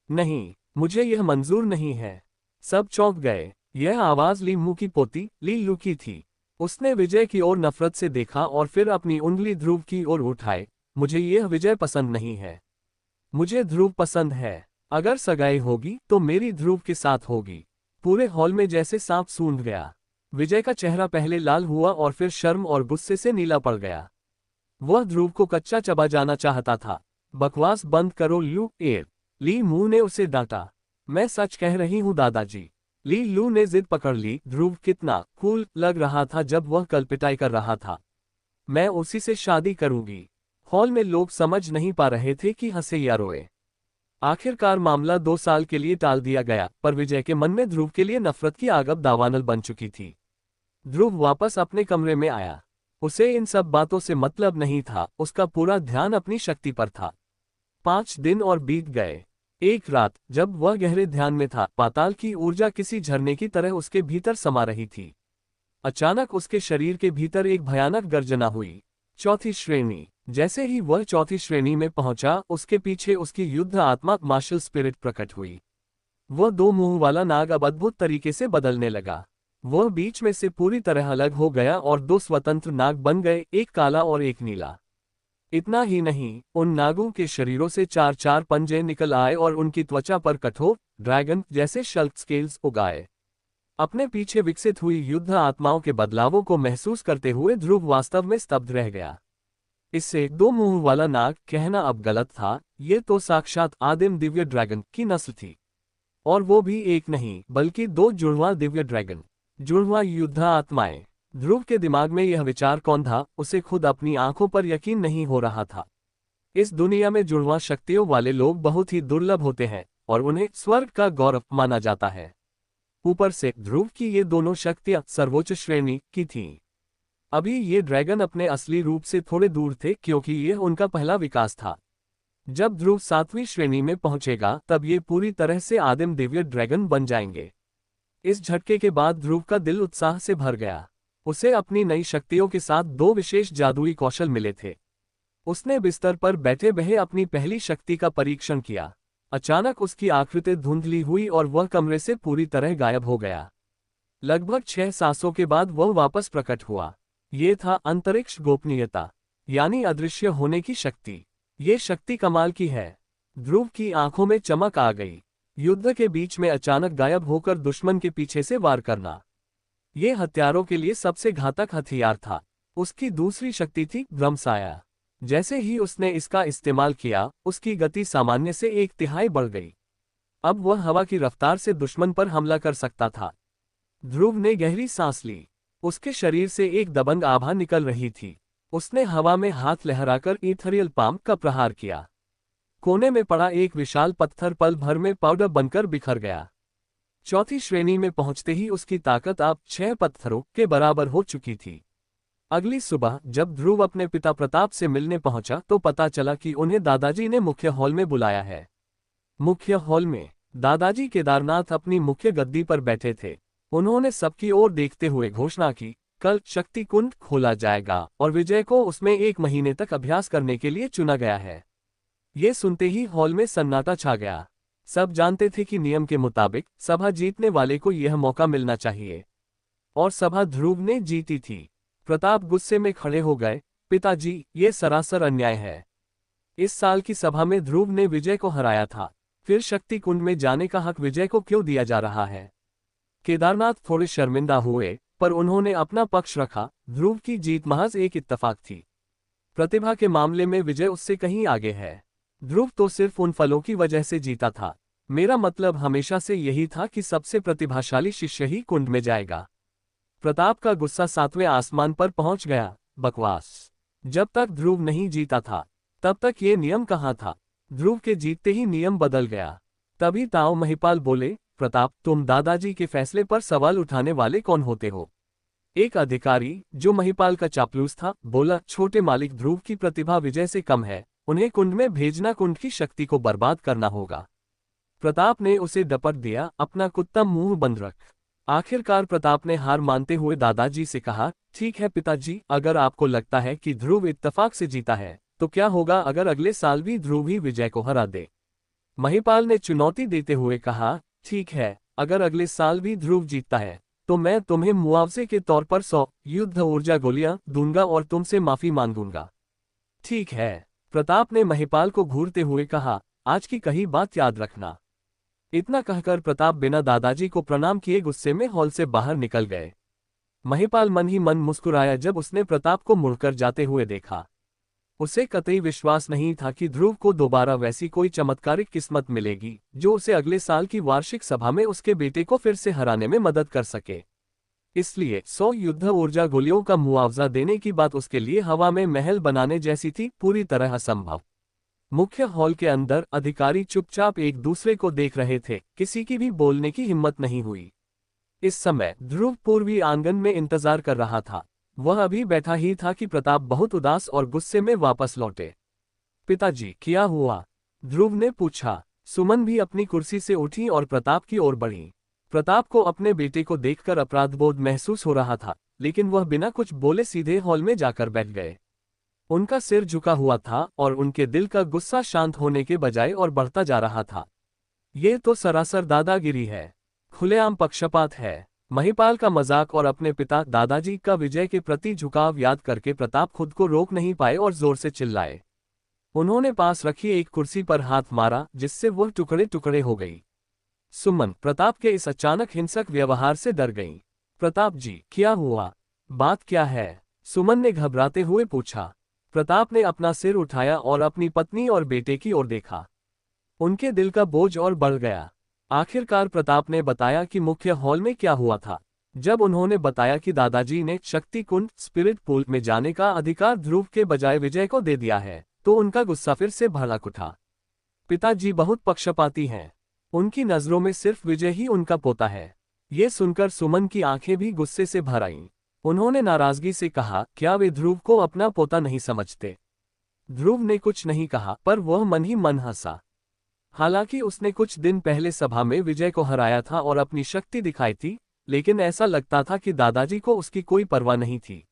नहीं, मुझे यह मंजूर नहीं है। सब चौंक गए। यह आवाज लिम्मू की पोती ली लू की थी। उसने विजय की ओर नफरत से देखा और फिर अपनी उंगली ध्रुव की ओर उठाई। मुझे यह विजय पसंद नहीं है। मुझे ध्रुव पसंद है। अगर सगाई होगी तो मेरी ध्रुव के साथ होगी। पूरे हॉल में जैसे सांप सूंघ गया। विजय का चेहरा पहले लाल हुआ और फिर शर्म और गुस्से से नीला पड़ गया। वह ध्रुव को कच्चा चबा जाना चाहता था। बकवास बंद करो लू एर, ली मू ने उसे डांटा। मैं सच कह रही हूँ दादाजी। ली लू ने जिद पकड़ ली। ध्रुव कितना कूल लग रहा था जब वह कल पिटाई कर रहा था। मैं उसी से शादी करूंगी। हॉल में लोग समझ नहीं पा रहे थे कि हंसे या रोए। आखिरकार मामला 2 साल के लिए टाल दिया गया, पर विजय के मन में ध्रुव के लिए नफरत की आग अब दावानल बन चुकी थी। ध्रुव वापस अपने कमरे में आया। उसे इन सब बातों से मतलब नहीं था, उसका पूरा ध्यान अपनी शक्ति पर था। 5 दिन और बीत गए। एक रात जब वह गहरे ध्यान में था, पाताल की ऊर्जा किसी झरने की तरह उसके भीतर समा रही थी। अचानक उसके शरीर के भीतर एक भयानक गर्जना हुई। चौथी श्रेणी। जैसे ही वह चौथी श्रेणी में पहुंचा, उसके पीछे उसकी युद्ध आत्मा मार्शल स्पिरिट प्रकट हुई। वह 2 मुंह वाला नाग अब अद्भुत तरीके से बदलने लगा। वह बीच में से पूरी तरह अलग हो गया और 2 स्वतंत्र नाग बन गए, एक काला और एक नीला। इतना ही नहीं, उन नागों के शरीरों से 4-4 पंजे निकल आए और उनकी त्वचा पर कठोर ड्रैगन जैसे शल्क स्केल्स उगाए। अपने पीछे विकसित हुई युद्ध आत्माओं के बदलावों को महसूस करते हुए ध्रुव वास्तव में स्तब्ध रह गया। इससे 2 मुंह वाला नाग कहना अब गलत था, ये तो साक्षात आदिम दिव्य ड्रैगन की नस्ल थी। और वो भी एक नहीं, बल्कि 2 जुड़वा दिव्य ड्रैगन, जुड़वा युद्ध आत्माएं। ध्रुव के दिमाग में यह विचार कौन था, उसे खुद अपनी आंखों पर यकीन नहीं हो रहा था। इस दुनिया में जुड़वा शक्तियों वाले लोग बहुत ही दुर्लभ होते हैं और उन्हें स्वर्ग का गौरव माना जाता है। ऊपर से ध्रुव की ये दोनों शक्तियां सर्वोच्च श्रेणी की थीं। अभी ये ड्रैगन अपने असली रूप से थोड़े दूर थे, क्योंकि यह उनका पहला विकास था। जब ध्रुव 7वीं श्रेणी में पहुंचेगा, तब ये पूरी तरह से आदिम दिव्य ड्रैगन बन जाएंगे। इस झटके के बाद ध्रुव का दिल उत्साह से भर गया। उसे अपनी नई शक्तियों के साथ 2 विशेष जादुई कौशल मिले थे। उसने बिस्तर पर बैठे बहे अपनी पहली शक्ति का परीक्षण किया। अचानक उसकी आकृति धुंधली हुई और वह कमरे से पूरी तरह गायब हो गया। लगभग 6 सांसों के बाद वह वापस प्रकट हुआ। ये था अंतरिक्ष गोपनीयता, यानी अदृश्य होने की शक्ति। ये शक्ति कमाल की है। ध्रुव की आंखों में चमक आ गई। युद्ध के बीच में अचानक गायब होकर दुश्मन के पीछे से वार करना, ये हत्यारों के लिए सबसे घातक हथियार था। उसकी दूसरी शक्ति थी ब्रह्मसाया। जैसे ही उसने इसका इस्तेमाल किया, उसकी गति सामान्य से 1/3 बढ़ गई। अब वह हवा की रफ्तार से दुश्मन पर हमला कर सकता था। ध्रुव ने गहरी सांस ली। उसके शरीर से एक दबंग आभा निकल रही थी। उसने हवा में हाथ लहराकर ईथरियल पाम का प्रहार किया। कोने में पड़ा एक विशाल पत्थर पल भर में पाउडर बनकर बिखर गया। चौथी श्रेणी में पहुंचते ही उसकी ताकत अब 6 पत्थरों के बराबर हो चुकी थी। अगली सुबह जब ध्रुव अपने पिता प्रताप से मिलने पहुंचा, तो पता चला कि उन्हें दादाजी ने मुख्य हॉल में बुलाया है। मुख्य हॉल में दादाजी केदारनाथ अपनी मुख्य गद्दी पर बैठे थे। उन्होंने सबकी ओर देखते हुए घोषणा की, कल शक्ति कुंड खोला जाएगा और विजय को उसमें 1 महीने तक अभ्यास करने के लिए चुना गया है। ये सुनते ही हॉल में सन्नाटा छा गया। सब जानते थे कि नियम के मुताबिक सभा जीतने वाले को यह मौका मिलना चाहिए, और सभा ध्रुव ने जीती थी। प्रताप गुस्से में खड़े हो गए, पिताजी, ये सरासर अन्याय है। इस साल की सभा में ध्रुव ने विजय को हराया था, फिर शक्ति कुंड में जाने का हक विजय को क्यों दिया जा रहा है? केदारनाथ थोड़े शर्मिंदा हुए, पर उन्होंने अपना पक्ष रखा। ध्रुव की जीत महज एक इत्तेफाक थी। प्रतिभा के मामले में विजय उससे कहीं आगे है। ध्रुव तो सिर्फ उन फलों की वजह से जीता था। मेरा मतलब हमेशा से यही था कि सबसे प्रतिभाशाली शिष्य ही कुंड में जाएगा। प्रताप का गुस्सा 7वें आसमान पर पहुंच गया। बकवास। जब तक ध्रुव नहीं जीता था, तब तक ये नियम कहाँ था? ध्रुव के जीतते ही नियम बदल गया। तभी ताऊ महिपाल बोले, प्रताप, तुम दादाजी के फैसले पर सवाल उठाने वाले कौन होते हो? एक अधिकारी, जो महिपाल का चापलूस था, बोला, छोटे मालिक, ध्रुव की प्रतिभा विजय से कम है। उन्हें कुंड में भेजना कुंड की शक्ति को बर्बाद करना होगा। प्रताप ने उसे डपट दिया, अपना कुत्ता मुंह बंद रख। आखिरकार प्रताप ने हार मानते हुए दादाजी से कहा, ठीक है पिताजी, अगर आपको लगता है कि ध्रुव इत्तेफाक से जीता है, तो क्या होगा अगर अगले साल भी ध्रुव ही विजय को हरा दे? महिपाल ने चुनौती देते हुए कहा, ठीक है, अगर अगले साल भी ध्रुव जीतता है, तो मैं तुम्हें मुआवजे के तौर पर 100 युद्ध ऊर्जा गोलियां दूंगा और तुमसे माफी मांगूंगा। ठीक है, प्रताप ने महिपाल को घूरते हुए कहा, आज की कही बात याद रखना। इतना कहकर प्रताप बिना दादाजी को प्रणाम किए गुस्से में हॉल से बाहर निकल गए। महिपाल मन ही मन मुस्कुराया जब उसने प्रताप को मुड़कर जाते हुए देखा। उसे कतई विश्वास नहीं था कि ध्रुव को दोबारा वैसी कोई चमत्कारिक किस्मत मिलेगी, जो उसे अगले साल की वार्षिक सभा में उसके बेटे को फिर से हराने में मदद कर सके। इसलिए 100 युद्ध ऊर्जा गोलियों का मुआवजा देने की बात उसके लिए हवा में महल बनाने जैसी थी, पूरी तरह असंभव। मुख्य हॉल के अंदर अधिकारी चुपचाप एक दूसरे को देख रहे थे, किसी की भी बोलने की हिम्मत नहीं हुई। इस समय ध्रुव पूर्वी आंगन में इंतजार कर रहा था। वह अभी बैठा ही था कि प्रताप बहुत उदास और गुस्से में वापस लौटे। पिताजी, क्या हुआ? ध्रुव ने पूछा। सुमन भी अपनी कुर्सी से उठी और प्रताप की ओर बढ़ी। प्रताप को अपने बेटे को देखकर अपराधबोध महसूस हो रहा था, लेकिन वह बिना कुछ बोले सीधे हॉल में जाकर बैठ गए। उनका सिर झुका हुआ था और उनके दिल का गुस्सा शांत होने के बजाय और बढ़ता जा रहा था। ये तो सरासर दादागिरी है, खुलेआम पक्षपात है। महिपाल का मजाक और अपने पिता दादाजी का विजय के प्रति झुकाव याद करके प्रताप खुद को रोक नहीं पाए और जोर से चिल्लाए। उन्होंने पास रखी एक कुर्सी पर हाथ मारा, जिससे वह टुकड़े टुकड़े हो गई। सुमन प्रताप के इस अचानक हिंसक व्यवहार से डर गईं। प्रताप जी, क्या हुआ? बात क्या है? सुमन ने घबराते हुए पूछा। प्रताप ने अपना सिर उठाया और अपनी पत्नी और बेटे की ओर देखा। उनके दिल का बोझ और बढ़ गया। आखिरकार प्रताप ने बताया कि मुख्य हॉल में क्या हुआ था। जब उन्होंने बताया कि दादाजी ने शक्ति कुंड स्पिरिट पूल में जाने का अधिकार ध्रुव के बजाय विजय को दे दिया है, तो उनका गुस्सा फिर से भड़क उठा। पिताजी बहुत पक्षपाती हैं। उनकी नजरों में सिर्फ विजय ही उनका पोता है। ये सुनकर सुमन की आंखें भी गुस्से से भर आईं। उन्होंने नाराजगी से कहा, क्या वे ध्रुव को अपना पोता नहीं समझते? ध्रुव ने कुछ नहीं कहा, पर वह मन ही मन हंसा। हालांकि उसने कुछ दिन पहले सभा में विजय को हराया था और अपनी शक्ति दिखाई थी, लेकिन ऐसा लगता था कि दादाजी को उसकी कोई परवाह नहीं थी।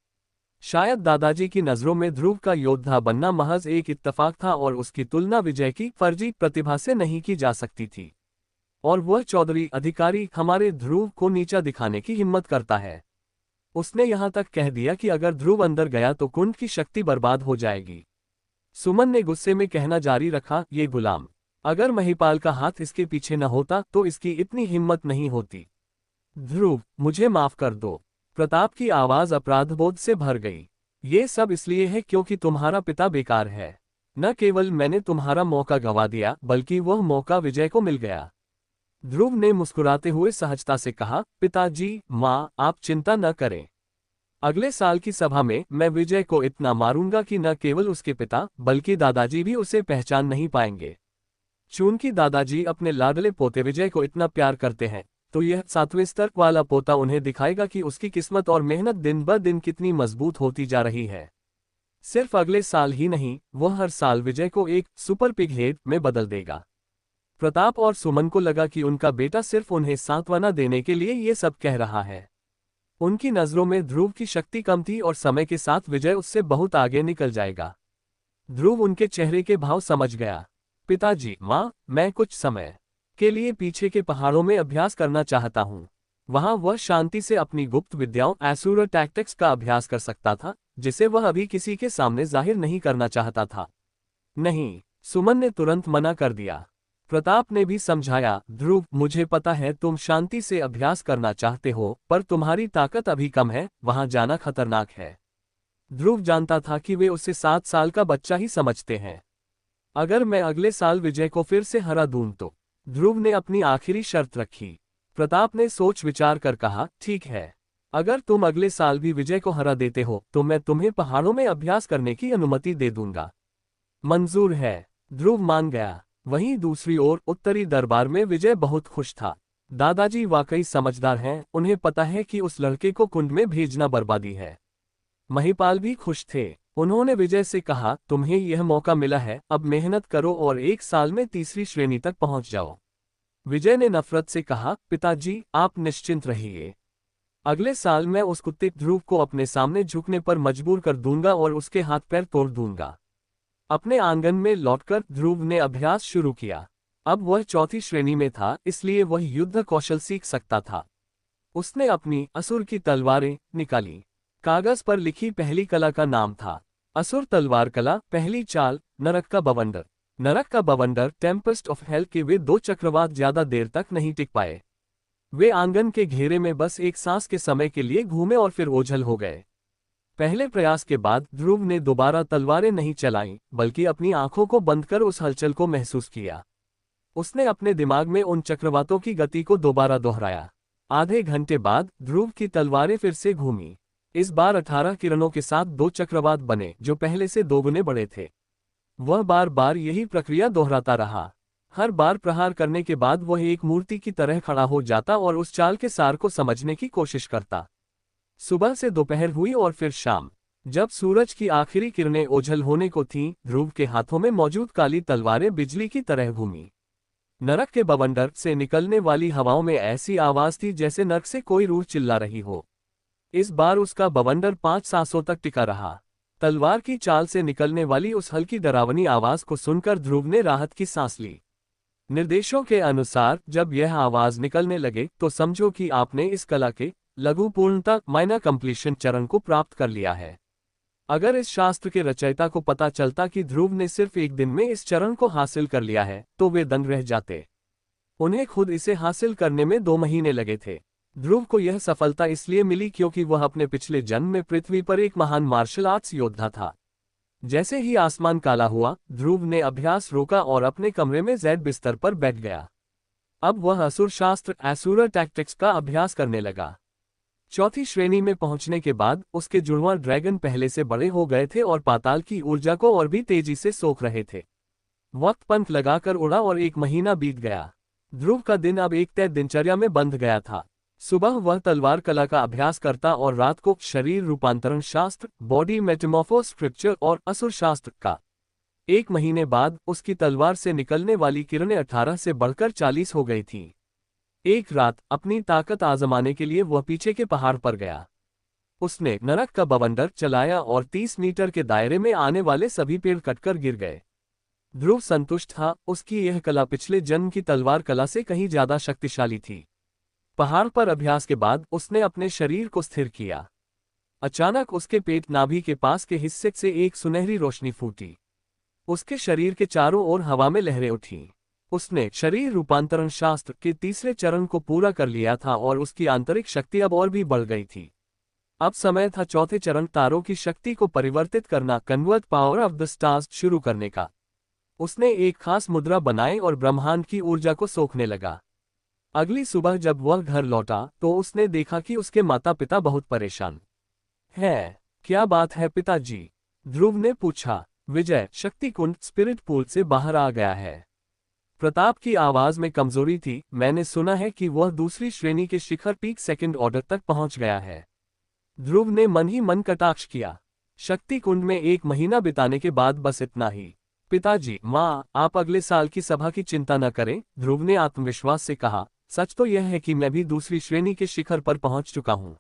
शायद दादाजी की नजरों में ध्रुव का योद्धा बनना महज एक इत्तेफाक था और उसकी तुलना विजय की फर्जी प्रतिभा से नहीं की जा सकती थी। और वह चौधरी अधिकारी हमारे ध्रुव को नीचा दिखाने की हिम्मत करता है। उसने यहां तक कह दिया कि अगर ध्रुव अंदर गया तो कुंड की शक्ति बर्बाद हो जाएगी। सुमन ने गुस्से में कहना जारी रखा, ये गुलाम, अगर महिपाल का हाथ इसके पीछे न होता तो इसकी इतनी हिम्मत नहीं होती। ध्रुव, मुझे माफ कर दो। प्रताप की आवाज अपराधबोध से भर गई। ये सब इसलिए है क्योंकि तुम्हारा पिता बेकार है। न केवल मैंने तुम्हारा मौका गंवा दिया, बल्कि वह मौका विजय को मिल गया। ध्रुव ने मुस्कुराते हुए सहजता से कहा, पिताजी, माँ, आप चिंता न करें। अगले साल की सभा में मैं विजय को इतना मारूंगा कि न केवल उसके पिता बल्कि दादाजी भी उसे पहचान नहीं पाएंगे। चूंकि दादाजी अपने लाडले पोते विजय को इतना प्यार करते हैं, तो यह 7वें स्तर वाला पोता उन्हें दिखाएगा कि उसकी किस्मत और मेहनत दिन ब दिन कितनी मजबूत होती जा रही है। सिर्फ अगले साल ही नहीं, वह हर साल विजय को एक सुपर पिग हेड में बदल देगा। प्रताप और सुमन को लगा कि उनका बेटा सिर्फ उन्हें सांत्वना देने के लिए ये सब कह रहा है। उनकी नजरों में ध्रुव की शक्ति कम थी और समय के साथ विजय उससे बहुत आगे निकल जाएगा। ध्रुव उनके चेहरे के भाव समझ गया। पिताजी, माँ, मैं कुछ समय के लिए पीछे के पहाड़ों में अभ्यास करना चाहता हूँ। वहां वह शांति से अपनी गुप्त विद्याओं एसुर टैक्टिक्स का अभ्यास कर सकता था, जिसे वह अभी किसी के सामने जाहिर नहीं करना चाहता था। नहीं, सुमन ने तुरंत मना कर दिया। प्रताप ने भी समझाया, ध्रुव, मुझे पता है तुम शांति से अभ्यास करना चाहते हो, पर तुम्हारी ताकत अभी कम है, वहां जाना खतरनाक है। ध्रुव जानता था कि वे उसे 7 साल का बच्चा ही समझते हैं। अगर मैं अगले साल विजय को फिर से हरा दूं तो? ध्रुव ने अपनी आखिरी शर्त रखी। प्रताप ने सोच विचार कर कहा, ठीक है। अगर तुम अगले साल भी विजय को हरा देते हो तो मैं तुम्हें पहाड़ों में अभ्यास करने की अनुमति दे दूंगा। मंजूर है। ध्रुव मान गया। वहीं दूसरी ओर उत्तरी दरबार में विजय बहुत खुश था। दादाजी वाकई समझदार हैं, उन्हें पता है कि उस लड़के को कुंड में भेजना बर्बादी है। महिपाल भी खुश थे। उन्होंने विजय से कहा, तुम्हें यह मौका मिला है, अब मेहनत करो और 1 साल में तीसरी श्रेणी तक पहुंच जाओ। विजय ने नफरत से कहा, पिताजी, आप निश्चिंत रहिए। अगले साल मैं उस कुत्ते ध्रुव को अपने सामने झुकने पर मजबूर कर दूंगा और उसके हाथ पैर तोड़ दूंगा। अपने आंगन में लौटकर ध्रुव ने अभ्यास शुरू किया। अब वह 4थी श्रेणी में था, इसलिए वह युद्ध कौशल सीख सकता था। उसने अपनी असुर की तलवारें निकाली। कागज पर लिखी पहली कला का नाम था असुर तलवार कला। पहली चाल, नरक का बवंडर। नरक का बवंडर टेम्पेस्ट ऑफ हेल के वे 2 चक्रवात ज्यादा देर तक नहीं टिक पाए। वे आंगन के घेरे में बस एक सांस के समय के लिए घूमे और फिर ओझल हो गए। पहले प्रयास के बाद ध्रुव ने दोबारा तलवारें नहीं चलाईं, बल्कि अपनी आंखों को बंद कर उस हलचल को महसूस किया। उसने अपने दिमाग में उन चक्रवातों की गति को दोबारा दोहराया। आधे घंटे बाद ध्रुव की तलवारें फिर से घूमी। इस बार 18 किरणों के साथ 2 चक्रवात बने, जो पहले से 2 गुने बड़े थे। वह बार बार यही प्रक्रिया दोहराता रहा। हर बार प्रहार करने के बाद वह एक मूर्ति की तरह खड़ा हो जाता और उस चाल के सार को समझने की कोशिश करता। सुबह से दोपहर हुई और फिर शाम। जब सूरज की आखिरी किरणें ओझल होने को थीं, ध्रुव के हाथों में मौजूद काली तलवारें बिजली की तरह घूमीं। नरक के बवंडर से निकलने वाली हवाओं में ऐसी आवाज थी जैसे नरक से कोई रूह चिल्ला रही हो। इस बार उसका बवंडर 5 सांसों तक टिका रहा। तलवार की चाल से निकलने वाली उस हल्की डरावनी आवाज को सुनकर ध्रुव ने राहत की सांस ली। निर्देशों के अनुसार जब यह आवाज निकलने लगे तो समझो कि आपने इस कला के लघु पूर्णता माइनर कंप्लीशन चरण को प्राप्त कर लिया है। अगर इस शास्त्र के रचयिता को पता चलता कि ध्रुव ने सिर्फ एक दिन में इस चरण को हासिल कर लिया है तो वे दंग रह जाते। उन्हें खुद इसे हासिल करने में 2 महीने लगे थे। ध्रुव को यह सफलता इसलिए मिली क्योंकि वह अपने पिछले जन्म में पृथ्वी पर एक महान मार्शल आर्ट्स योद्धा था। जैसे ही आसमान काला हुआ, ध्रुव ने अभ्यास रोका और अपने कमरे में जैद बिस्तर पर बैठ गया। अब वह असुर शास्त्र एसुरर टैक्टिक्स का अभ्यास करने लगा। चौथी श्रेणी में पहुंचने के बाद उसके जुड़वां ड्रैगन पहले से बड़े हो गए थे और पाताल की ऊर्जा को और भी तेजी से सोख रहे थे। वक्त पंख लगाकर उड़ा और 1 महीना बीत गया। ध्रुव का दिन अब एक तय दिनचर्या में बंध गया था। सुबह वह तलवार कला का अभ्यास करता और रात को शरीर रूपांतरण शास्त्र, बॉडी मेटामॉर्फोस स्क्रिप्चर और असुर शास्त्र का। 1 महीने बाद उसकी तलवार से निकलने वाली किरणें 18 से बढ़कर 40 हो गई थीं। एक रात अपनी ताकत आजमाने के लिए वह पीछे के पहाड़ पर गया। उसने नरक का बवंडर चलाया और 30 मीटर के दायरे में आने वाले सभी पेड़ कटकर गिर गए। ध्रुव संतुष्ट था, उसकी यह कला पिछले जन्म की तलवार कला से कहीं ज्यादा शक्तिशाली थी। पहाड़ पर अभ्यास के बाद उसने अपने शरीर को स्थिर किया। अचानक उसके पेट नाभि के पास के हिस्से से एक सुनहरी रोशनी फूटी। उसके शरीर के चारों ओर हवा में लहरें उठीं। उसने शरीर रूपांतरण शास्त्र के 3रे चरण को पूरा कर लिया था और उसकी आंतरिक शक्ति अब और भी बढ़ गई थी। अब समय था 4थे चरण तारों की शक्ति को परिवर्तित करना, convert power of the stars शुरू करने का। उसने एक खास मुद्रा बनाई और ब्रह्मांड की ऊर्जा को सोखने लगा। अगली सुबह जब वह घर लौटा तो उसने देखा कि उसके माता पिता बहुत परेशान हैं। क्या बात है पिताजी? ध्रुव ने पूछा। विजय शक्ति कुंड स्पिरिट पूल से बाहर आ गया है। प्रताप की आवाज में कमजोरी थी। मैंने सुना है कि वह दूसरी श्रेणी के शिखर पीक 2nd ऑर्डर तक पहुंच गया है। ध्रुव ने मन ही मन कटाक्ष किया। शक्ति कुंड में 1 महीना बिताने के बाद बस इतना ही। पिताजी, माँ, आप अगले साल की सभा की चिंता न करें, ध्रुव ने आत्मविश्वास से कहा। सच तो यह है कि मैं भी दूसरी श्रेणी के शिखर पर पहुंच चुका हूं।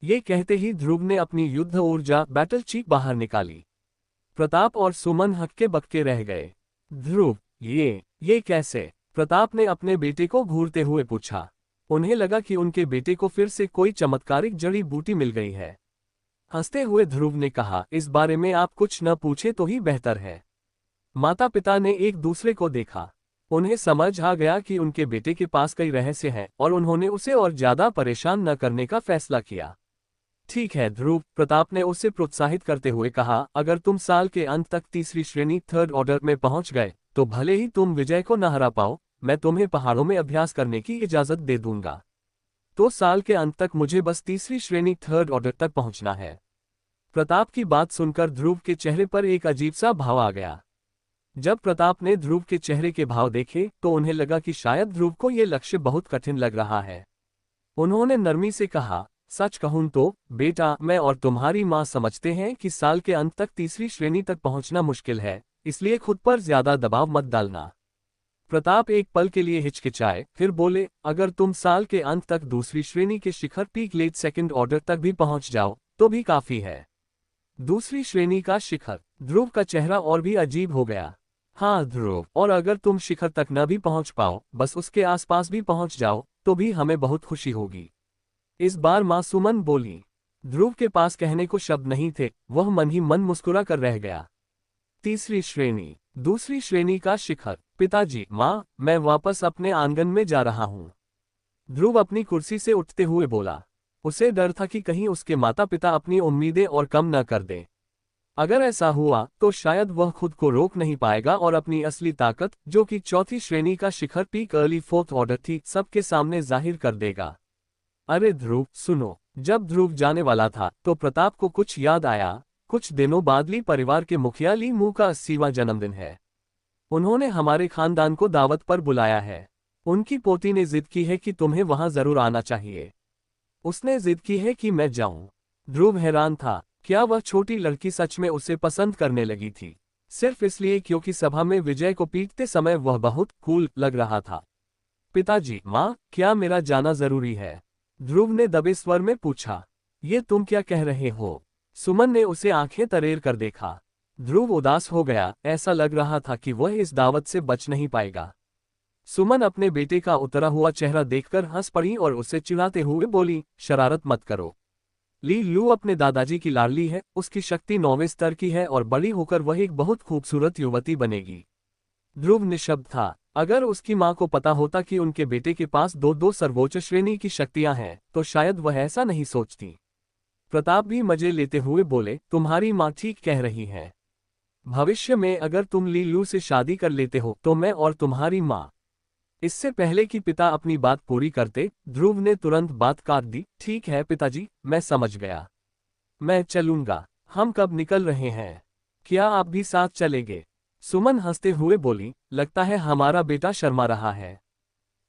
ये कहते ही ध्रुव ने अपनी युद्ध ऊर्जा बैटल चीक बाहर निकाली। प्रताप और सुमन हक्के बक्के रह गए। ध्रुव, ये कैसे? प्रताप ने अपने बेटे को घूरते हुए पूछा। उन्हें लगा कि उनके बेटे को फिर से कोई चमत्कारिक जड़ी बूटी मिल गई है। हंसते हुए ध्रुव ने कहा, इस बारे में आप कुछ न पूछे तो ही बेहतर है। माता पिता ने एक दूसरे को देखा। उन्हें समझ आ गया कि उनके बेटे के पास कई रहस्य हैं और उन्होंने उसे और ज्यादा परेशान न करने का फैसला किया। ठीक है ध्रुव, प्रताप ने उसे प्रोत्साहित करते हुए कहा, अगर तुम साल के अंत तक 3री श्रेणी 3rd ऑर्डर में पहुंच गए तो भले ही तुम विजय को न हरा पाओ, मैं तुम्हें पहाड़ों में अभ्यास करने की इजाजत दे दूंगा। तो साल के अंत तक मुझे बस 3री श्रेणी 3rd ऑर्डर तक पहुंचना है। प्रताप की बात सुनकर ध्रुव के चेहरे पर एक अजीब सा भाव आ गया। जब प्रताप ने ध्रुव के चेहरे के भाव देखे तो उन्हें लगा कि शायद ध्रुव को यह लक्ष्य बहुत कठिन लग रहा है। उन्होंने नरमी से कहा, सच कहूं तो बेटा, मैं और तुम्हारी मां समझते हैं कि साल के अंत तक 3री श्रेणी तक पहुंचना मुश्किल है, इसलिए खुद पर ज्यादा दबाव मत डालना। प्रताप एक पल के लिए हिचकिचाए, फिर बोले, अगर तुम साल के अंत तक दूसरी श्रेणी के शिखर पीक लेट 2nd ऑर्डर तक भी पहुंच जाओ तो भी काफी है। दूसरी श्रेणी का शिखर? ध्रुव का चेहरा और भी अजीब हो गया। हाँ ध्रुव, और अगर तुम शिखर तक न भी पहुंच पाओ, बस उसके आसपास भी पहुंच जाओ तो भी हमें बहुत खुशी होगी। इस बार मां सुमन बोली। ध्रुव के पास कहने को शब्द नहीं थे, वह मन ही मन मुस्कुरा कर रह गया। 3री श्रेणी, दूसरी श्रेणी का शिखर। पिताजी, मां, मैं वापस अपने आंगन में जा रहा हूं। ध्रुव अपनी कुर्सी से उठते हुए बोला। उसे डर था कि कहीं उसके माता पिता अपनी उम्मीदें और कम न कर दें। अगर ऐसा हुआ तो शायद वह खुद को रोक नहीं पाएगा और अपनी असली ताकत, जो कि 4थी श्रेणी का शिखर पीक अर्ली 4th ऑर्डर थी, सबके सामने जाहिर कर देगा। अरे ध्रुव, सुनो। जब ध्रुव जाने वाला था तो प्रताप को कुछ याद आया। कुछ दिनों बाद ली परिवार के मुखिया ली मू का 80वां जन्मदिन है। उन्होंने हमारे खानदान को दावत पर बुलाया है। उनकी पोती ने जिद की है कि तुम्हें वहां जरूर आना चाहिए। उसने जिद की है कि मैं जाऊं। ध्रुव हैरान था, क्या वह छोटी लड़की सच में उसे पसंद करने लगी थी, सिर्फ इसलिए क्योंकि सभा में विजय को पीटते समय वह बहुत कूल लग रहा था। पिताजी, माँ, क्या मेरा जाना जरूरी है? ध्रुव ने दबे स्वर में पूछा। ये तुम क्या कह रहे हो? सुमन ने उसे आंखें तरेर कर देखा। ध्रुव उदास हो गया, ऐसा लग रहा था कि वह इस दावत से बच नहीं पाएगा। सुमन अपने बेटे का उतरा हुआ चेहरा देखकर हंस पड़ी और उसे चिढ़ाते हुए बोली, शरारत मत करो। ली लू अपने दादाजी की लाडली है, उसकी शक्ति 9वें स्तर की है और बड़ी होकर वह एक बहुत खूबसूरत युवती बनेगी। ध्रुव निशब्द था। अगर उसकी माँ को पता होता कि उनके बेटे के पास दो सर्वोच्च श्रेणी की शक्तियां हैं, तो शायद वह ऐसा नहीं सोचती। प्रताप भी मजे लेते हुए बोले, तुम्हारी माँ ठीक कह रही है। भविष्य में अगर तुम ली लू से शादी कर लेते हो तो मैं और तुम्हारी माँ। इससे पहले कि पिता अपनी बात पूरी करते, ध्रुव ने तुरंत बात काट दी। ठीक है पिताजी, मैं समझ गया। मैं चलूंगा। हम कब निकल रहे हैं? क्या आप भी साथ चलेंगे? सुमन हंसते हुए बोली, लगता है हमारा बेटा शर्मा रहा है।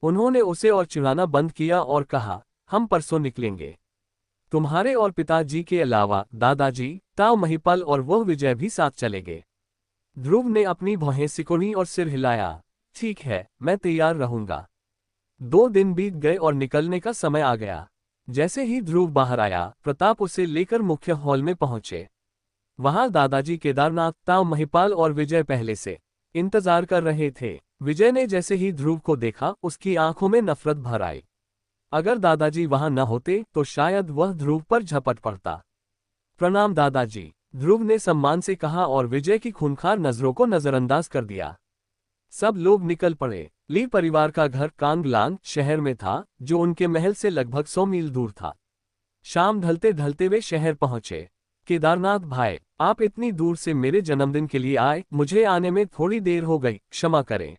उन्होंने उसे और चिढ़ाना बंद किया और कहा, हम परसों निकलेंगे। तुम्हारे और पिताजी के अलावा दादाजी, ताऊ महिपाल और वह विजय भी साथ चलेंगे। ध्रुव ने अपनी भौहें सिकुड़ी और सिर हिलाया। ठीक है, मैं तैयार रहूंगा। 2 दिन बीत गए और निकलने का समय आ गया। जैसे ही ध्रुव बाहर आया, प्रताप उसे लेकर मुख्य हॉल में पहुंचे। वहां दादाजी केदारनाथ, ताऊ महिपाल और विजय पहले से इंतजार कर रहे थे। विजय ने जैसे ही ध्रुव को देखा, उसकी आंखों में नफरत भर आई। अगर दादाजी वहां न होते तो शायद वह ध्रुव पर झपट पड़ता। प्रणाम दादाजी, ध्रुव ने सम्मान से कहा और विजय की खूंखार नजरों को नजरअंदाज कर दिया। सब लोग निकल पड़े। ली परिवार का घर कांगलान शहर में था, जो उनके महल से लगभग 100 मील दूर था। शाम ढलते ढलते वे शहर पहुंचे। केदारनाथ भाई, आप इतनी दूर से मेरे जन्मदिन के लिए आए, मुझे आने में थोड़ी देर हो गई, क्षमा करें।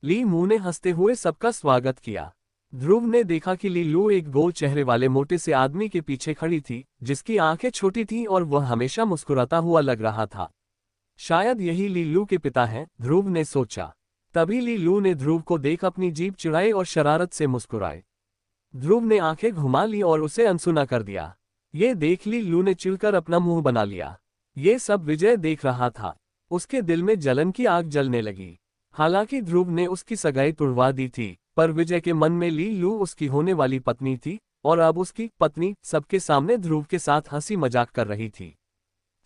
ली मू ने हंसते हुए सबका स्वागत किया। ध्रुव ने देखा कि ली लू एक गोल चेहरे वाले मोटे से आदमी के पीछे खड़ी थी, जिसकी आंखें छोटी थीं और वह हमेशा मुस्कुराता हुआ लग रहा था। शायद यही ली लू के पिता हैं, ध्रुव ने सोचा। तभी ली लू ने ध्रुव को देख अपनी जीभ चिढ़ाई और शरारत से मुस्कुराए। ध्रुव ने आंखें घुमा ली और उसे अनसुना कर दिया। ये देख ली लू ने चिढ़कर अपना मुंह बना लिया। ये सब विजय देख रहा था। उसके दिल में जलन की आग जलने लगी। हालांकि ध्रुव ने उसकी सगाई तुड़वा दी थी, पर विजय के मन में ली लू उसकी होने वाली पत्नी थी और अब उसकी पत्नी सबके सामने ध्रुव के साथ हंसी मजाक कर रही थी।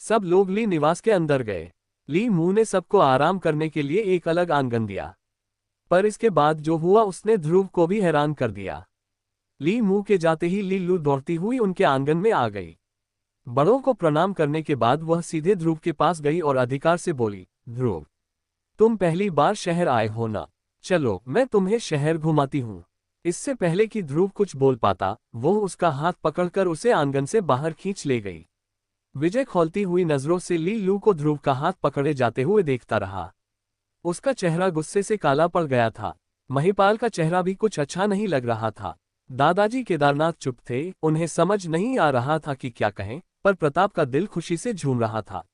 सब लोग ली निवास के अंदर गए। ली मू ने सबको आराम करने के लिए एक अलग आंगन दिया, पर इसके बाद जो हुआ उसने ध्रुव को भी हैरान कर दिया। ली मू के जाते ही ली लू दौड़ती हुई उनके आंगन में आ गई। बड़ों को प्रणाम करने के बाद वह सीधे ध्रुव के पास गई और अधिकार से बोली, ध्रुव, तुम पहली बार शहर आए हो ना? चलो मैं तुम्हें शहर घुमाती हूँ। इससे पहले कि ध्रुव कुछ बोल पाता, वो उसका हाथ पकड़कर उसे आंगन से बाहर खींच ले गई। विजय खौलती हुई नजरों से ली लू को ध्रुव का हाथ पकड़े जाते हुए देखता रहा। उसका चेहरा गुस्से से काला पड़ गया था। महिपाल का चेहरा भी कुछ अच्छा नहीं लग रहा था। दादाजी केदारनाथ चुप थे, उन्हें समझ नहीं आ रहा था कि क्या कहें, पर प्रताप का दिल खुशी से झूम रहा था।